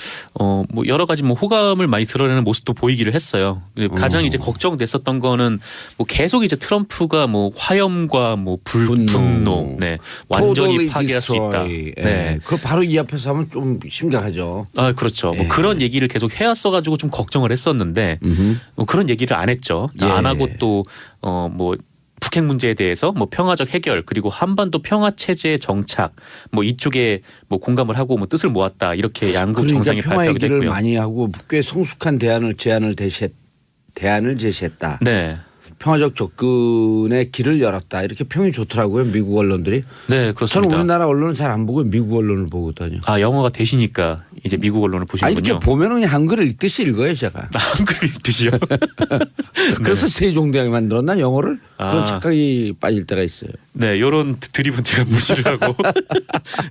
뭐 여러 가지 뭐 호감을 많이 드러내는 모습도 보이기를 했어요. 가장 이제 걱정됐었던 거는 뭐 계속 이제 트럼프가 뭐 화염과 뭐 분노, 네, 완전히 Totally 파괴할 수 있다. destroy. Exactly. 예. 네. 그걸 바로 이 앞에서 하면 좀 심각하죠. 아 그렇죠. 뭐 그런 얘기를 계속 해왔어가지고 좀 걱정을 했었는데 뭐 그런 얘기를 안 했죠. 예. 안 하고 또 뭐 북핵 문제에 대해서 뭐 평화적 해결 그리고 한반도 평화 체제의 정착 뭐 이쪽에 뭐 공감을 하고 뭐 뜻을 모았다 이렇게 양국 그러니까 정상이 평화 발표하기도 얘기를 했고요. 많이 하고 꽤 성숙한 제안을 제시했다. 네, 평화적 접근의 길을 열었다. 이렇게 평이 좋더라고요. 미국 언론들이. 네 저는 그렇습니다. 우리나라 언론은 잘 안 보고 미국 언론을 보거든요. 아 영어가 되시니까 이제 미국 언론을 아니 보시는군요. 이렇게 보면은 그냥 한글을 읽듯이 읽어요 제가. 한글을 읽듯이요. 그래서 세종대왕이 만들었나 영어를 아. 그런 착각이 빠질 때가 있어요. 네, 요런 드립은 제가 무시를 하고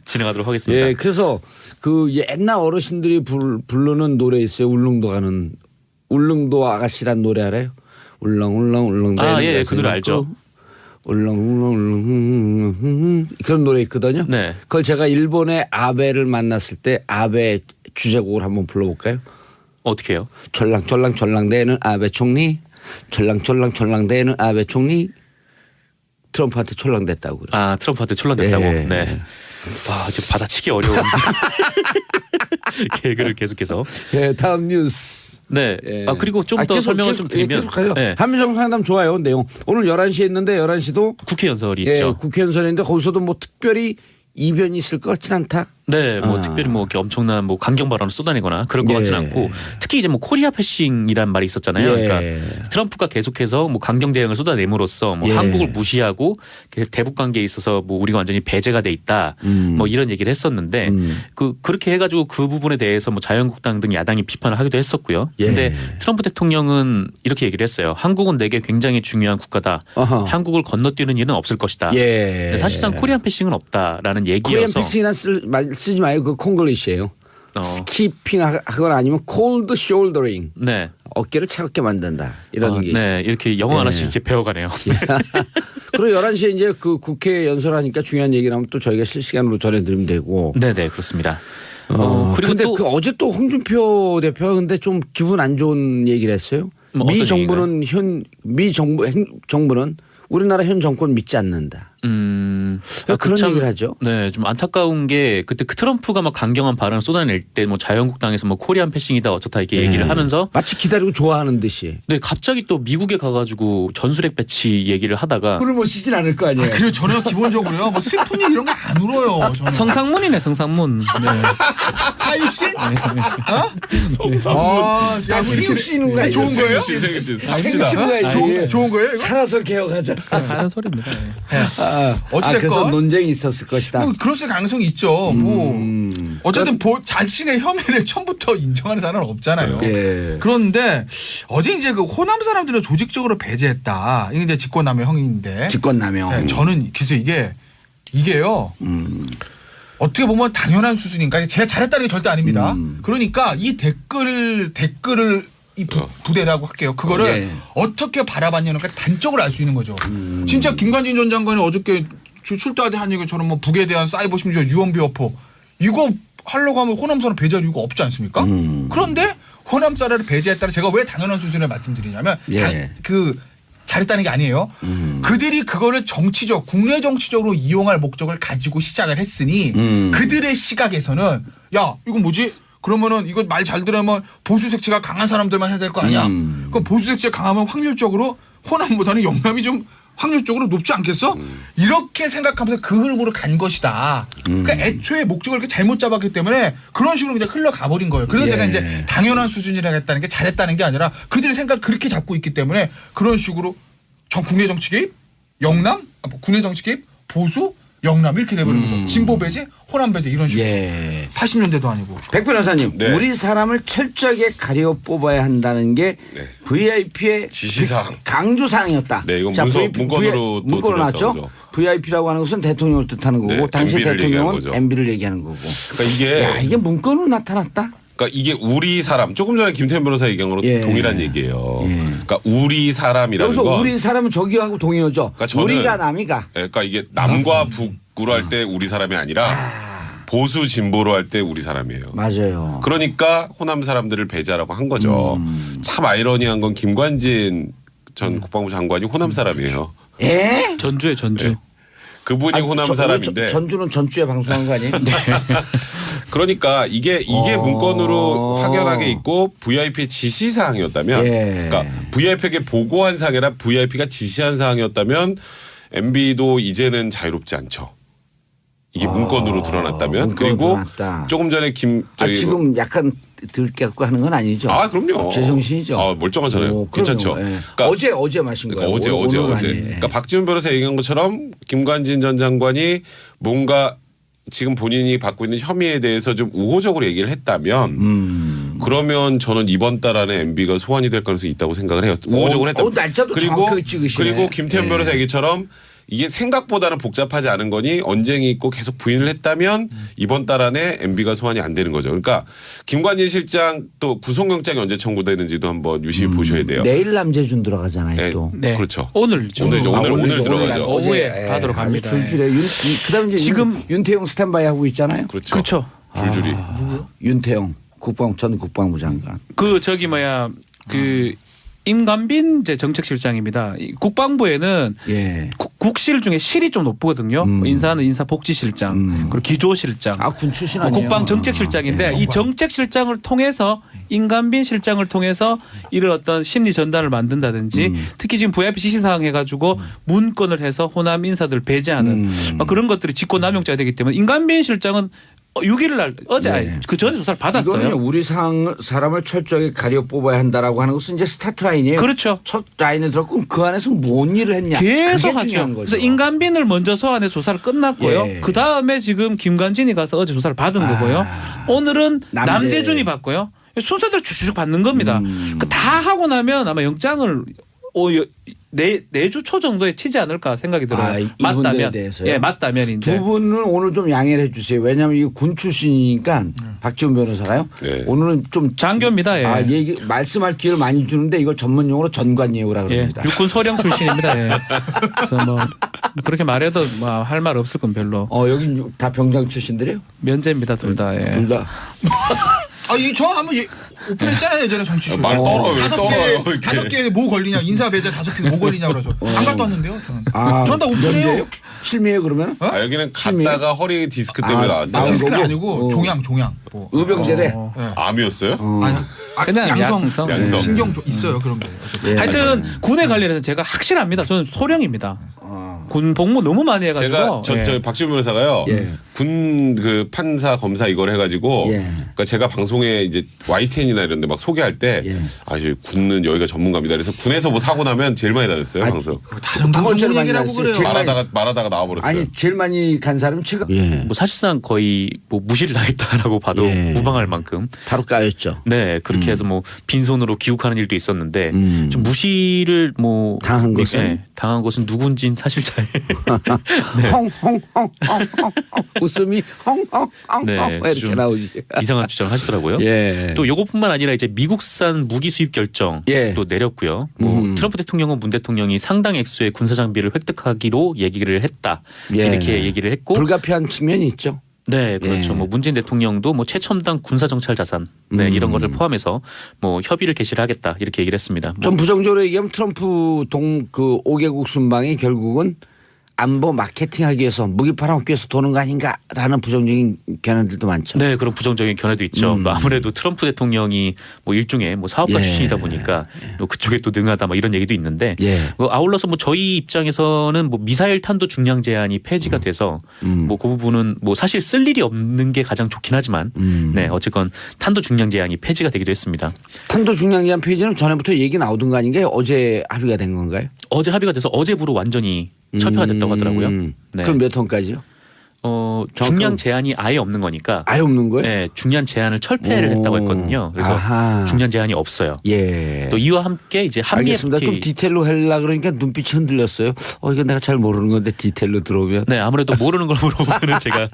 진행하도록 하겠습니다. 예, 그래서 그 옛날 어르신들이 부르는 노래 있어요. 울릉도 가는 울릉도 아가씨란 노래 알아요? 울렁울렁 아, 예, 그 노래 알죠. 울렁울렁 그런 노래 있거든요. 네. 그걸 제가 일본의 아베를 만났을 때 아베 주제곡을 한번 불러볼까요? 어떻게 해요? 졸랑대는 아베 총리, 졸랑대는 아베 총리. 트럼프한테 촐랑댔다고요. 아 트럼프한테 촐랑댔다고. 예. 네. 와 지금 받아치기 어려운데 개그를 계속해서. 예, 다음 뉴스. 네. 예. 아 그리고 좀 더 설명을 좀 드리면 계속하죠. 네. 한미 정상회담 좋아요. 내용 오늘 11시에 있는데 11시도 국회 연설이 예, 있죠. 국회 연설인데 거기서도 뭐 특별히 이변이 있을 것 같진 않다. 네, 뭐 아. 특별히 뭐 이렇게 엄청난 뭐 강경 발언을 쏟아내거나 그럴 것 같진 예. 않고 특히 이제 뭐 코리아 패싱이란 말이 있었잖아요. 예. 그러니까 트럼프가 계속해서 뭐 강경 대응을 쏟아내므로써 뭐 예. 한국을 무시하고 대북 관계에 있어서 뭐 우리가 완전히 배제가 돼 있다. 뭐 이런 얘기를 했었는데 그렇게 해가지고 그 부분에 대해서 뭐 자유한국당 등 야당이 비판을 하기도 했었고요. 예. 근데 트럼프 대통령은 이렇게 얘기를 했어요. 한국은 내게 굉장히 중요한 국가다. 어허. 한국을 건너뛰는 일은 없을 것이다. 예. 근데 사실상 코리안 패싱은 없다라는 코리안 얘기여서 패싱이란 쓰지 마요. 그 콩글리시예요. 스키핑 하거나 아니면 콜드 숄더링. 네. 어깨를 차갑게 만든다. 이런 게 있어요. 네, 이렇게 영어 하나씩 이렇게 배워가네요. 그리고 11시에 이제 그 국회 연설하니까 중요한 얘기 나오면 또 저희가 실시간으로 전해드리면 되고. 네, 네, 그렇습니다. 그리고 그리고 근데 또 그 어제 또 홍준표 대표가 근데 좀 기분 안 좋은 얘기를 했어요. 뭐 미 어떤 정부는 정부는 우리나라 현 정권 믿지 않는다. 그런 참, 얘기를 하죠. 네, 좀 안타까운 게 그때 그 트럼프가 막 강경한 발언을 쏟아낼 때 뭐 자유한국당에서 뭐 코리안 패싱이다 어쩌다 이렇게 얘기를 하면서 마치 기다리고 좋아하는 듯이. 네, 갑자기 또 미국에 가가지고 전술핵 배치 얘기를 하다가 불을 못 쉬진 않을 거 아니에요. 그리고 저는 기본적으로요. 뭐 슬픈 일 이런 거 안 울어요. 저는. 성상문이네 성상문. 네. 사육신? 성삼문. 아, 야, 세육 씨는 거야. 좋은 거예요? 생규 씨 세육 삽시다. 씨는 거야. 좋은 거예요? 이거? 살아서 개혁하자. 하는 소리입니다. 어찌됐건. 그래서 논쟁이 있었을 것이다. 뭐 그럴 가능성이 있죠. 뭐 어쨌든 자신의 혐의를 처음부터 인정하는 사람은 없잖아요. 예. 그런데 어제 이제 그 호남 사람들을 조직적으로 배제했다. 이게 이제 직권남용 형인데. 직권남용. 네, 저는 그래서 이게요. 어떻게 보면 당연한 수준인가. 제가 잘했다는 게 절대 아닙니다. 그러니까 이 댓글을 이 부대라고 할게요. 그거를 예. 어떻게 바라봤냐는 단적으로 알 수 있는 거죠. 진짜 김관진 전 장관이 어저께 출두할 때 한 얘기처럼 뭐 북에 대한 사이버 심지어 유언비 어포 이거 하려고 하면 호남 사람 배제할 이유가 없지 않습니까? 그런데 호남 사람을 배제했다는 제가 왜 당연한 수준을 말씀드리냐면 예. 잘했다는 게 아니에요. 그들이 그거를 국내 정치적으로 이용할 목적을 가지고 시작을 했으니 그들의 시각에서는 야 이건 뭐지? 그러면은 이거 말 잘 들으면 보수 색채가 강한 사람들만 해야 될 거 아니야? 그 보수 색채가 강하면 확률적으로 호남보다는 영남이 좀 확률적으로 높지 않겠어? 이렇게 생각하면서 그 흐름으로 간 것이다. 그러니까 애초에 목적을 이렇게 잘못 잡았기 때문에 그런 식으로 그냥 흘러가 버린 거예요. 그래서 예. 제가 이제 당연한 수준이라 했다는 게 잘했다는 게 아니라 그들의 생각 그렇게 잡고 있기 때문에 그런 식으로 국내 정치 개입, 영남, 국내 정치 개입, 보수, 영남 이렇게 돼버린 거죠. 진보 배제, 호남 배제 이런 식으로. 예. 80년대도 아니고. 백 변호사님, 네. 우리 사람을 철저하게 가려 뽑아야 한다는 게 네. VIP의 지시사항. 강조사항이었다. 네, 이건 자, 문건으로 또 문건으로 나왔죠. 드렸던 거죠. VIP라고 하는 것은 대통령을 뜻하는 거고 네, 당시 MB를 얘기하는 대통령은 거죠. MB를 얘기하는 거고. 그러니까 이게 문건으로 나타났다. 그러니까 이게 우리 사람 조금 전에 김태현 변호사 얘기한 거로 예. 동일한 얘기예요. 그러니까 우리 사람이라는 여기서 건 우리 사람은 저기하고 동의어죠. 그러니까 저는- 우리가 남이가. 그러니까 이게 남과 북으로 할 때 우리 사람이 아니라 보수 진보로 할 때 우리 사람이에요. 맞아요. 그러니까 호남 사람들을 배제하라고 한 거죠. 참 아이러니한 건 김관진 전 국방부 장관이 호남 사람이에요. 예? 전주에 전주. 네. 그분이 호남 저- 사람인데 전주는 전주에 방송한 거 아니에요? 그러니까 이게 문건으로 확연하게 있고 VIP의 지시 사항이었다면 예. 그러니까 VIP에게 보고한 사항이라 VIP가 지시한 사항이었다면 MB도 이제는 자유롭지 않죠. 이게 문건으로 드러났다면 문건으로 그리고 드러났다. 조금 전에 지금 약간 들깨갖고 하는 건 아니죠? 그럼요. 제정신이죠. 멀쩡하잖아요. 오, 괜찮죠. 그럼요. 예. 그러니까 어제 마신 그러니까 거예요. 어제. 오늘은 아니에요. 그러니까 박지원 변호사 얘기한 것처럼 김관진 전 장관이 뭔가 지금 본인이 받고 있는 혐의에 대해서 좀 우호적으로 얘기를 했다면 그러면 저는 이번 달 안에 MB가 소환이 될 가능성이 있다고 생각을 해요. 우호적으로 했다면. 날짜도 정확하게 찍으시네. 그리고 김태현 예. 변호사 얘기처럼 이게 생각보다는 복잡하지 않은 거니 언쟁이 있고 계속 부인을 했다면 이번 달 안에 MB가 소환이 안 되는 거죠. 그러니까 김관진 실장 또 구속영장이 언제 청구되는지도 한번 유심히 보셔야 돼요. 내일 남재준 들어가잖아요. 네, 또. 네. 그렇죠. 오늘죠. 오늘이죠. 오늘 오늘이죠. 들어가죠. 오후에 가도록 합니다. 줄줄에 그다음에 이제 지금- 윤태용 스탠바이 하고 있잖아요. 그렇죠. 그렇죠. 줄줄이. 윤태용 전 국방부 장관. 그 임관빈 제 정책실장입니다. 이 국방부에는 예. 국실 중에 실이 좀 높거든요. 인사는 인사복지실장, 그리고 기조실장, 군 출신 아니에요? 국방정책실장인데 이 정책실장을 통해서 임관빈 실장을 통해서 이를 어떤 심리 전단을 만든다든지 특히 지금 VIP 지시사항 해가지고 문건을 해서 호남 인사들 배제하는 막 그런 것들이 직권남용죄가 되기 때문에 임관빈 실장은 6일 날 어제 네. 그 전에 조사를 받았어요. 이거는 우리 사람을 철저하게 가려 뽑아야 한다라고 하는 것은 이제 스타트 라인이에요. 그렇죠. 첫 라인에 들었고 그 안에서 뭔 일을 했냐. 계속 그게 하죠. 중요한 거죠. 그래서 임관빈을 먼저 소환해 조사를 끝났고요. 예. 그 다음에 지금 김관진이 가서 어제 조사를 받은 거고요. 오늘은 남재준이 받고요. 순서대로 쭉쭉 받는 겁니다. 그 다 하고 나면 아마 영장을 내주 초 정도에 치지 않을까 생각이 들어요. 이분들에 맞다면. 대해서요? 예, 맞다면 이제. 두 분은 오늘 좀 양해를 해 주세요. 왜냐하면 이거 군 출신이니까 박지원 변호사가요. 네. 오늘은 좀 장교입니다. 예. 말씀할 기회를 많이 주는데 이걸 전문 용어로 전관예우라 예, 그럽니다. 육군 소령 출신입니다. 예. 그래서 뭐 그렇게 말해도 할 말 없을 건 별로. 여기 다 병장 출신들이에요? 면제입니다, 둘 다. 예. 둘 다. 저 한번 오픈했잖아요 예전에 정치쇼. 말 떨어요. 왜 떨어요, 이렇게. 5개 뭐 걸리냐 인사 배제 5개 뭐 걸리냐 그러죠. 안 갔다 왔는데요. 저는. 저는 다 오픈해요. 면제예요? 실미예요 그러면? 여기는 심해요? 갔다가 허리 디스크 때문에 나왔어요. 나온 디스크 거고? 아니고 종양. 뭐. 의병제대. 암이었어요? 아니, 그냥 양성, 양성. 신경 있어요 그런 게. 예. 하여튼 군에 관련해서 제가 확실합니다. 저는 소령입니다. 군 복무 너무 많이 해가지고. 제가 저 박지원 변호사가요. 예. 군 그 판사 검사 이걸 해가지고 예. 그러니까 제가 방송에 이제 YTN이나 이런데 막 소개할 때 예. 군은 여기가 전문가입니다. 그래서 군에서 뭐 사고 나면 제일 많이 다녔어요. 방송 다른 두 번째로 방송 많이 얘기라고 나왔어요. 그래요. 제일 말하다가 나와버렸어요. 아니 제일 많이 간 사람은 최근. 예. 뭐 사실상 거의 뭐 무시를 당했다라고 봐도 예. 무방할 만큼 바로 까였죠. 네 그렇게 해서 뭐 빈손으로 귀국하는 일도 있었는데 음. 좀 무시를 뭐 당한 것은? 네, 당한 것은 누군진 사실 잘 헝헝헝헝헝 웃음이 헝헝헝헝 네, 이렇게 좀 나오지. 이상한 주장을 하시더라고요. 예. 또 요것뿐만 아니라 이제 미국산 무기 수입 결정 예. 또 내렸고요. 뭐 트럼프 대통령은 문 대통령이 상당 액수의 군사 장비를 획득하기로 얘기를 했다. 예. 이렇게 얘기를 했고 불가피한 측면이 있죠. 네, 그렇죠. 예. 뭐 문재인 대통령도 뭐 최첨단 군사 정찰 자산 네, 이런 것을 포함해서 뭐 협의를 개시를 하겠다 이렇게 얘기를 했습니다. 뭐 좀 부정적으로 얘기하면 트럼프 5개국 순방이 결국은 안보 마케팅하기 위해서 무기 팔아먹기 위해서 도는 거 아닌가라는 부정적인 견해들도 많죠. 네, 그런 부정적인 견해도 있죠. 뭐 아무래도 트럼프 대통령이 뭐 일종의 뭐 사업가 예. 출신이다 보니까 또 그쪽에 또 능하다 뭐 이런 얘기도 있는데 예. 뭐 아울러서 뭐 저희 입장에서는 뭐 미사일 탄도 중량 제한이 폐지가 돼서 뭐 그 부분은 뭐 사실 쓸 일이 없는 게 가장 좋긴 하지만 네, 어쨌건 탄도 중량 제한이 폐지가 되기도 했습니다. 탄도 중량 제한 페이지는 전에부터 얘기 나오던 거 아닌가요? 어제 합의가 된 건가요? 어제 합의가 돼서 어제부로 완전히 철폐가 됐다고 하더라고요. 네. 그럼 몇 톤까지요? 중량 제한이 아예 없는 거니까 아예 없는 거예요? 네, 중량 제한을 철폐를 오. 했다고 했거든요. 그래서 아하. 중량 제한이 없어요. 예. 또 이와 함께 이제 한미 알겠습니다. 좀 FTA 디테일로 하려고 그러니까 눈빛이 흔들렸어요. 이거 내가 잘 모르는 건데 디테일로 들어오면. 네, 아무래도 모르는 걸 물어보면 제가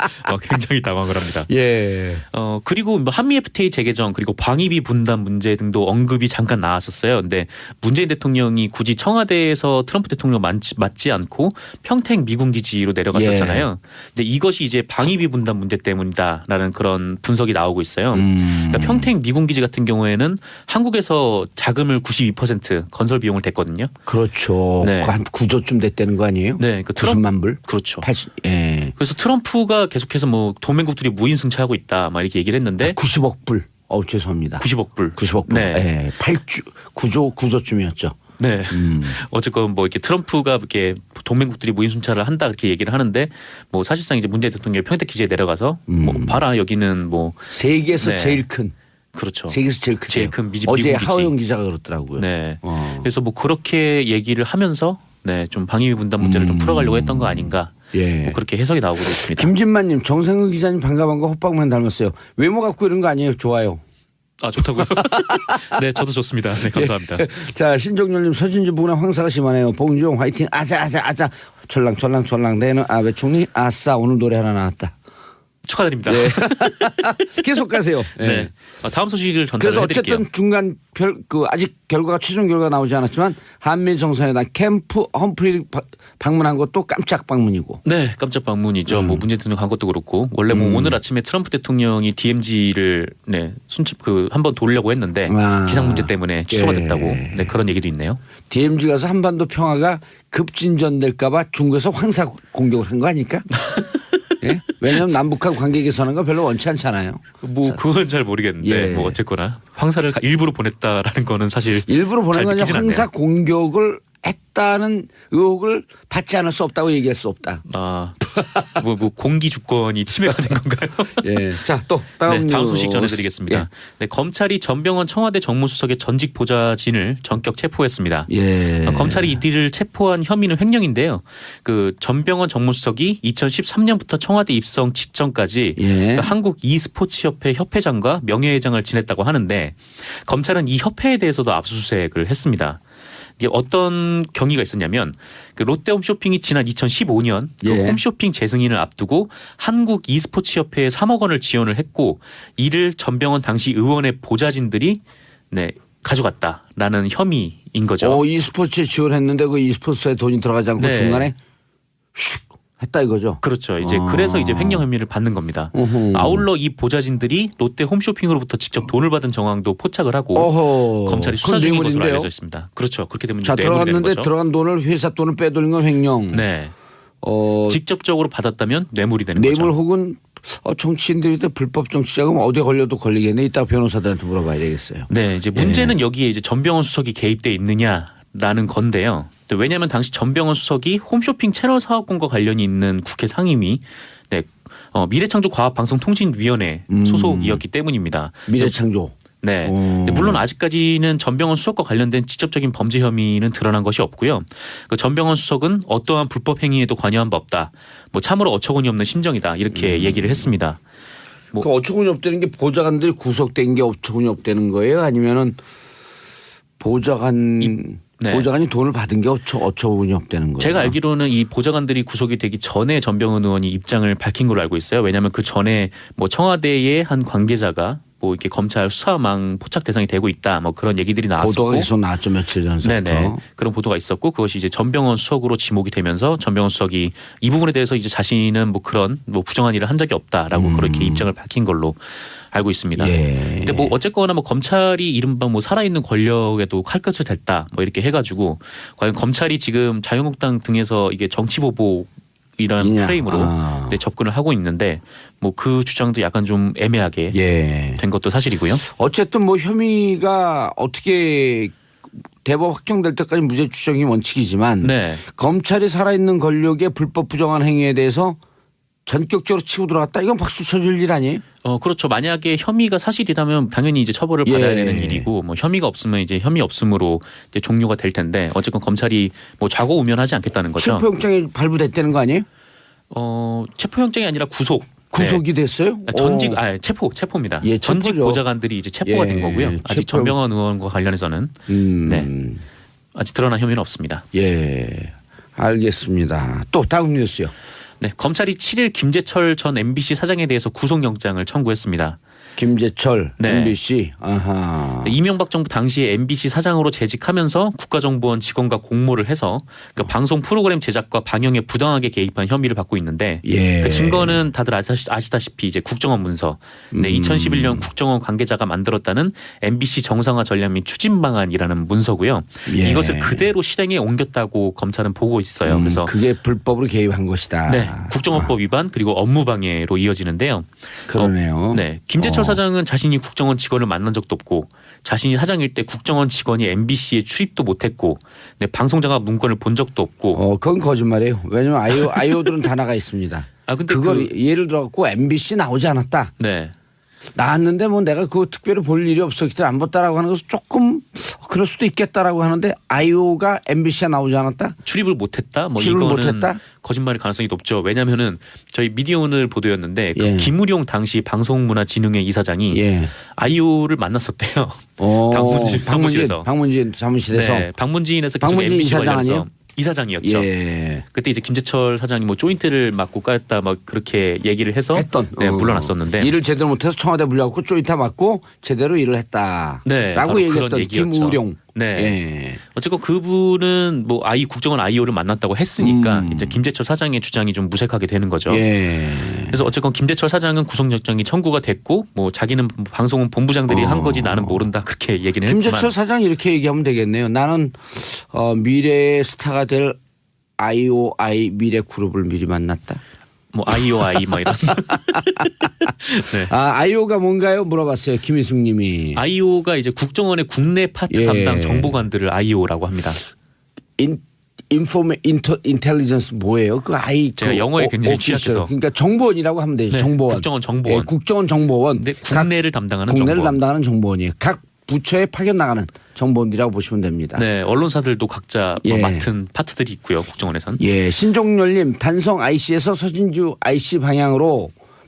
굉장히 당황을 합니다. 예. 그리고 뭐 한미 FTA 재개정 그리고 방위비 분담 문제 등도 언급이 잠깐 나왔었어요. 근데 문재인 대통령이 굳이 청와대에서 트럼프 대통령 맞지 않고 평택 미군 기지로 내려갔었잖아요. 근데 이것이 이제 방위비 분담 문제 때문이다라는 그런 분석이 나오고 있어요. 그러니까 평택 미군 기지 같은 경우에는 한국에서 자금을 92% 건설 비용을 댔거든요. 그렇죠. 네. 한 9조쯤 됐다는 거 아니에요? 네, 그 90만 불. 그렇죠. 80. 예. 그래서 트럼프가 계속해서 뭐 동맹국들이 무인승차하고 있다, 막 이렇게 얘기를 했는데 90억 불. 죄송합니다. 90억 불. 90억 불. 네. 예. 9조쯤이었죠. 네. 어쨌건 뭐 이렇게 트럼프가 이렇게 동맹국들이 무인승차를 한다 그렇게 얘기를 하는데 뭐 사실상 이제 문재인 대통령이 평택 기지에 내려가서 뭐 봐라 여기는 뭐 세계에서 네. 제일 큰. 그렇죠. 세계에서 제일 크죠. 제일 큰 미군 어제 기지. 하호영 기자가 그렇더라고요. 네. 그래서 뭐 그렇게 얘기를 하면서 네, 좀 방위비 분담 문제를 좀 풀어가려고 했던 거 아닌가. 예. 뭐 그렇게 해석이 나오고 있습니다. 김진만님, 정상근 기자님 반가운 거 호빵만 닮았어요. 외모 갖고 이런 거 아니에요? 좋아요. 아 좋다고요? 네, 저도 좋습니다. 네, 감사합니다. 자, 신종렬님, 서진주 부근에 황사가 심하네요. 봉주영 화이팅. 아자. 철랑. 내는 외총리 아싸 오늘 노래 하나 나왔다. 축하드립니다. 네. 계속 가세요. 네. 다음 소식을 그래서 전달해드릴게요. 어쨌든 중간 아직 최종 결과가 나오지 않았지만 한미 정상회담 캠프 험프리 방문한 것도 깜짝 방문이고. 네, 깜짝 방문이죠. 뭐 문재인 대통령 간 것도 그렇고 원래 뭐 오늘 아침에 트럼프 대통령이 DMZ를 네 한번 돌려고 했는데 기상 문제 때문에 취소가 예. 됐다고 네 그런 얘기도 있네요. DMZ 가서 한반도 평화가 급진전될까봐 중국에서 황사 공격을 한 거 아닐까? 예? 왜냐하면 남북한 관계 개선한 거 별로 원치 않잖아요. 뭐 그건 잘 모르겠는데 예. 뭐 어쨌거나 황사를 일부러 보냈다라는 거는 사실 일부러 보낸 잘 거 아니라 믿기진 황사 않네요. 공격을 했다는 의혹을 받지 않을 수 없다고 얘기할 수 없다. 뭐 공기 주권이 침해가 된 건가요? 예. 자, 또 다음, 다음 뉴스. 소식 전해드리겠습니다. 예. 네, 검찰이 전병헌 청와대 정무수석의 전직 보좌진을 전격 체포했습니다. 예. 검찰이 이들을 체포한 혐의는 횡령인데요. 그 전병헌 정무수석이 2013년부터 청와대 입성 직전까지 예. 그 한국 e스포츠협회 협회장과 명예회장을 지냈다고 하는데 검찰은 이 협회에 대해서도 압수수색을 했습니다. 이게 어떤 경위가 있었냐면 그 롯데홈쇼핑이 지난 2015년 그 예. 홈쇼핑 재승인을 앞두고 한국 e스포츠협회에 3억 원을 지원을 했고 이를 전병헌 당시 의원의 보좌진들이 네 가져갔다라는 혐의인 거죠. e스포츠에 지원했는데 그 e스포츠에 돈이 들어가지 않고 네. 중간에 슉 했다 이거죠. 그렇죠. 이제 그래서 이제 횡령 혐의를 받는 겁니다. 어허. 아울러 이 보좌진들이 롯데 홈쇼핑으로부터 직접 돈을 받은 정황도 포착을 하고 어허. 검찰이 수사 그건 중인 것으로 뇌물인데요? 알려져 있습니다. 그렇죠. 그렇게 되면 자, 이제 뇌물이 되는 들어갔는데 거죠. 들어간 돈을 회사 돈을 빼돌린 건 횡령. 네. 어, 직접적으로 받았다면 뇌물이 되는 뇌물 거죠. 혹은 정치인들이 불법 정치자금 어디에 걸려도 걸리겠네. 이따 변호사들한테 물어봐야 되겠어요. 네, 이제 문제는 여기에 이제 전병헌 수석이 개입돼 있느냐라는 건데요. 왜냐하면 당시 전병헌 수석이 홈쇼핑 채널 사업권과 관련이 있는 국회 상임위 네, 미래창조과학방송통신위원회 소속이었기 때문입니다. 미래창조. 네. 근데 물론 아직까지는 전병헌 수석과 관련된 직접적인 범죄 혐의는 드러난 것이 없고요. 그 전병헌 수석은 어떠한 불법 행위에도 관여한 바 없다. 뭐 참으로 어처구니 없는 심정이다. 이렇게 얘기를 했습니다. 뭐 그 어처구니 없다는 게 보좌관들이 구속된 게 어처구니 없다는 거예요? 아니면은 네. 보좌관이 돈을 받은 게 어처구니 없다는 거예요? 제가 알기로는 이 보좌관들이 구속이 되기 전에 전병헌 의원이 입장을 밝힌 걸로 알고 있어요. 왜냐하면 그 전에 뭐 청와대의 한 관계자가 뭐 이렇게 검찰 수사망 포착 대상이 되고 있다. 뭐 그런 얘기들이 나왔었고. 보도가 계속 나왔죠. 며칠 전부터. 네네. 그런 보도가 있었고 그것이 이제 전병헌 수석으로 지목이 되면서 전병헌 수석이 이 부분에 대해서 이제 자신은 뭐 그런 뭐 부정한 일을 한 적이 없다라고 그렇게 입장을 밝힌 걸로 알고 있습니다. 예. 근데 뭐 어쨌거나 뭐 검찰이 이른바 뭐 살아있는 권력에도 칼끝을 댔다 뭐 이렇게 해가지고 과연 검찰이 지금 자유한국당 등에서 이게 정치보복이라는 프레임으로 네, 접근을 하고 있는데 뭐 그 주장도 약간 좀 애매하게 된 것도 사실이고요. 어쨌든 뭐 혐의가 어떻게 대법 확정될 때까지 무죄 추정이 원칙이지만 네. 검찰이 살아있는 권력의 불법 부정한 행위에 대해서 전격적으로 치고 들어갔다. 이건 박수 쳐줄 일 아니에요? 그렇죠. 만약에 혐의가 사실이라면 당연히 이제 처벌을 받아야 예. 되는 일이고 뭐 혐의가 없으면 이제 혐의 없음으로 이제 종료가 될 텐데 어쨌건 검찰이 뭐 좌고우면하지 않겠다는 거죠. 체포영장이 발부됐다는 거 아니에요? 체포영장이 아니라 구속. 구속이 됐어요? 전직 체포입니다. 예, 전직 체포죠. 보좌관들이 이제 체포가 된 거고요. 아직 체포. 전병헌 의원과 관련해서는 네. 아직 드러난 혐의는 없습니다. 예. 알겠습니다. 또 다음 뉴스요. 네, 검찰이 7일 김재철 전 MBC 사장에 대해서 구속영장을 청구했습니다. 김재철 네. MBC. 아하. 이명박 정부 당시에 MBC 사장으로 재직하면서 국가정보원 직원과 공모를 해서 그 방송 프로그램 제작과 방영에 부당하게 개입한 혐의를 받고 있는데 예. 그 증거는 다들 아시다시피 이제 국정원 문서. 네, 2011년 국정원 관계자가 만들었다는 MBC 정상화 전략 및 추진 방안이라는 문서고요. 예. 이것을 그대로 실행에 옮겼다고 검찰은 보고 있어요. 그래서 그게 불법으로 개입한 것이다. 네, 국정원법 위반 그리고 업무방해로 이어지는데요. 그러네요. 네, 김재철 사장은 자신이 국정원 직원을 만난 적도 없고 자신이 사장일 때 국정원 직원이 MBC에 출입도 못했고 네, 방송장악 문건을 본 적도 없고. 그건 거짓말이에요. 왜냐면 아이오들은 다 나가 있습니다. 아 근데 그걸 예를 들어갖고 MBC 나오지 않았다. 네. 나왔는데 뭐 내가 그거 특별히 볼 일이 없었기 때문에 안 봤다라고 하는 것은 조금 그럴 수도 있겠다라고 하는데 아이오가 MBC에 나오지 않았다? 출입을 못했다. 뭐 출입을 이거는 못했다? 거짓말일 가능성이 높죠. 왜냐하면은 저희 미디어오늘 보도였는데 그 예. 김우룡 당시 방송문화진흥회 이사장이 예. 아이오를 만났었대요. 사무실에서. 방문진 사무실에서. 네, 방문진에서 계속 방문진 MBC 이사장 관련해서 아니에요? 이사장이었죠. 예. 그때 이제 김재철 사장이 뭐 조인트를 맞고 까였다 막 그렇게 얘기를 해서 했던. 네, 물러났었는데 일을 제대로 못해서 청와대 불려갖고 쪼이타 맞고 제대로 일을 했다. 네, 라고 바로 얘기했던 그런 얘기였죠. 김우룡. 네. 예. 어쨌건 그분은 뭐 국정원 아이오를 만났다고 했으니까 이제 김재철 사장의 주장이 좀 무색하게 되는 거죠. 예. 그래서 어쨌건 김재철 사장은 구속영장이 청구가 됐고 뭐 자기는 방송은 본부장들이 한 거지 나는 모른다 그렇게 얘기는 김재철 했지만 사장 이렇게 얘기하면 되겠네요. 나는 미래의 스타가 될 IOI 미래 그룹을 미리 만났다. 뭐 아이오아이 뭐 이런. 네. 아이오가 뭔가요? 물어봤어요. 김희숙 님이. 아이오가 이제 국정원의 국내 파트 예. 담당 정보관들을 아이오라고 합니다. 인텔리전스 뭐예요? 그 아이 제가 영어에 굉장히 취약해서. 그러니까 정보원이라고 하면 되죠. 네, 정보원. 국정원 정보원. 예, 국정원 정보원. 근데 국내를 담당하는 국내를 정보원. 담당하는 정보원이에요. 각 부처에 파견 나가는 정보원이라고 보시면 됩니다. 네, 언론사들도 각자 뭐 예. 맡은 파트들이 있고요. 국정원에선. 예, 신종렬님 단성 IC에서 서진주 IC 방향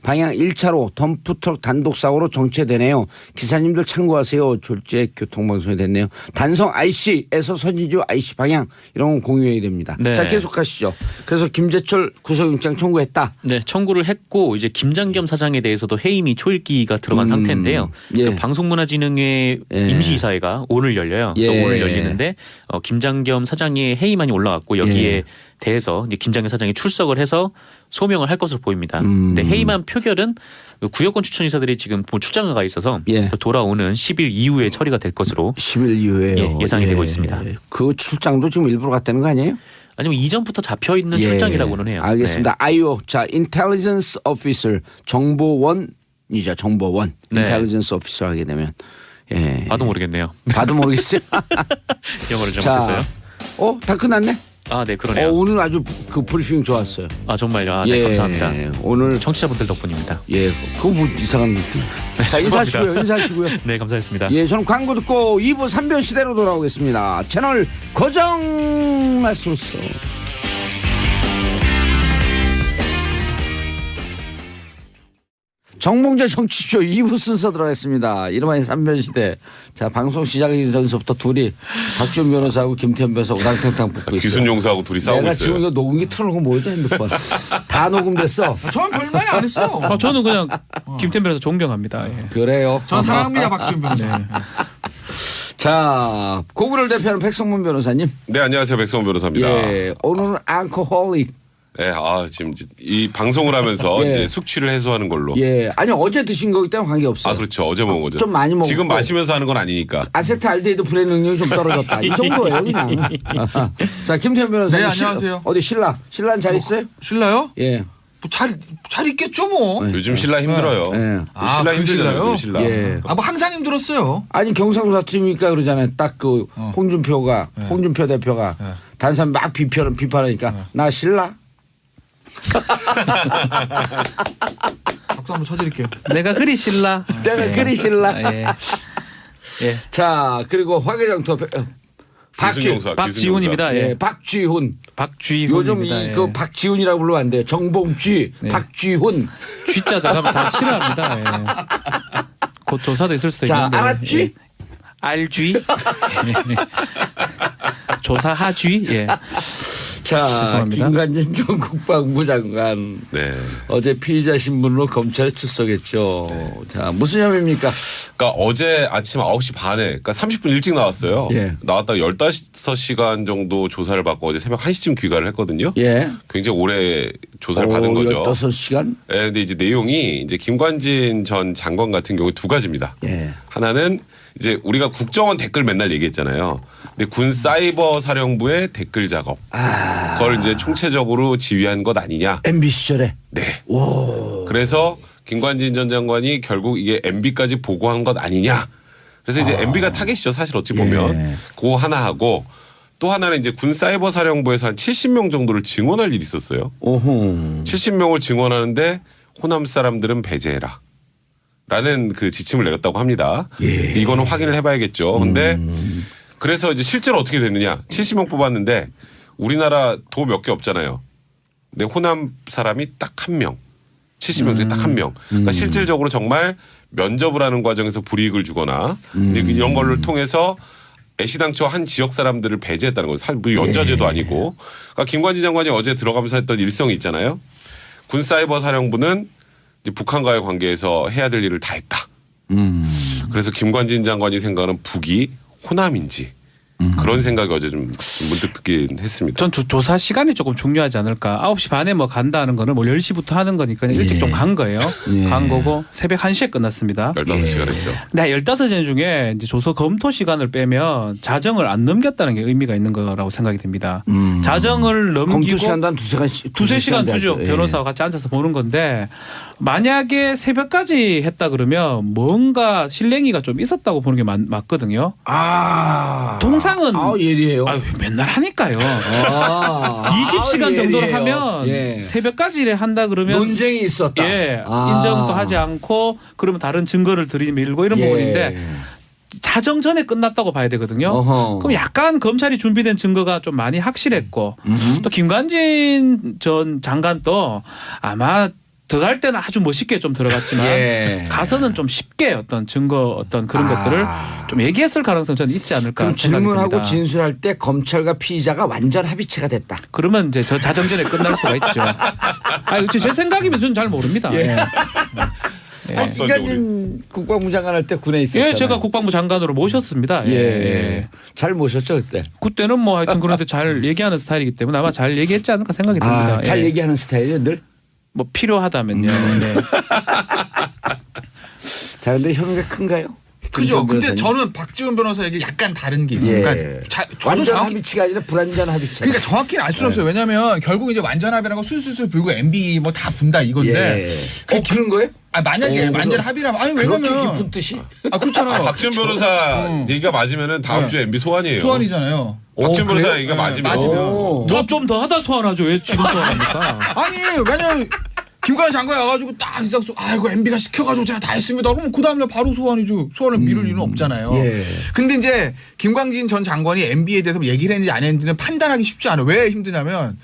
1차로 덤프트럭 단독 사고로 정체되네요. 기사님들 참고하세요. 졸지에 교통방송이 됐네요. 단성 IC에서 서진주 IC 방향 이런 건 공유해야 됩니다. 네. 자, 계속하시죠. 그래서 김재철 구속영장 청구했다. 네, 청구를 했고 이제 김장겸 사장에 대해서도 해임이 초읽기가 들어간 상태인데요. 예. 그 방송문화진흥회 예. 임시이사회가 오늘 열려요. 그래서 예. 오늘 열리는데 김장겸 사장의 해임안이 올라왔고 여기에 예. 대해서 이제 김장겸 사장이 출석을 해서 소명을 할 것으로 보입니다. 근데 해임안 표결은 구역권 추천이사들이 지금 출장을 가 있어서 예. 돌아오는 10일 이후에 처리가 될 것으로 10일 이후에요. 예상이 되고 있습니다. 그 출장도 지금 일부러 갔다는 거 아니에요? 아니면 이전부터 잡혀 있는 출장이라고는 해요. 알겠습니다. IO 자 Intelligence Officer 정보원이죠. 정보원 네. Intelligence Officer 하게 되면 예. 봐도 모르겠네요. 봐도 모르겠어요. 영어를 잘못했어요. 다 끝났네. 아, 네, 그러네요. 오늘 아주 그 브리핑 좋았어요. 아, 정말요. 아, 네, 감사합니다. 오늘 청취자분들 덕분입니다. 예, 그거 뭐 이상한 느낌. 자, 인사하시고요. 네, 감사했습니다. 예, 저는 광고 듣고 2부 3변 시대로 돌아오겠습니다. 채널 고정하소서. 정봉재 정치쇼 2부 순서 들어가겠습니다. 이름하여 3변 시대. 자, 방송 시작하기 전서부터 둘이 박지원 변호사하고 김태현 변호사하고 우당탕탕 붙고 있어요. 기순용사하고 둘이 싸우고 내가 있어요. 지금 이거 녹음기 틀어놓은 거 뭐죠 핸드폰. 다 녹음됐어. 저는 별 말 안 했어요. 저는 그냥 김태현 변호사 존경합니다. 예. 그래요. 전 사랑합니다 박지훈 변호사. 자, 고구를 대표하는 백성문 변호사님. 네, 안녕하세요. 백성원 변호사입니다. 예, 오늘은 앙코홀릭. 네, 지금 이 방송을 하면서 예. 이제 숙취를 해소하는 걸로. 예, 아니 어제 드신 거기 때문에 관계 없어요. 그렇죠. 어제 먹은 거죠. 좀 많이 먹고. 지금 마시면서 하는 건 아니니까. 아세트알데히드 불의 능력이 좀 떨어졌다. 이 정도예요, 그냥. 자, 김태현 변호사님. 네, 안녕하세요. 어디 신라는 잘 있어요? 신라요? 예. 잘 있겠죠 뭐. 요즘 신라 힘들어요. 예. 신라 그 힘들잖아요. 신라요? 요즘 신라. 예. 뭐 항상 힘들었어요. 아니 경상도 사투리니까 그러잖아요. 딱 그 홍준표 대표가 단산 막 비판하니까 나 신라. 박수 한번 쳐드릴게요. 내가 그리 신라. 내가 그리 신라. 예. 자, 그리고 화개장터 박지훈입니다. 예. 박쥐훈. 박쥐훈입니다. 요즘 예. 그 박지훈이라고 부르면 안 돼요. 정봉쥐, 네. 박쥐훈. 쥐자 들어가면 다 싫어합니다. 예. 곧 조사도 있을 수도 자, 있는데. 알았쥐? 예. 알쥐. 조사하쥐. 예. 자, 죄송합니다. 김관진 전 국방부 장관 네. 어제 피의자 신분으로 검찰에 출석했죠. 자, 무슨 혐의입니까? 그러니까 어제 아침 9시 반에 그러니까 30분 일찍 나왔어요. 예. 나왔다가 15시간 정도 조사를 받고 어제 새벽 1시쯤 귀가를 했거든요. 예. 굉장히 오래 조사를 받은 거죠. 15시간? 예, 근데 이제 내용이 이제 김관진 전 장관 같은 경우 두 가지입니다. 예. 하나는 이제 우리가 국정원 댓글 맨날 얘기했잖아요. 근데 군 사이버 사령부의 댓글 작업. 그걸 이제 총체적으로 지휘한 것 아니냐. MB 시절에. 네. 오. 그래서 김관진 전 장관이 결국 이게 MB까지 보고한 것 아니냐. 그래서 이제 MB가 타겟이죠. 사실 어찌 보면. 예. 그거 하나 하고 또 하나는 이제 군 사이버 사령부에서 한 70명 정도를 증원할 일이 있었어요. 오호. 70명을 증원하는데 호남 사람들은 배제해라. 라는 그 지침을 내렸다고 합니다. 예. 이거는 확인을 해봐야겠죠. 근데 그래서 이제 실제로 어떻게 됐느냐. 70명 뽑았는데 우리나라 도 몇 개 없잖아요. 근데 호남 사람이 딱 한 명. 70명 중에 딱 한 명. 그러니까 실질적으로 정말 면접을 하는 과정에서 불이익을 주거나 이제 이런 걸를 통해서 애시당초 한 지역 사람들을 배제했다는 거죠. 사실 뭐 연좌제도 아니고. 그러니까 김관진 장관이 어제 들어가면서 했던 일성이 있잖아요. 군 사이버 사령부는 이제 북한과의 관계에서 해야 될 일을 다 했다. 그래서 김관진 장관이 생각하는 북이 호남인지 그런 생각이 어제 좀 문득 듣긴 했습니다. 전 조사 시간이 조금 중요하지 않을까. 9시 반에 뭐 간다는 거는 뭐 10시부터 하는 거니까 그냥 일찍 좀 간 거예요. 간 거고 새벽 1시에 끝났습니다. 15시간 했죠. 근데 15시간 중에 이제 조서 검토 시간을 빼면 자정을 안 넘겼다는 게 의미가 있는 거라고 생각이 듭니다. 자정을 검토 넘기고 시간도 한 두세 시간. 두세 시간 두죠. 변호사와 같이 앉아서 보는 건데 만약에 새벽까지 했다 그러면 뭔가 실랭이가 좀 있었다고 보는 게 맞거든요. 통상은 예리해요. 아유, 맨날 하니까요. 20시간 예리해요. 정도를 하면 예. 새벽까지 일에 한다 그러면 논쟁이 있었다. 예, 인정도 하지 않고 그러면 다른 증거를 들이밀고 이런 부분인데 자정 전에 끝났다고 봐야 되거든요. 어허. 그럼 약간 검찰이 준비된 증거가 좀 많이 확실했고 또 김관진 전 장관도 아마 들어갈 때는 아주 멋있게 좀 들어갔지만 예. 가서는 좀 쉽게 어떤 증거 어떤 그런 것들을 좀 얘기했을 가능성이 저는 있지 않을까 그럼 생각이 질문하고 듭니다. 진술할 때 검찰과 피의자가 완전 합의체가 됐다. 그러면 이제 저 자정 전에 끝날 수가 있죠. 제 생각이면 저는 잘 모릅니다. 예. 예. 아니, 김관진 국방부 장관 할 때 군에 있었잖아요. 예, 제가 국방부 장관으로 모셨습니다. 예. 예. 잘 모셨죠 그때. 그때는 뭐 하여튼 그런데 잘 얘기하는 스타일이기 때문에 아마 잘 얘기했지 않을까 생각이 듭니다. 잘 예. 얘기하는 스타일이에요 늘. 뭐 필요하다면요. 네. 자 근데 혐의가 큰가요? 그죠. 근데 변호사님? 저는 박지원 변호사에게 약간 다른 게 있어요. 예. 그러니까 저도 완전 정확히 합의체가 아니라 불완전 합의체. 그러니까 정확히는 알 수는 없어요. 왜냐하면 결국 이제 완전 합의라고 술술술 불고 MB 뭐 다 분다 이건데. 그게 기는 거예요? 만약에 오, 완전 합의라면 아니 그렇게 왜냐면 깊은 뜻이? 그렇잖아요. 박지원 변호사 얘기가 맞으면은 다음 네. 주에 MB 소환이에요. 소환이잖아요. 박지원 변호사 그래요? 얘기가 네, 맞으면. 맞으면. 좀 더 하다 소환하죠. 왜 지금 소환합니까? 아니 왜냐면 김관진 장관이 와가지고 딱 이상수 아이고 MB가 시켜가지고 제가 다 했습니다. 그럼 그 다음날 바로 소환이죠. 소환을 미룰 일은 없잖아요. 예. 근데 이제 김광진 전 장관이 MB에 대해서 얘기를 했는지 안 했는지는 판단하기 쉽지 않아요. 왜 힘드냐면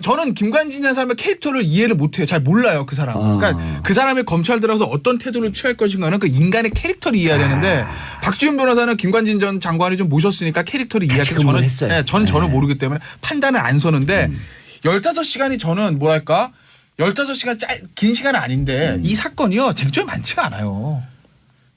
저는 김관진이라는 사람의 캐릭터를 이해를 못해요. 잘 몰라요 그 사람. 그러니까 그 사람이 검찰 들어서 어떤 태도를 취할 것인가는 그 인간의 캐릭터를 이해해야 되는데 박지원 변호사는 김관진 전 장관이 좀 모셨으니까 캐릭터를 이해하기 근무를 했어요. 저는 모르기 때문에 판단을 안 서는데 15시간이 저는 뭐랄까 15시간 긴 시간은 아닌데 이 사건이요 쟁점이 많지가 않아요.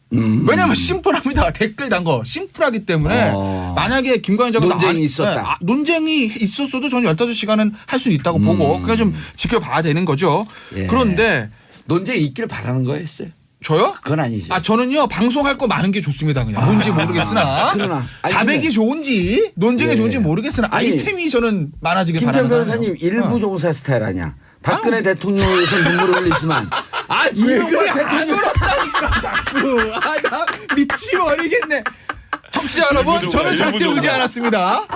왜냐하면 심플합니다. 댓글 단 거 심플하기 때문에 만약에 김관진 장관 논쟁이 있었다. 논쟁이 있었어도 저는 15시간은 할 수 있다고 보고 그냥 좀 지켜봐야 되는 거죠. 예. 그런데 논쟁이 있길 바라는 거였어요? 저요? 그건 아니죠. 저는요 방송할 거 많은 게 좋습니다. 그냥 뭔지 모르겠으나 그러나 아니, 자백이 근데- 좋은지 논쟁이 예. 좋은지 모르겠으나 아니, 아이템이 저는 많아지길 김태현 바라는 변호사님 사람이에요. 일부 종사 스타일 아니야. 박근혜 대통령에서 눈물을 흘리지만 왜 그래 대통령 자꾸 나 미치버리겠네. 청취자 여러분 저는 절대 울지 않았습니다.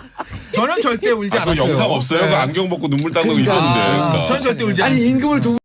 저는 절대 울지 그 않았어요. 영상 없어요? 네. 그 안경 벗고 눈물 닦는 거 그러니까. 있었는데. 그러니까. 저는 절대 울지 아니 않았어요. 임금을 두고